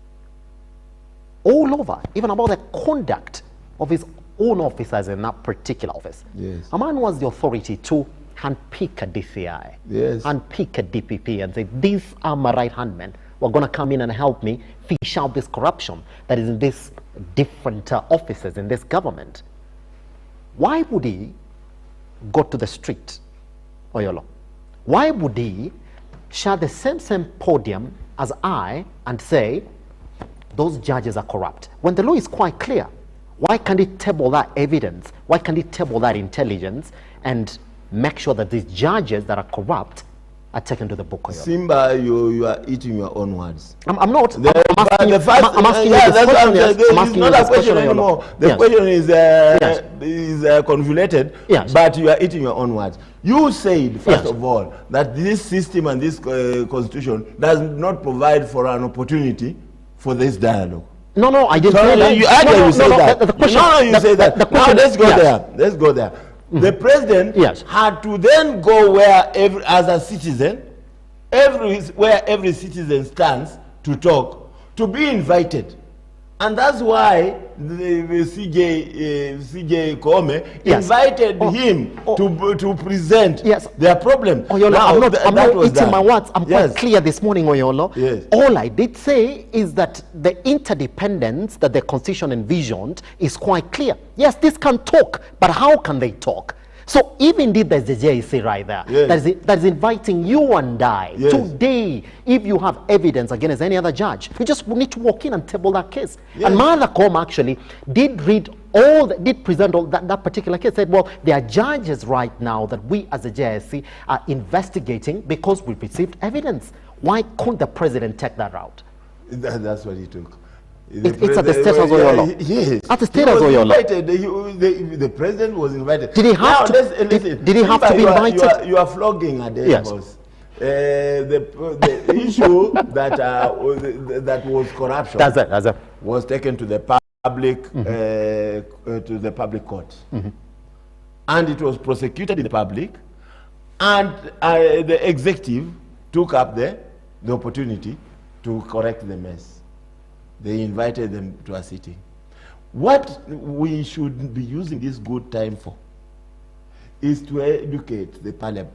all over, even about the conduct of his own officers in that particular office, a man who has the authority to handpick a DCI, handpick a DPP and say, these are my right-hand men who are going to come in and help me fish out this corruption that is in these different offices in this government. Why would he go to the street, Oyolo? Why would he share the same podium as I and say, those judges are corrupt? When the law is quite clear, why can't he table that evidence? Why can't he table that intelligence and make sure that these judges that are corrupt are taken to the book? Simba, you are eating your own words. I'm not. I'm asking you it's not a question anymore. The question is convoluted, but you are eating your own words. You said, first of all, that this system and this constitution does not provide for an opportunity for this dialogue. No, I didn't say that. You say that. You say that. Now let's go there. Let's go there. The president had to then go where as a citizen, where every citizen stands to talk, to be invited. And that's why the CJ Koome invited him to present their problem. Oyolo, I'm not eating my words. I'm quite clear this morning, Oyolo. All I did say is that the interdependence that the constitution envisioned is quite clear. Yes, this can talk, but how can they talk? So if indeed there's the JC right there, that is inviting you and I today, if you have evidence against any other judge, you just need to walk in and table that case. And Martha Koome actually did present all that particular case, said, well, there are judges right now that we as a JSC are investigating because we've received evidence. Why couldn't the president take that route? That's what he took. It's at the State House Oyolo. Yes. At the State House Oyolo. The president was invited. Did he have did he have to be invited? You are flogging a dead horse. The issue that was corruption was taken to the public court, and it was prosecuted in the public, and the executive took up the opportunity to correct the mess. They invited them to a sitting. What we should be using this good time for is to educate the public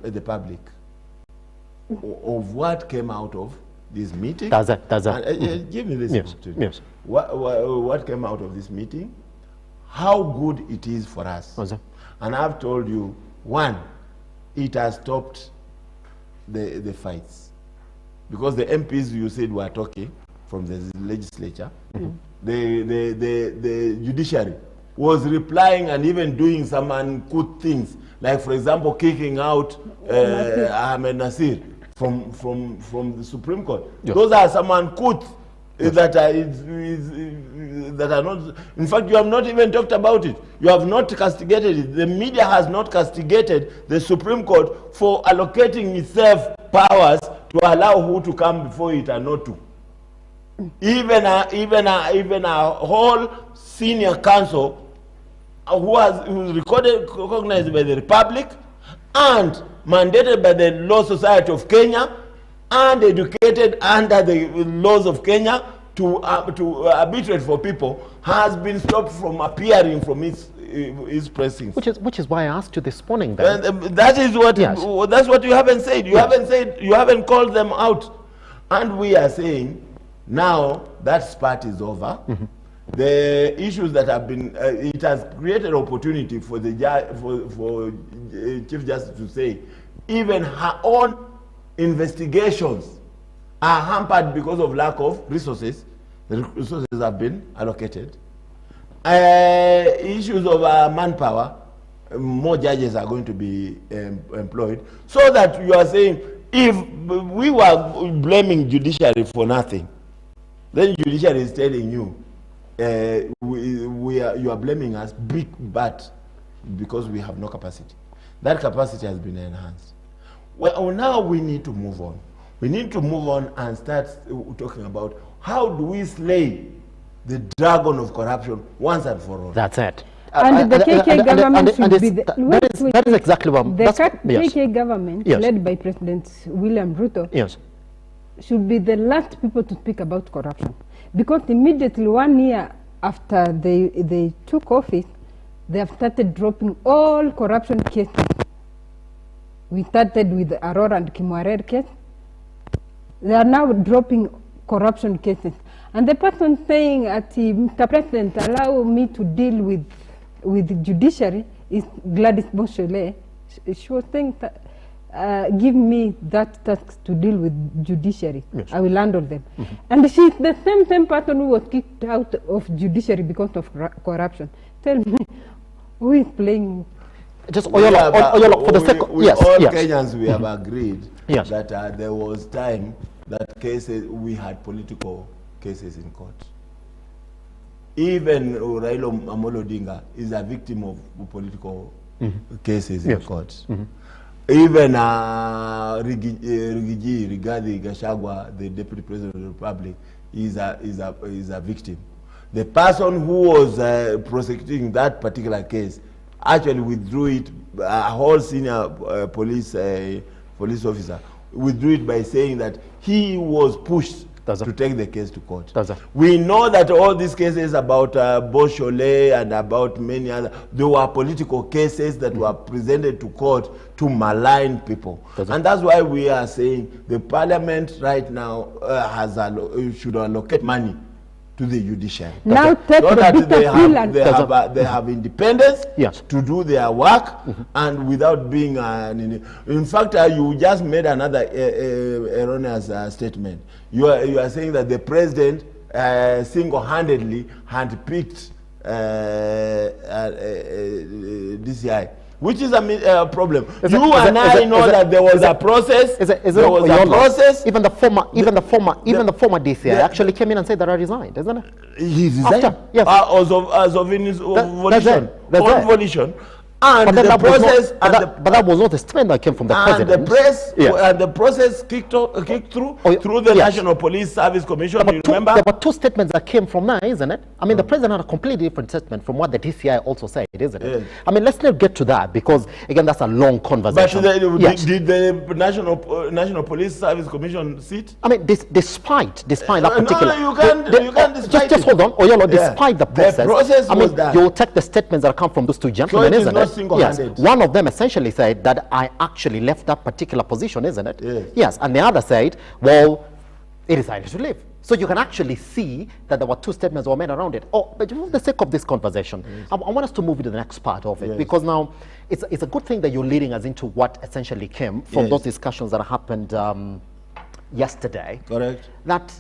of what came out of this meeting. Give me this opportunity. Yes. What came out of this meeting, how good it is for us. And I've told you, one, it has stopped the fights. Because the MPs you said were talking from the legislature, the judiciary was replying and even doing some uncouth things, like for example kicking out Ahmed Nasir from the Supreme Court. Those are some uncouth that are not. In fact, you have not even talked about it. You have not castigated it. The media has not castigated the Supreme Court for allocating itself powers to allow who to come before it and not to. Even a whole senior counsel who is recognized by the Republic and mandated by the Law Society of Kenya and educated under the laws of Kenya to arbitrate for people, has been stopped from appearing from his pressings. Which is why I asked you this morning. Then. That is what that's what you haven't said. You haven't said, you haven't called them out, and we are saying now that spat is over. the issues that have been, it has created opportunity for the Chief Justice to say, even her own investigations are hampered because of lack of resources. The resources have been allocated. Issues of manpower, more judges are going to be employed. So that you are saying, if we were blaming judiciary for nothing, then judiciary is telling you, you are blaming us big but because we have no capacity. That capacity has been enhanced. Well, now we need to move on. We need to move on and start talking about how do we slay the dragon of corruption once and for all. That's it. And the KK government should be that is exactly what the KK government, led by President William Ruto, should be the last people to speak about corruption. Because immediately 1 year after they took office, they have started dropping all corruption cases. We started with the Aurora and Kimwarer case. They are now dropping corruption cases. And the person saying, Mr. President, allow me to deal with the judiciary is Gladys Boshole. She was saying, give me that task to deal with judiciary. Yes. I will handle them. And she's the same person who was kicked out of judiciary because of corruption. Tell me, who is playing? Just Oyolo, for the sake of all Kenyans, we have agreed that there was time that cases we had political cases in court. Even Raila Amolo Odinga is a victim of political cases in court. Even Rigathi Gachagua, the Deputy President of the Republic, is a victim. The person who was prosecuting that particular case actually withdrew it. A whole senior police officer withdrew it by saying that he was pushed to take the case to court. We know that all these cases about Boshole and about many other, they were political cases that were presented to court to malign people. And that's why we are saying the parliament right now should allocate money to the judiciary. Now so that they have independence to do their work and without being in fact you just made another erroneous statement. You are saying that the president single-handedly handpicked DCI, which is a problem. You and I know that there was a process. There was a process. Even the former DCI actually came in and said that I resigned, isn't it? He resigned. As of in his volition. And the process, but that was not a statement that came from the president. And the press, and the process kicked through the National Police Service Commission. You remember? There were two statements that came from there, isn't it? I mean, the president had a completely different statement from what the DCI also said, isn't it? I mean, let's not get to that because again, that's a long conversation. But did the National Police Service Commission sit? I mean, despite that particular, you can't despite just hold on, Oyolo. Despite the process, I mean, you'll take the statements that come from those two gentlemen, isn't it? Yes. One of them essentially said that I actually left that particular position, isn't it? Yes. And the other said, well, he decided to leave. So you can actually see that there were two statements that were made around it. Oh, but for the sake of this conversation, I want us to move into the next part of it because now it's a good thing that you're leading us into what essentially came from those discussions that happened yesterday. Correct. That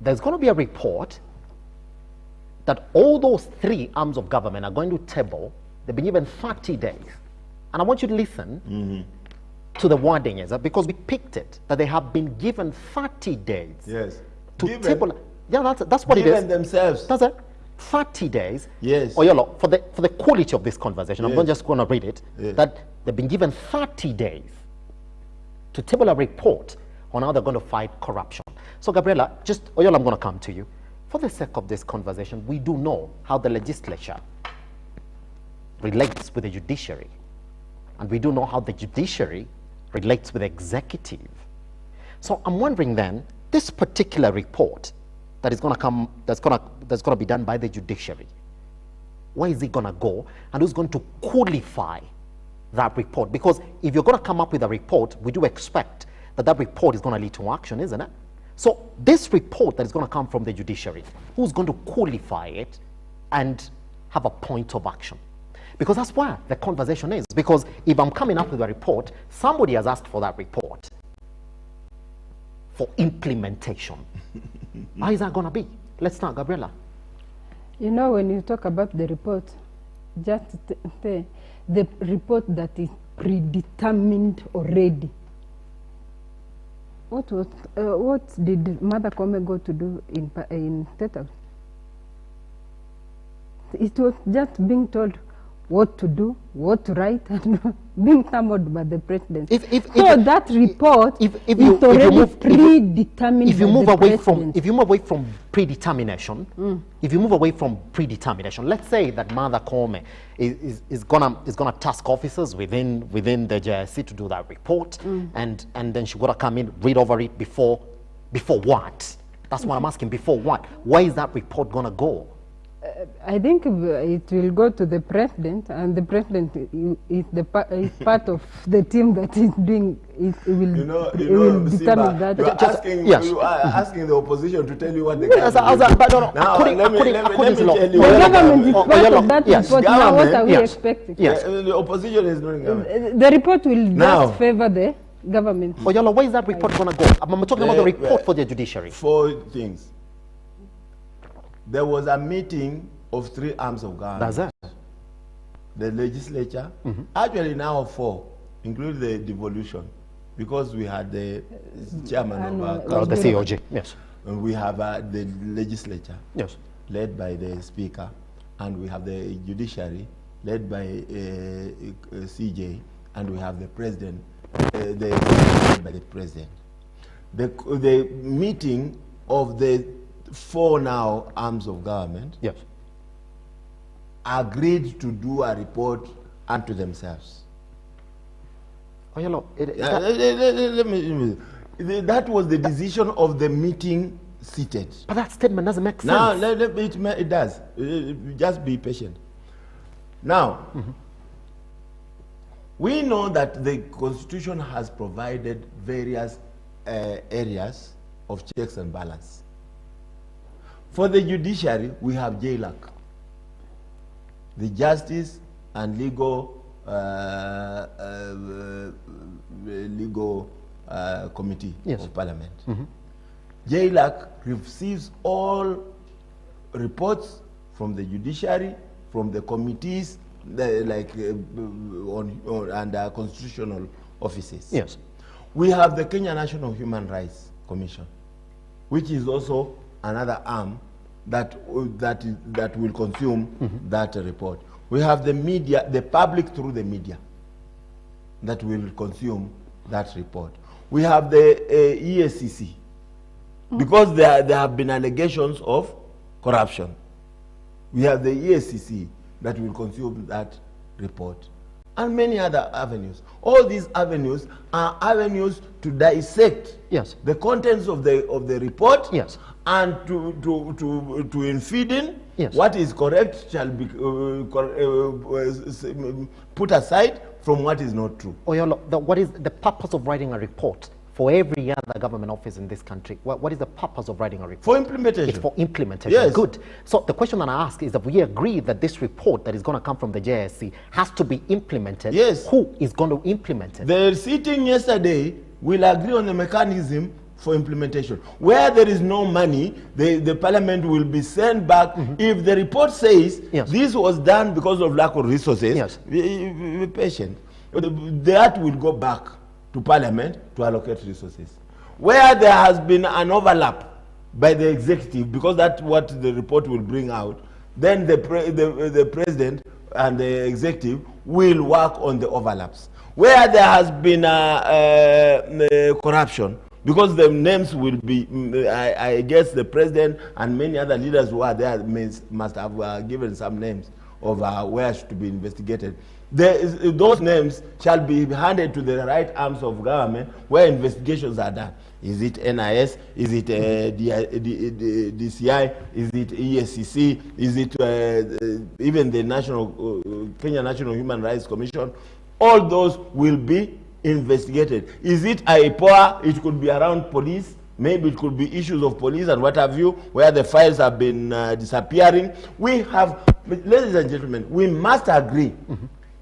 there's going to be a report that all those three arms of government are going to table. They've been given 30 days. And I want you to listen to the wording, because we picked it, that they have been given 30 days to table. Yeah, that's what it is. Given themselves. That's it. 30 days. Yes. Oyolo, for the quality of this conversation, I'm not just going to read it, that they've been given 30 days to table a report on how they're going to fight corruption. So, Gabriela, Oyolo, I'm going to come to you. For the sake of this conversation, we do know how the legislature relates with the judiciary. And we do know how the judiciary relates with the executive. So I'm wondering then, this particular report that is going to come, that's going to be done by the judiciary, where is it going to go? And who's going to qualify that report? Because if you're going to come up with a report, we do expect that report is going to lead to action, isn't it? So this report that is going to come from the judiciary, who's going to qualify it and have a point of action? Because that's where the conversation is. Because if I'm coming up with a report, somebody has asked for that report for implementation. How is that going to be? Let's start, Gabriela. You know, when you talk about the report, just the report that is predetermined already. What did Mother Koome go to do in State House? It was just being told what to do, what to write, and being summoned by the president. That report is already predetermined. If you move away from predetermination, let's say that Mother Koome is gonna task officers within the JSC to do that report, and then she gotta come in, read over it before what? That's what I'm asking. Before what? Where is that report gonna go? I think it will go to the president, and the president is part of the team that is doing it. Will determine that. You are asking the opposition to tell you what the government. Now, let me tell you. The government is part of that report. Now, what are we expecting? The opposition is doing government. The report will just favor the government. Oyolo, where is that report going to go? I'm talking about the report for the judiciary. 4 things. There was a meeting of 3 arms of government. That's it. The legislature, actually now 4, including the devolution, because we had the chairman of the COG. Yes. And we have the legislature, yes, led by the speaker, and we have the judiciary, led by CJ, and we have the president, led by the president. The meeting of the 4 now arms of government, yes, agreed to do a report unto themselves. That was the decision of the meeting seated. But that statement doesn't make sense. Now, it does. Just be patient. Now, we know that the Constitution has provided various areas of checks and balance. For the judiciary, we have JLAC, the Justice and Legal Committee of Parliament. JLAC receives all reports from the judiciary, from the committees, and constitutional offices. Yes. We have the Kenya National Human Rights Commission, which is also another arm that will consume that report. We have the media, the public through the media, that will consume that report. We have the EACC, because there have been allegations of corruption. We have the EACC that will consume that report, and many other avenues. All these avenues are avenues to dissect the contents of the report, and to infeed in what is correct shall be put aside from what is not true. Oyolo, what is the purpose of writing a report for every other government office in this country? What is the purpose of writing a report? For implementation. It's for implementation. Yes. Good. So the question that I ask is, if we agree that this report that is going to come from the JSC has to be implemented, yes, who is going to implement it? The sitting yesterday will agree on the mechanism for implementation. Where there is no money, the parliament will be sent back. If the report says this was done because of lack of resources, be patient. That will go back to parliament to allocate resources. Where there has been an overlap by the executive, because that's what the report will bring out, then the president and the executive will work on the overlaps. Where there has been corruption, because the names will be, I guess the president and many other leaders who are there must have given some names of where to be investigated. Those names shall be handed to the right arms of government where investigations are done. Is it NIS? Is it DCI? Is it ESCC? Is it even the Kenya National Human Rights Commission? All those will be investigated. Is it IPOA? It could be around police, maybe it could be issues of police and what have you, where the files have been disappearing. We have, ladies and gentlemen, we must agree,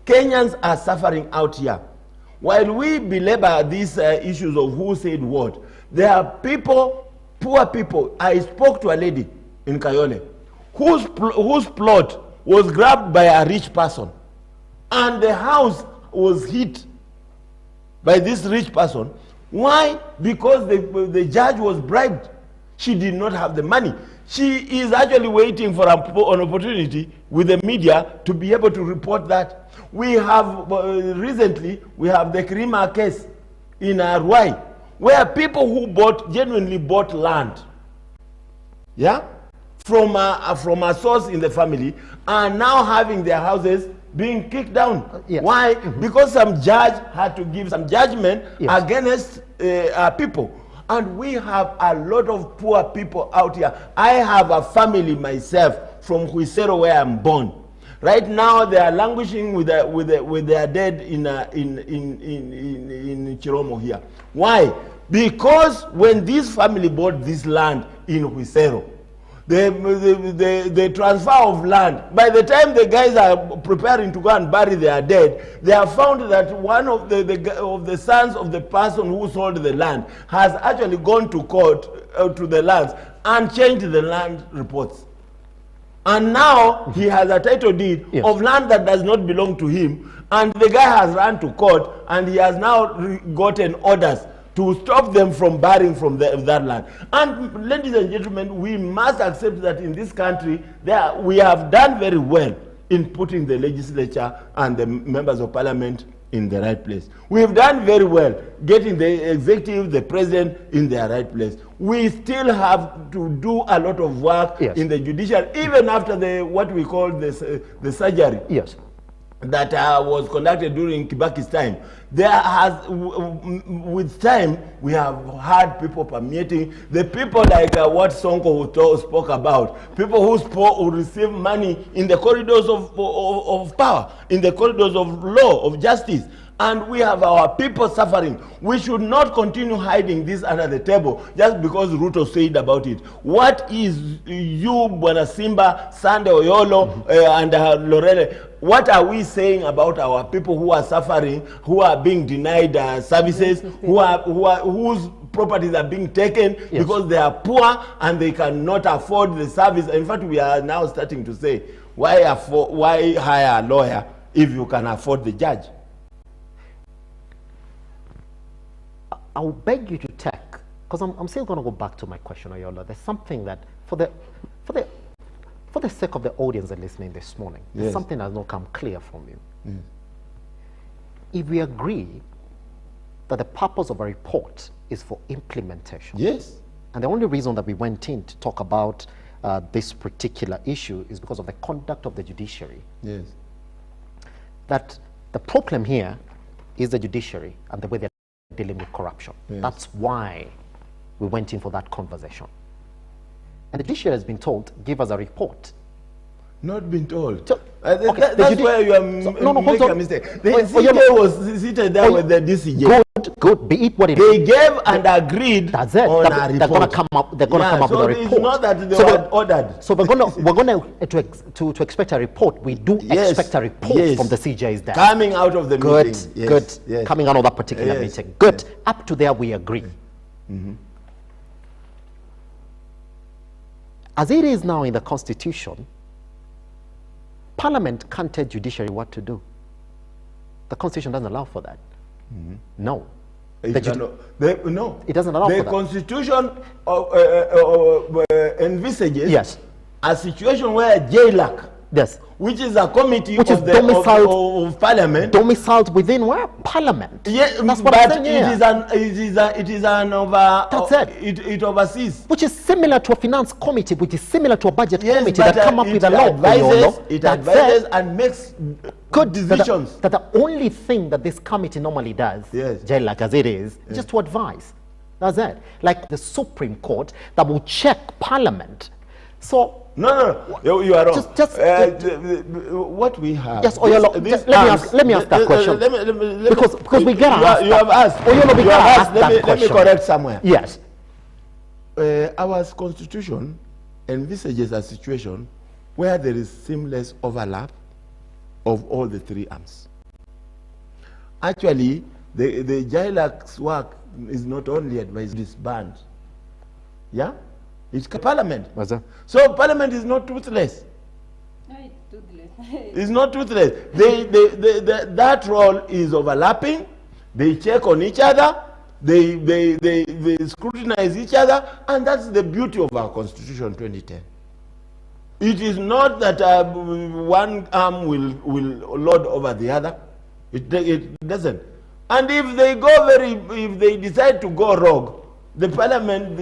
Kenyans are suffering out here. While we belabor these issues of who said what, there are people, poor people. I spoke to a lady in Kayole whose plot was grabbed by a rich person, and the house was hit by this rich person. Why? Because the judge was bribed. She did not have the money. She is actually waiting for an opportunity with the media to be able to report that. We have recently, we have the Krima case in Arwai, where people who genuinely bought land, yeah, from a source in the family, are now having their houses being kicked down. Yes. Why? Because some judge had to give some judgment against people. And we have a lot of poor people out here. I have a family myself from Huisero, where I'm born. Right now, they are languishing with their dead in Chiromo here. Why? Because when this family bought this land in Huisero, the transfer of land, by the time the guys are preparing to go and bury their dead, they have found that one of the sons of the person who sold the land has actually gone to court, to the lands, and changed the land reports. And now he has a title deed of land that does not belong to him, and the guy has run to court, and he has now gotten orders to stop them from burying from that land. And ladies and gentlemen, we must accept that in this country, we have done very well in putting the legislature and the members of parliament in the right place. We have done very well getting the executive, the president in their right place. We still have to do a lot of work in the judiciary, even after what we call the surgery. Yes. That was conducted during Kibaki's time. There has, with time, we have had people permeating. The people like what Sonko spoke about, people who receive money in the corridors of power, in the corridors of law, of justice. And we have our people suffering. We should not continue hiding this under the table just because Ruto said about it. What is you, Bwana Simba, Sande Oyolo, and Lorele, what are we saying about our people who are suffering, who are being denied services, whose properties are being taken because they are poor and they cannot afford the service? In fact, we are now starting to say, why hire a lawyer if you can afford the judge? I'll beg you to take, because I'm still going to go back to my question, Oyola. There's something that, for the sake of the audience that are listening this morning, there's something that has not come clear from you. If we agree that the purpose of a report is for implementation, and the only reason that we went in to talk about this particular issue is because of the conduct of the judiciary, that the problem here is the judiciary and the way they're dealing with corruption. That's why we went in for that conversation. And the judiciary has been told, give us a report. Not been told. So, that's where you are making a mistake. The CJ was seated there with the DCJ. Good, be it what it is. They gave and agreed that's it. On a report. They're going to come up with a report. It's not that they were ordered. So we're going to expect a report. We do expect a report from the CJ's desk. Coming out of the meeting. Good. Coming out of that particular meeting. Good. Up to there, we agree. As it is now in the Constitution, Parliament can't tell judiciary what to do. The Constitution doesn't allow for that. No. No, it doesn't allow for that. The Constitution envisages a situation where JLAC, which is a committee of Parliament, domiciled within where? Parliament. That's what I'm saying. It is an it oversees. Which is similar to a finance committee, which is similar to a budget committee that come up with a law. It advises and makes good decisions. That the only thing that this committee normally does, JLAC as it is, just to advise. That's it. Like the Supreme Court that will check Parliament. So no, you are wrong. What we have. Yes, let me ask that question. Because we get asked. You have asked. Let me correct somewhere. Yes. our constitution envisages a situation where there is seamless overlap of all the three arms. Actually, the JILAC's work is not only advised disband. Yeah? It's Parliament. So Parliament is not toothless. No, it's toothless. It's not toothless. That role is overlapping. They check on each other. They scrutinize each other. And that's the beauty of our Constitution 2010. It is not that one arm will lord over the other. It doesn't. And if they decide to go rogue, the Parliament,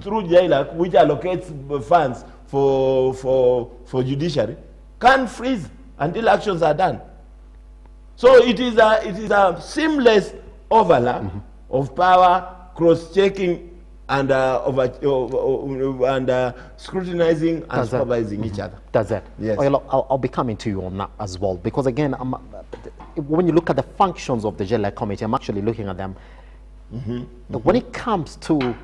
through JILAC, which allocates funds for judiciary, can freeze until actions are done. So it is a seamless overlap of power, cross-checking, and scrutinizing and supervising each other. That's it. Yes. Well, I'll be coming to you on that as well, because again, when you look at the functions of the JILAC committee, I'm actually looking at them. When it comes to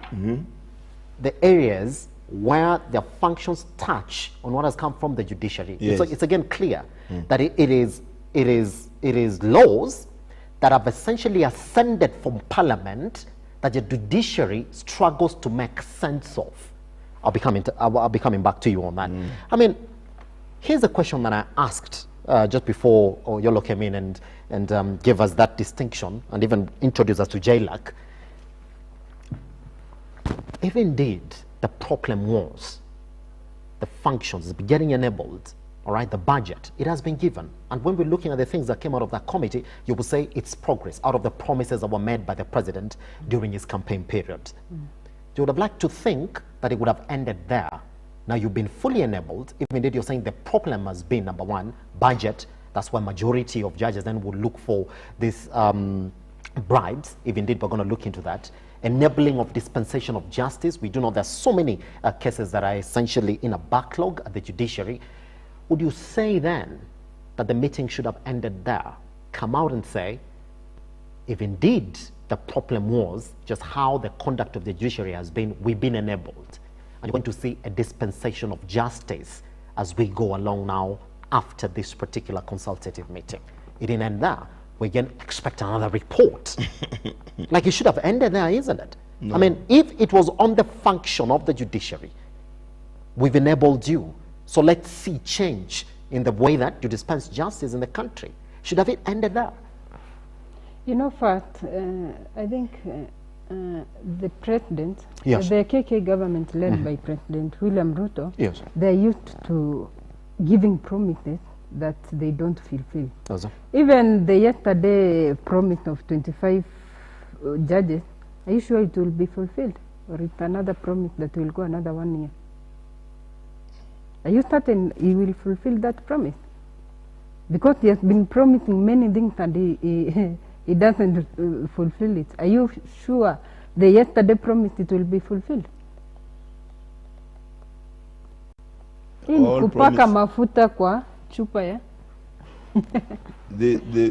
the areas where their functions touch on what has come from the judiciary, it's again clear that it is laws that have essentially ascended from Parliament that the judiciary struggles to make sense of. I'll be coming back to you on that. I mean, here's a question that I asked just before Yolo came in and gave us that distinction and even introduced us to JILAC. If indeed the problem was the functions getting enabled, all right, the budget, it has been given. And when we're looking at the things that came out of that committee, you will say it's progress out of the promises that were made by the president during his campaign period. You would have liked to think that it would have ended there. Now you've been fully enabled. If indeed you're saying the problem has been, number one, budget. That's why majority of judges then would look for these bribes, if indeed we're going to look into that. Enabling of dispensation of justice. We do know there's so many cases that are essentially in a backlog at the judiciary. Would you say then that the meeting should have ended there? Come out and say, if indeed the problem was just how the conduct of the judiciary has been, we've been enabled. And you're going to see a dispensation of justice as we go along now after this particular consultative meeting. It didn't end there. We can expect another report. Like it should have ended there, isn't it? No. I mean, if it was on the function of the judiciary, we've enabled you. So let's see change in the way that you dispense justice in the country. Should have it ended there? You know, I think the president, yes, the KK government led by President William Ruto, yes, they're used to giving promises that they don't fulfill. Also. Even the yesterday promise of 25 judges, are you sure it will be fulfilled? Or it's another promise that will go another 1 year? Are you certain he will fulfill that promise? Because he has been promising many things and he doesn't fulfill it. Are you sure the yesterday promise it will be fulfilled? Kupaka mafuta kwa chupa ya.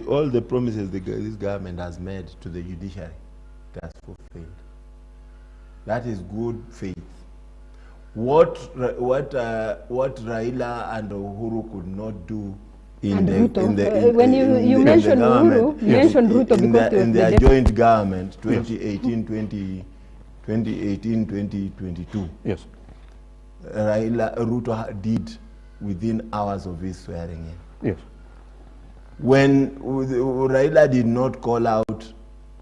All the promises this government has made to the judiciary, it has fulfilled. That is good faith. What Raila and Uhuru could not do when you mentioned Uhuru, you mentioned Ruto because in their joint government 2018-2022. Yes. Ruto did within hours of his swearing in. Yes. When Raila did not call out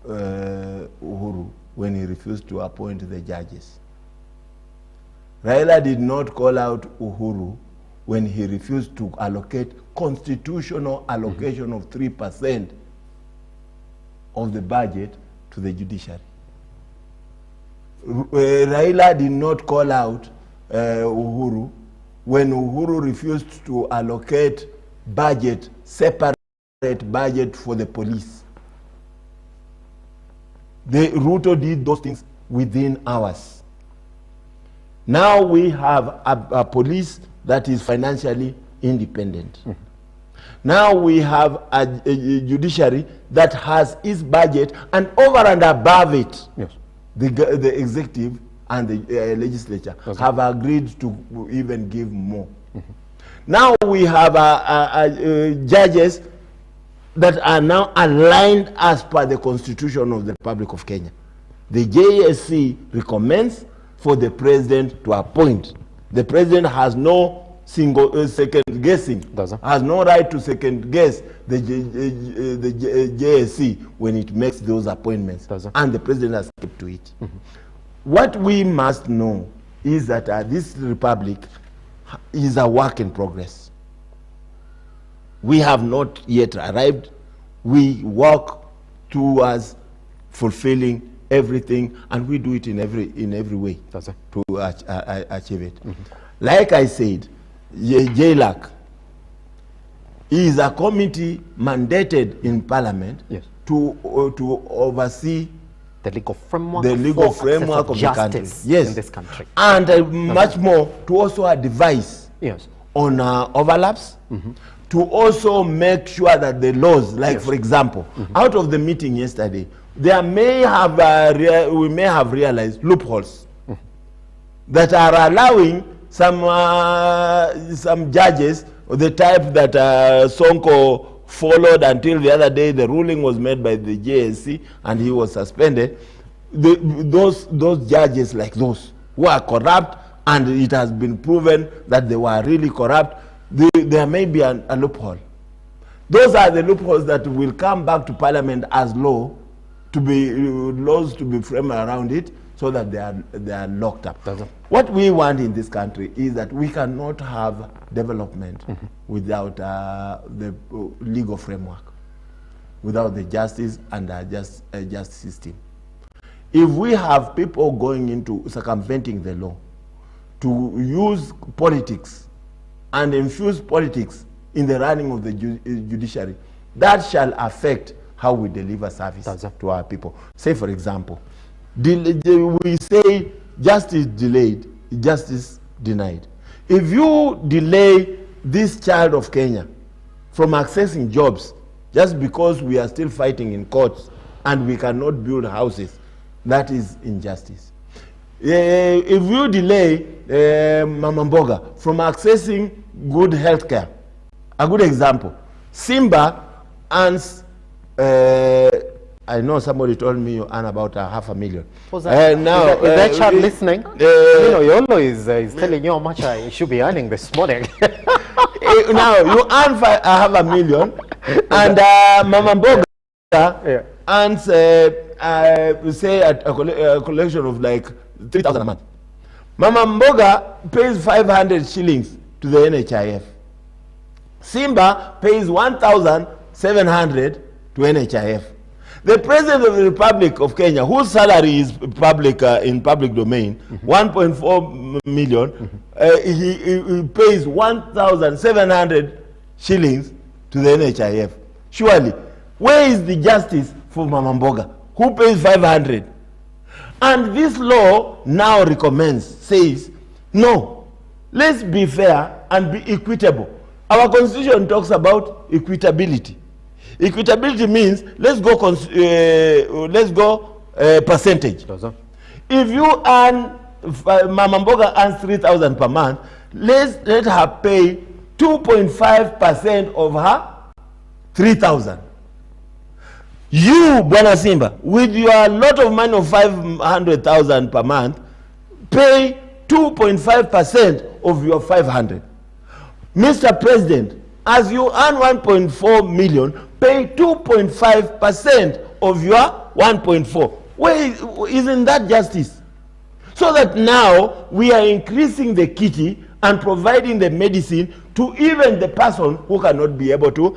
Uhuru when he refused to appoint the judges. Raila did not call out Uhuru when he refused to allocate constitutional allocation of 3% of the budget to the judiciary. Raila did not call out Uhuru when Uhuru refused to allocate budget, separate budget for the police. Ruto did those things within hours. Now we have a police that is financially independent. Now we have a judiciary that has its budget, and over and above it, yes, the executive and the legislature have agreed to even give more. Now we have judges that are now aligned as per the Constitution of the Republic of Kenya. The JSC recommends for the president to appoint. The president has no second guessing, has no right to second guess the JSC when it makes those appointments, and the president has kept to it. What we must know is that this republic is a work in progress. We have not yet arrived. We work towards fulfilling everything, and we do it in every way to achieve it. Like I said, JLAC is a committee mandated in Parliament to oversee the legal framework, of the country. In this country. And much more, to also advise on overlaps, to also make sure that the laws, like for example, out of the meeting yesterday, there may have we may have realized loopholes that are allowing some judges, the type that Sonko followed until the other day. The ruling was made by the JSC and he was suspended. Those judges like those who are corrupt, and it has been proven that they were really corrupt, there may be a loophole. Those are the loopholes that will come back to Parliament as laws to be framed around it, so that they are locked up. What we want in this country is that we cannot have development without the legal framework, without the justice and a just system. If we have people going into circumventing the law to use politics and infuse politics in the running of the judiciary, that shall affect how we deliver service to our people. Say, for example, we say justice delayed, justice denied. If you delay this child of Kenya from accessing jobs just because we are still fighting in courts and we cannot build houses, that is injustice. If you delay Mama Mboga from accessing good health care, a good example, Simba earns, I know somebody told me you earn about $500,000. Now, is that child listening? Yolo is telling you how much I should be earning this morning. Now, you earn $500,000, and Mama Mboga earns, say, a collection of like 3,000 a month. Mama Mboga pays 500 shillings to the NHIF. Simba pays 1,700 to NHIF. The President of the Republic of Kenya, whose salary is public in public domain, 1.4 million, he pays 1,700 shillings to the NHIF. Surely, where is the justice for Mama Mboga, who pays 500? And this law now says, no, let's be fair and be equitable. Our constitution talks about equitability. Equitability means let's go percentage. If you earn, Mama Mboga earns 3,000 per month, let her pay 2.5% of her 3,000. You, Bwana Simba, with your lot of money of 500,000 per month, pay 2.5% of your 500. Mr. President, as you earn 1.4 million, pay 2.5% of your 1.4. Isn't that justice? So that now we are increasing the kitty and providing the medicine to even the person who cannot be able to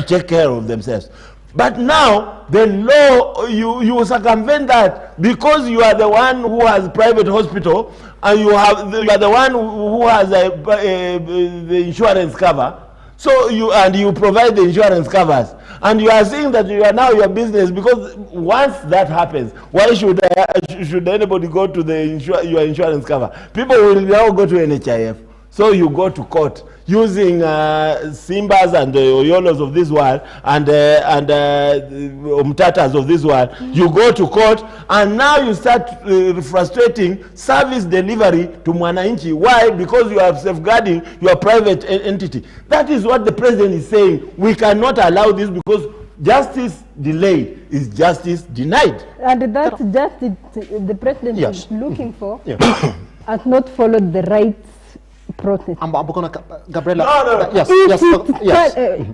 take care of themselves. But now the law, you circumvent that because you are the one who has private hospital and you are the one who has the insurance cover. So you provide the insurance covers, and you are saying that you are now your business, because once that happens, why should anybody go to your insurance cover? People will now go to NHIF. So you go to court. using Simbas and the Oyolos of this world and Umtatas of this world. You go to court and now you start frustrating service delivery to Mwananchi. Why? Because you are safeguarding your private entity. That is what the president is saying. We cannot allow this because justice delayed is justice denied. And that's justice the president is looking for has not followed the rights process. Gabriela. No. Yes.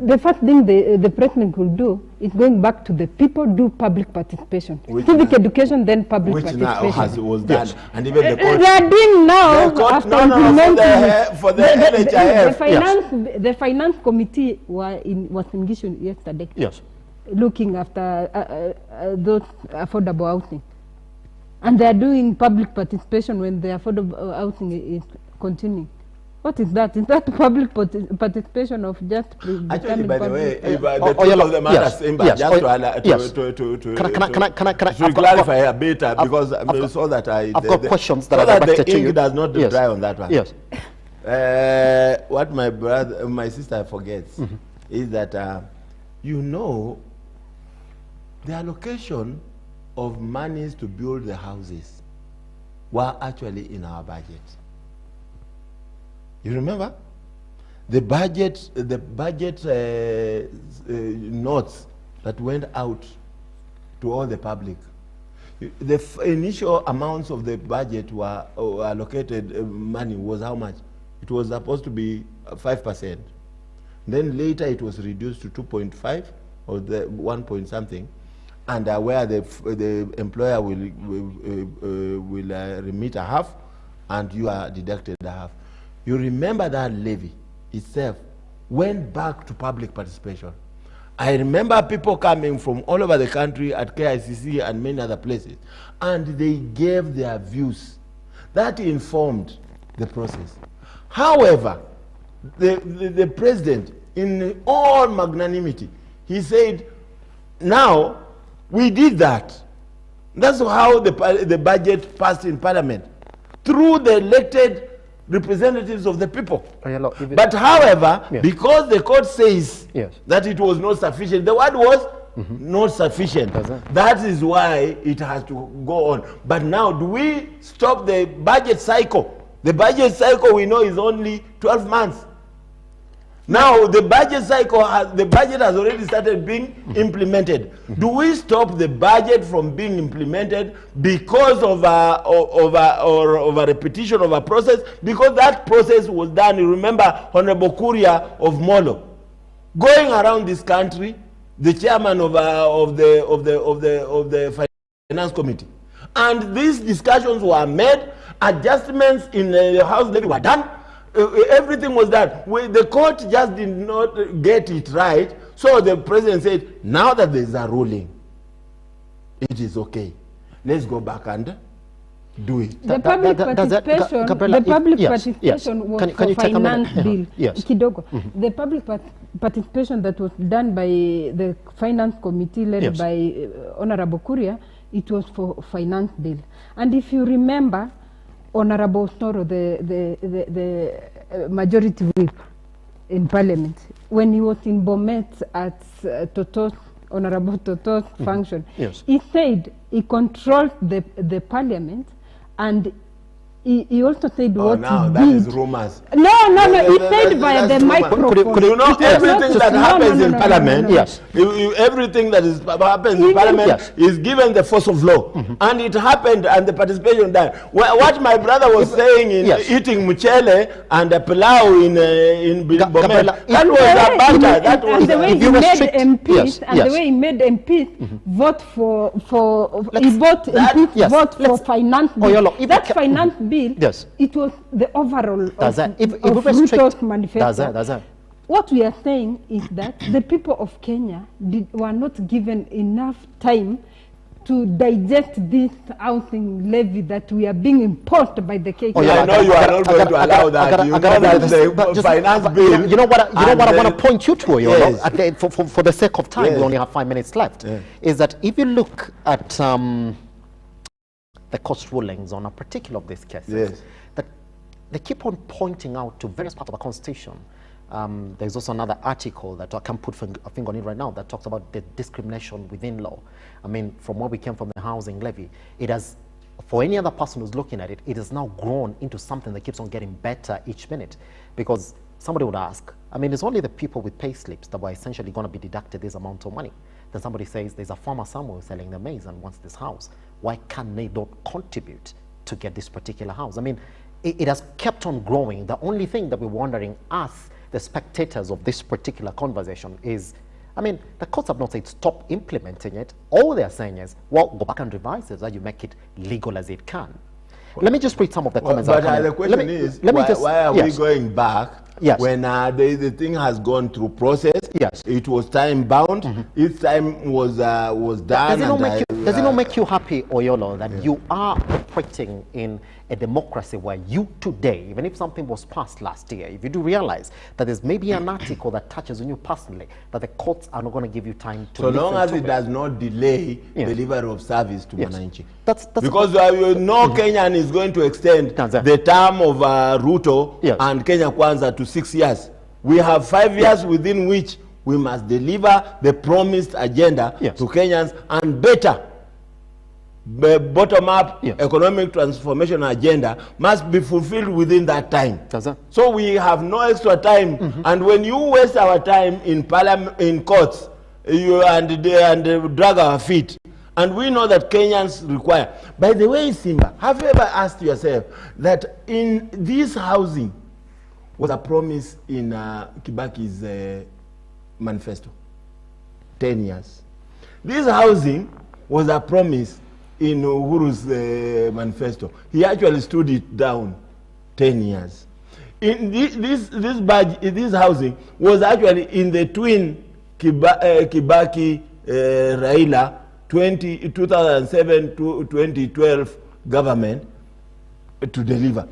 The first thing the president will do is going back to the people, do public participation. Civic education, then public participation. Which now was done. And even the court. They are doing now after implementing for the NHIF. The finance committee was in Gishu yesterday. Yes. Looking after those affordable housing. And they are doing public participation when the affordable housing is continuing. What is that? Is that public participation of just actually, by the way, if the two of them are same, but just to clarify a bit, because so that I've got questions that are directed to you. The ink does not dry on that one. Yes. What my sister forgets is that you know the allocation of monies to build the houses were actually in our budget. You remember? The budget notes that went out to all the public. The initial amounts of the budget were allocated money was how much? It was supposed to be 5%. Then later it was reduced to 2.5 or the 1 point something, and where the employer will remit a half, and you are deducted a half. You remember that levy itself went back to public participation. I remember people coming from all over the country at KICC and many other places, and they gave their views. That informed the process. However, the president, in all magnanimity, he said, now, we did that. That's how the budget passed in parliament, through the elected representatives of the people. But however, because the court says that it was not sufficient, the word was not sufficient. That is why it has to go on. But now, do we stop the budget cycle? The budget cycle we know is only 12 months. Now the budget cycle has already started being implemented. Do we stop the budget from being implemented because of a repetition of a process? Because that process was done. You remember Honorable Kuria of Molo going around this country, the chairman of the finance committee, and these discussions were made. Adjustments in the house levy were done. Everything was done. The court just did not get it right. So the president said, now that there's a ruling, it is okay. Let's go back and do it. The public participation was for finance bill. Kidogo. The public participation that was done by the finance committee led by Honorable Kuria, it was for finance bill. And if you remember, Honorable Snoro, the majority whip in Parliament, when he was in Bomet at Honorable Toto's function, he said he controlled the Parliament, and he also said what he did. That is rumors. No, he said via the microphone. You know, everything that happens in Parliament, everything that happens in Parliament is given the force of law. And it happened, and the participation done. What my brother was saying in eating muchele and pilau in Bomet, that was a banter. That was the way he made MPs, and the way he made MPs vote for finance bill. That finance bill, it was the overall of Ruto's manifesto. What we are saying is that the people of Kenya were not given enough time to digest this housing levy that we are being imposed by the KK. I know you are not going to allow that. You know that the finance bill. You know what I want to point you to, for the sake of time, we only have 5 minutes left, is that if you look at the court rulings on a particular of these cases, that they keep on pointing out to various parts of the Constitution there's also another article that I can't put a finger on it right now that talks about the discrimination within law. I mean, from where we came from the housing levy, it has, for any other person who's looking at it, it has now grown into something that keeps on getting better each minute. Because somebody would ask, I mean, it's only the people with pay slips that were essentially going to be deducted this amount of money. Then somebody says, there's a farmer somewhere selling their maize and wants this house. Why can't they not contribute to get this particular house? I mean, it has kept on growing. The only thing that we're wondering, us, the spectators of this particular conversation, is, I mean, the courts have not said stop implementing it. All they're saying is, well, go back and revise it so that you make it legal as it can. Let me just read some of the comments. But the question is, why are we going back when the thing has gone through process? Yes. It was time bound. Its time was done. Does it not make you happy, Oyolo, that you are operating in a democracy where you today, even if something was passed last year, if you do realize that there's maybe an article that touches on you personally, that the courts are not going to give you time to listen to it. So long as it does not delay delivery of service to Mwananchi. That's because no Kenyan is going to extend the term of Ruto and Kenya Kwanza to 6 years. We have 5 years within which we must deliver the promised agenda to Kenyans, and better bottom-up economic transformation agenda must be fulfilled within that time. So we have no extra time, and when you waste our time in parliament, in courts, and drag our feet, and we know that Kenyans require. By the way, Simba, have you ever asked yourself that in this housing was a promise in Kibaki's manifesto? 10 years. This housing was a promise in Uhuru's manifesto. He actually stood it down 10 years. In this housing was actually in the twin Kibaki Raila 2007 to 2012 government to deliver.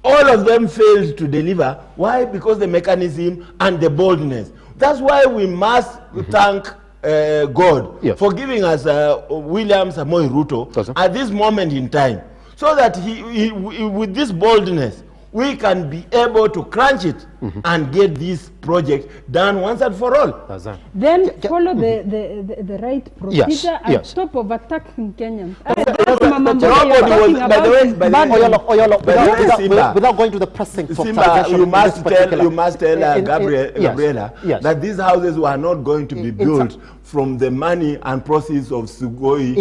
All of them failed to deliver. Why? Because the mechanism and the boldness. That's why we must thank God for giving us William Samoei Ruto at this moment in time, so that he with this boldness, we can be able to crunch it and get this project done once and for all. Then follow the right procedure and stop overtaxing Kenyans. Without going to the pressing for you must tell Gabriela that these houses were not going to be built from the money and proceeds of Sugoi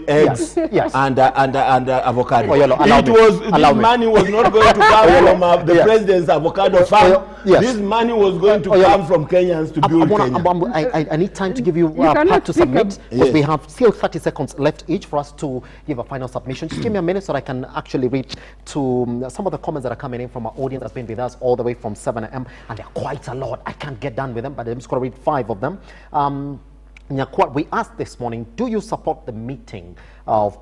eggs and avocado. This money was not going to come from the president's avocado farm. This money was going to come from Kenyans to build Kenya. I need time to give you part to submit, because we have still 30 seconds left each for us to give a final submission. Just give me a minute so that I can actually read to some of the comments that are coming in from our audience that's been with us all the way from 7 a.m. and they're quite a lot. I can't get done with them, but I'm just going to read 5 of them. We asked this morning, do you support the meeting of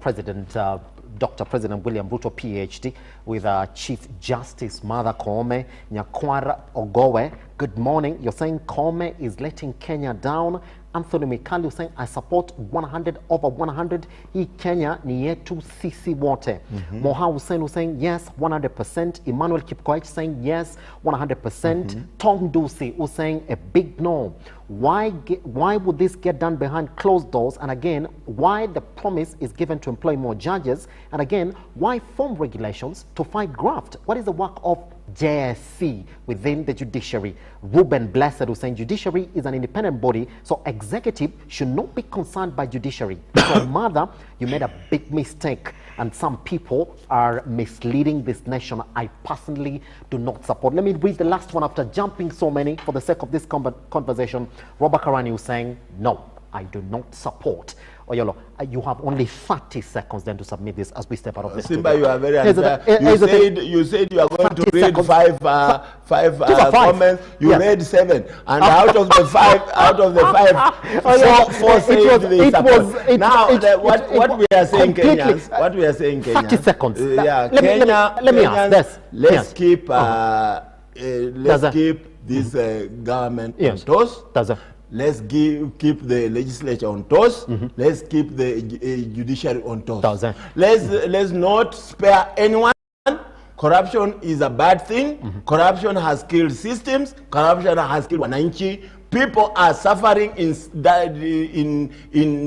Dr. President William Ruto, PhD, with Chief Justice Martha Koome? Nyakwara Ogowe, good morning. You're saying Koome is letting Kenya down. Anthony Mikali saying, I support 100 over 100. Hii Kenya ni yetu sisi wote. Moha Hussein saying, yes, 100%. Emmanuel Kipkoech saying, yes, 100%. Tom Ducey who's saying a big no. Why would this get done behind closed doors? And again, why the promise is given to employ more judges? And again, why form regulations to fight graft? What is the work of JSC within the judiciary? Ruben Blessed who's saying judiciary is an independent body, so executive should not be concerned by judiciary. So Mother, you made a big mistake, and some people are misleading this nation. I personally do not support. Let me read the last one after jumping so many for the sake of this conversation. Robert Karani was saying, no, I do not support. Oyolo, you have only 30 seconds then to submit this as we step out of this. Simba, you are very unfair. You said you are going to read five comments. You read 7, and out of the 5, four said they support. Now, what we are saying, Kenyans, 30 seconds. Let me ask this. Let's keep this government on toes. Let's keep the legislature on toes. Let's keep the judiciary on toes. Let's not spare anyone. corruption is a bad thing. Corruption has killed systems. Corruption has killed wananchi. People are suffering in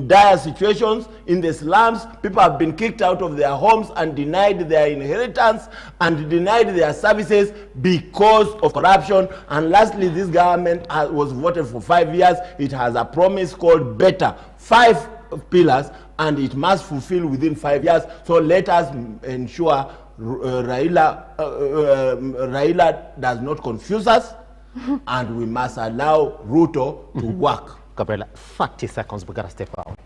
dire situations in the slums. People have been kicked out of their homes and denied their inheritance and denied their services because of corruption. And lastly, this government was voted for 5 years. It has a promise called better, 5 pillars, and it must fulfill within 5 years. So let us ensure Raila does not confuse us. And we must allow Ruto to work. Gabriela, 30 seconds, we gotta step out.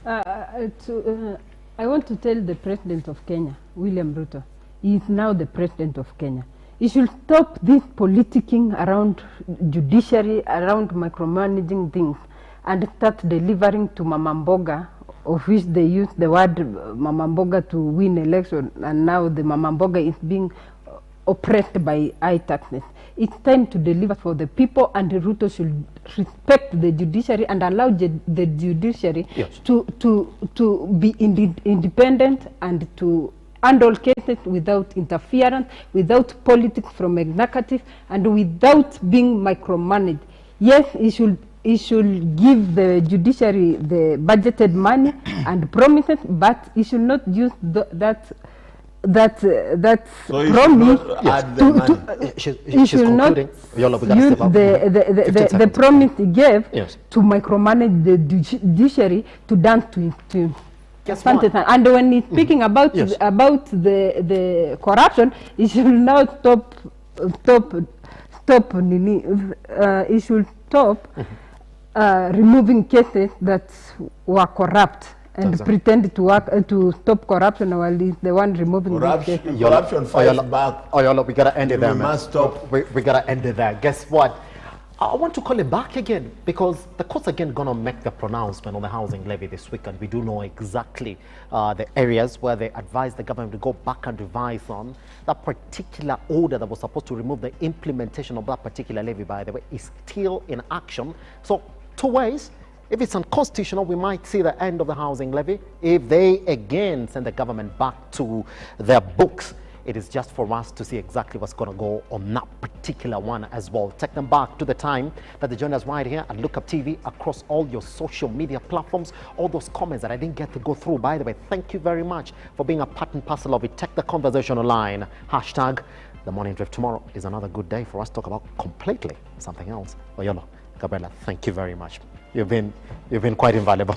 I want to tell the President of Kenya, William Ruto, he is now the President of Kenya. He should stop this politicking around judiciary, around micromanaging things, and start delivering to Mama Mboga, of which they use the word Mama Mboga to win election, and now the Mama Mboga is being oppressed by high taxes. It's time to deliver for the people, and Ruto should respect the judiciary and allow the judiciary to be independent and to handle cases without interference, without politics from executive, and without being micromanaged. Yes, he should give the judiciary the budgeted money and promises, but he should not use that so promise he should not use the promise he gave to micromanage the judiciary to dance to him. And when he's speaking about the corruption, he should now he should stop removing cases that were corrupt and pretend to work to stop corruption while he's the one removing corruption. Corruption fights back. Oyolo, we gotta end it there, man. We must stop. We gotta end it there. Guess what? I want to call it back again because the court's again gonna make the pronouncement on the housing levy this week, and we do know exactly the areas where they advise the government to go back and revise on that particular order that was supposed to remove the implementation of that particular levy, by the way, is still in action. So 2 ways. If it's unconstitutional, we might see the end of the housing levy. If they again send the government back to their books, it is just for us to see exactly what's going to go on that particular one as well. Take them back to the time that they joined us right here at Lookuptv across all your social media platforms. All those comments that I didn't get to go through, by the way, thank you very much for being a part and parcel of it. Take the conversation online. Hashtag The Morning Drift. Tomorrow is another good day for us to talk about completely something else. Oyolo, Gabriela, thank you very much. You've been quite invaluable.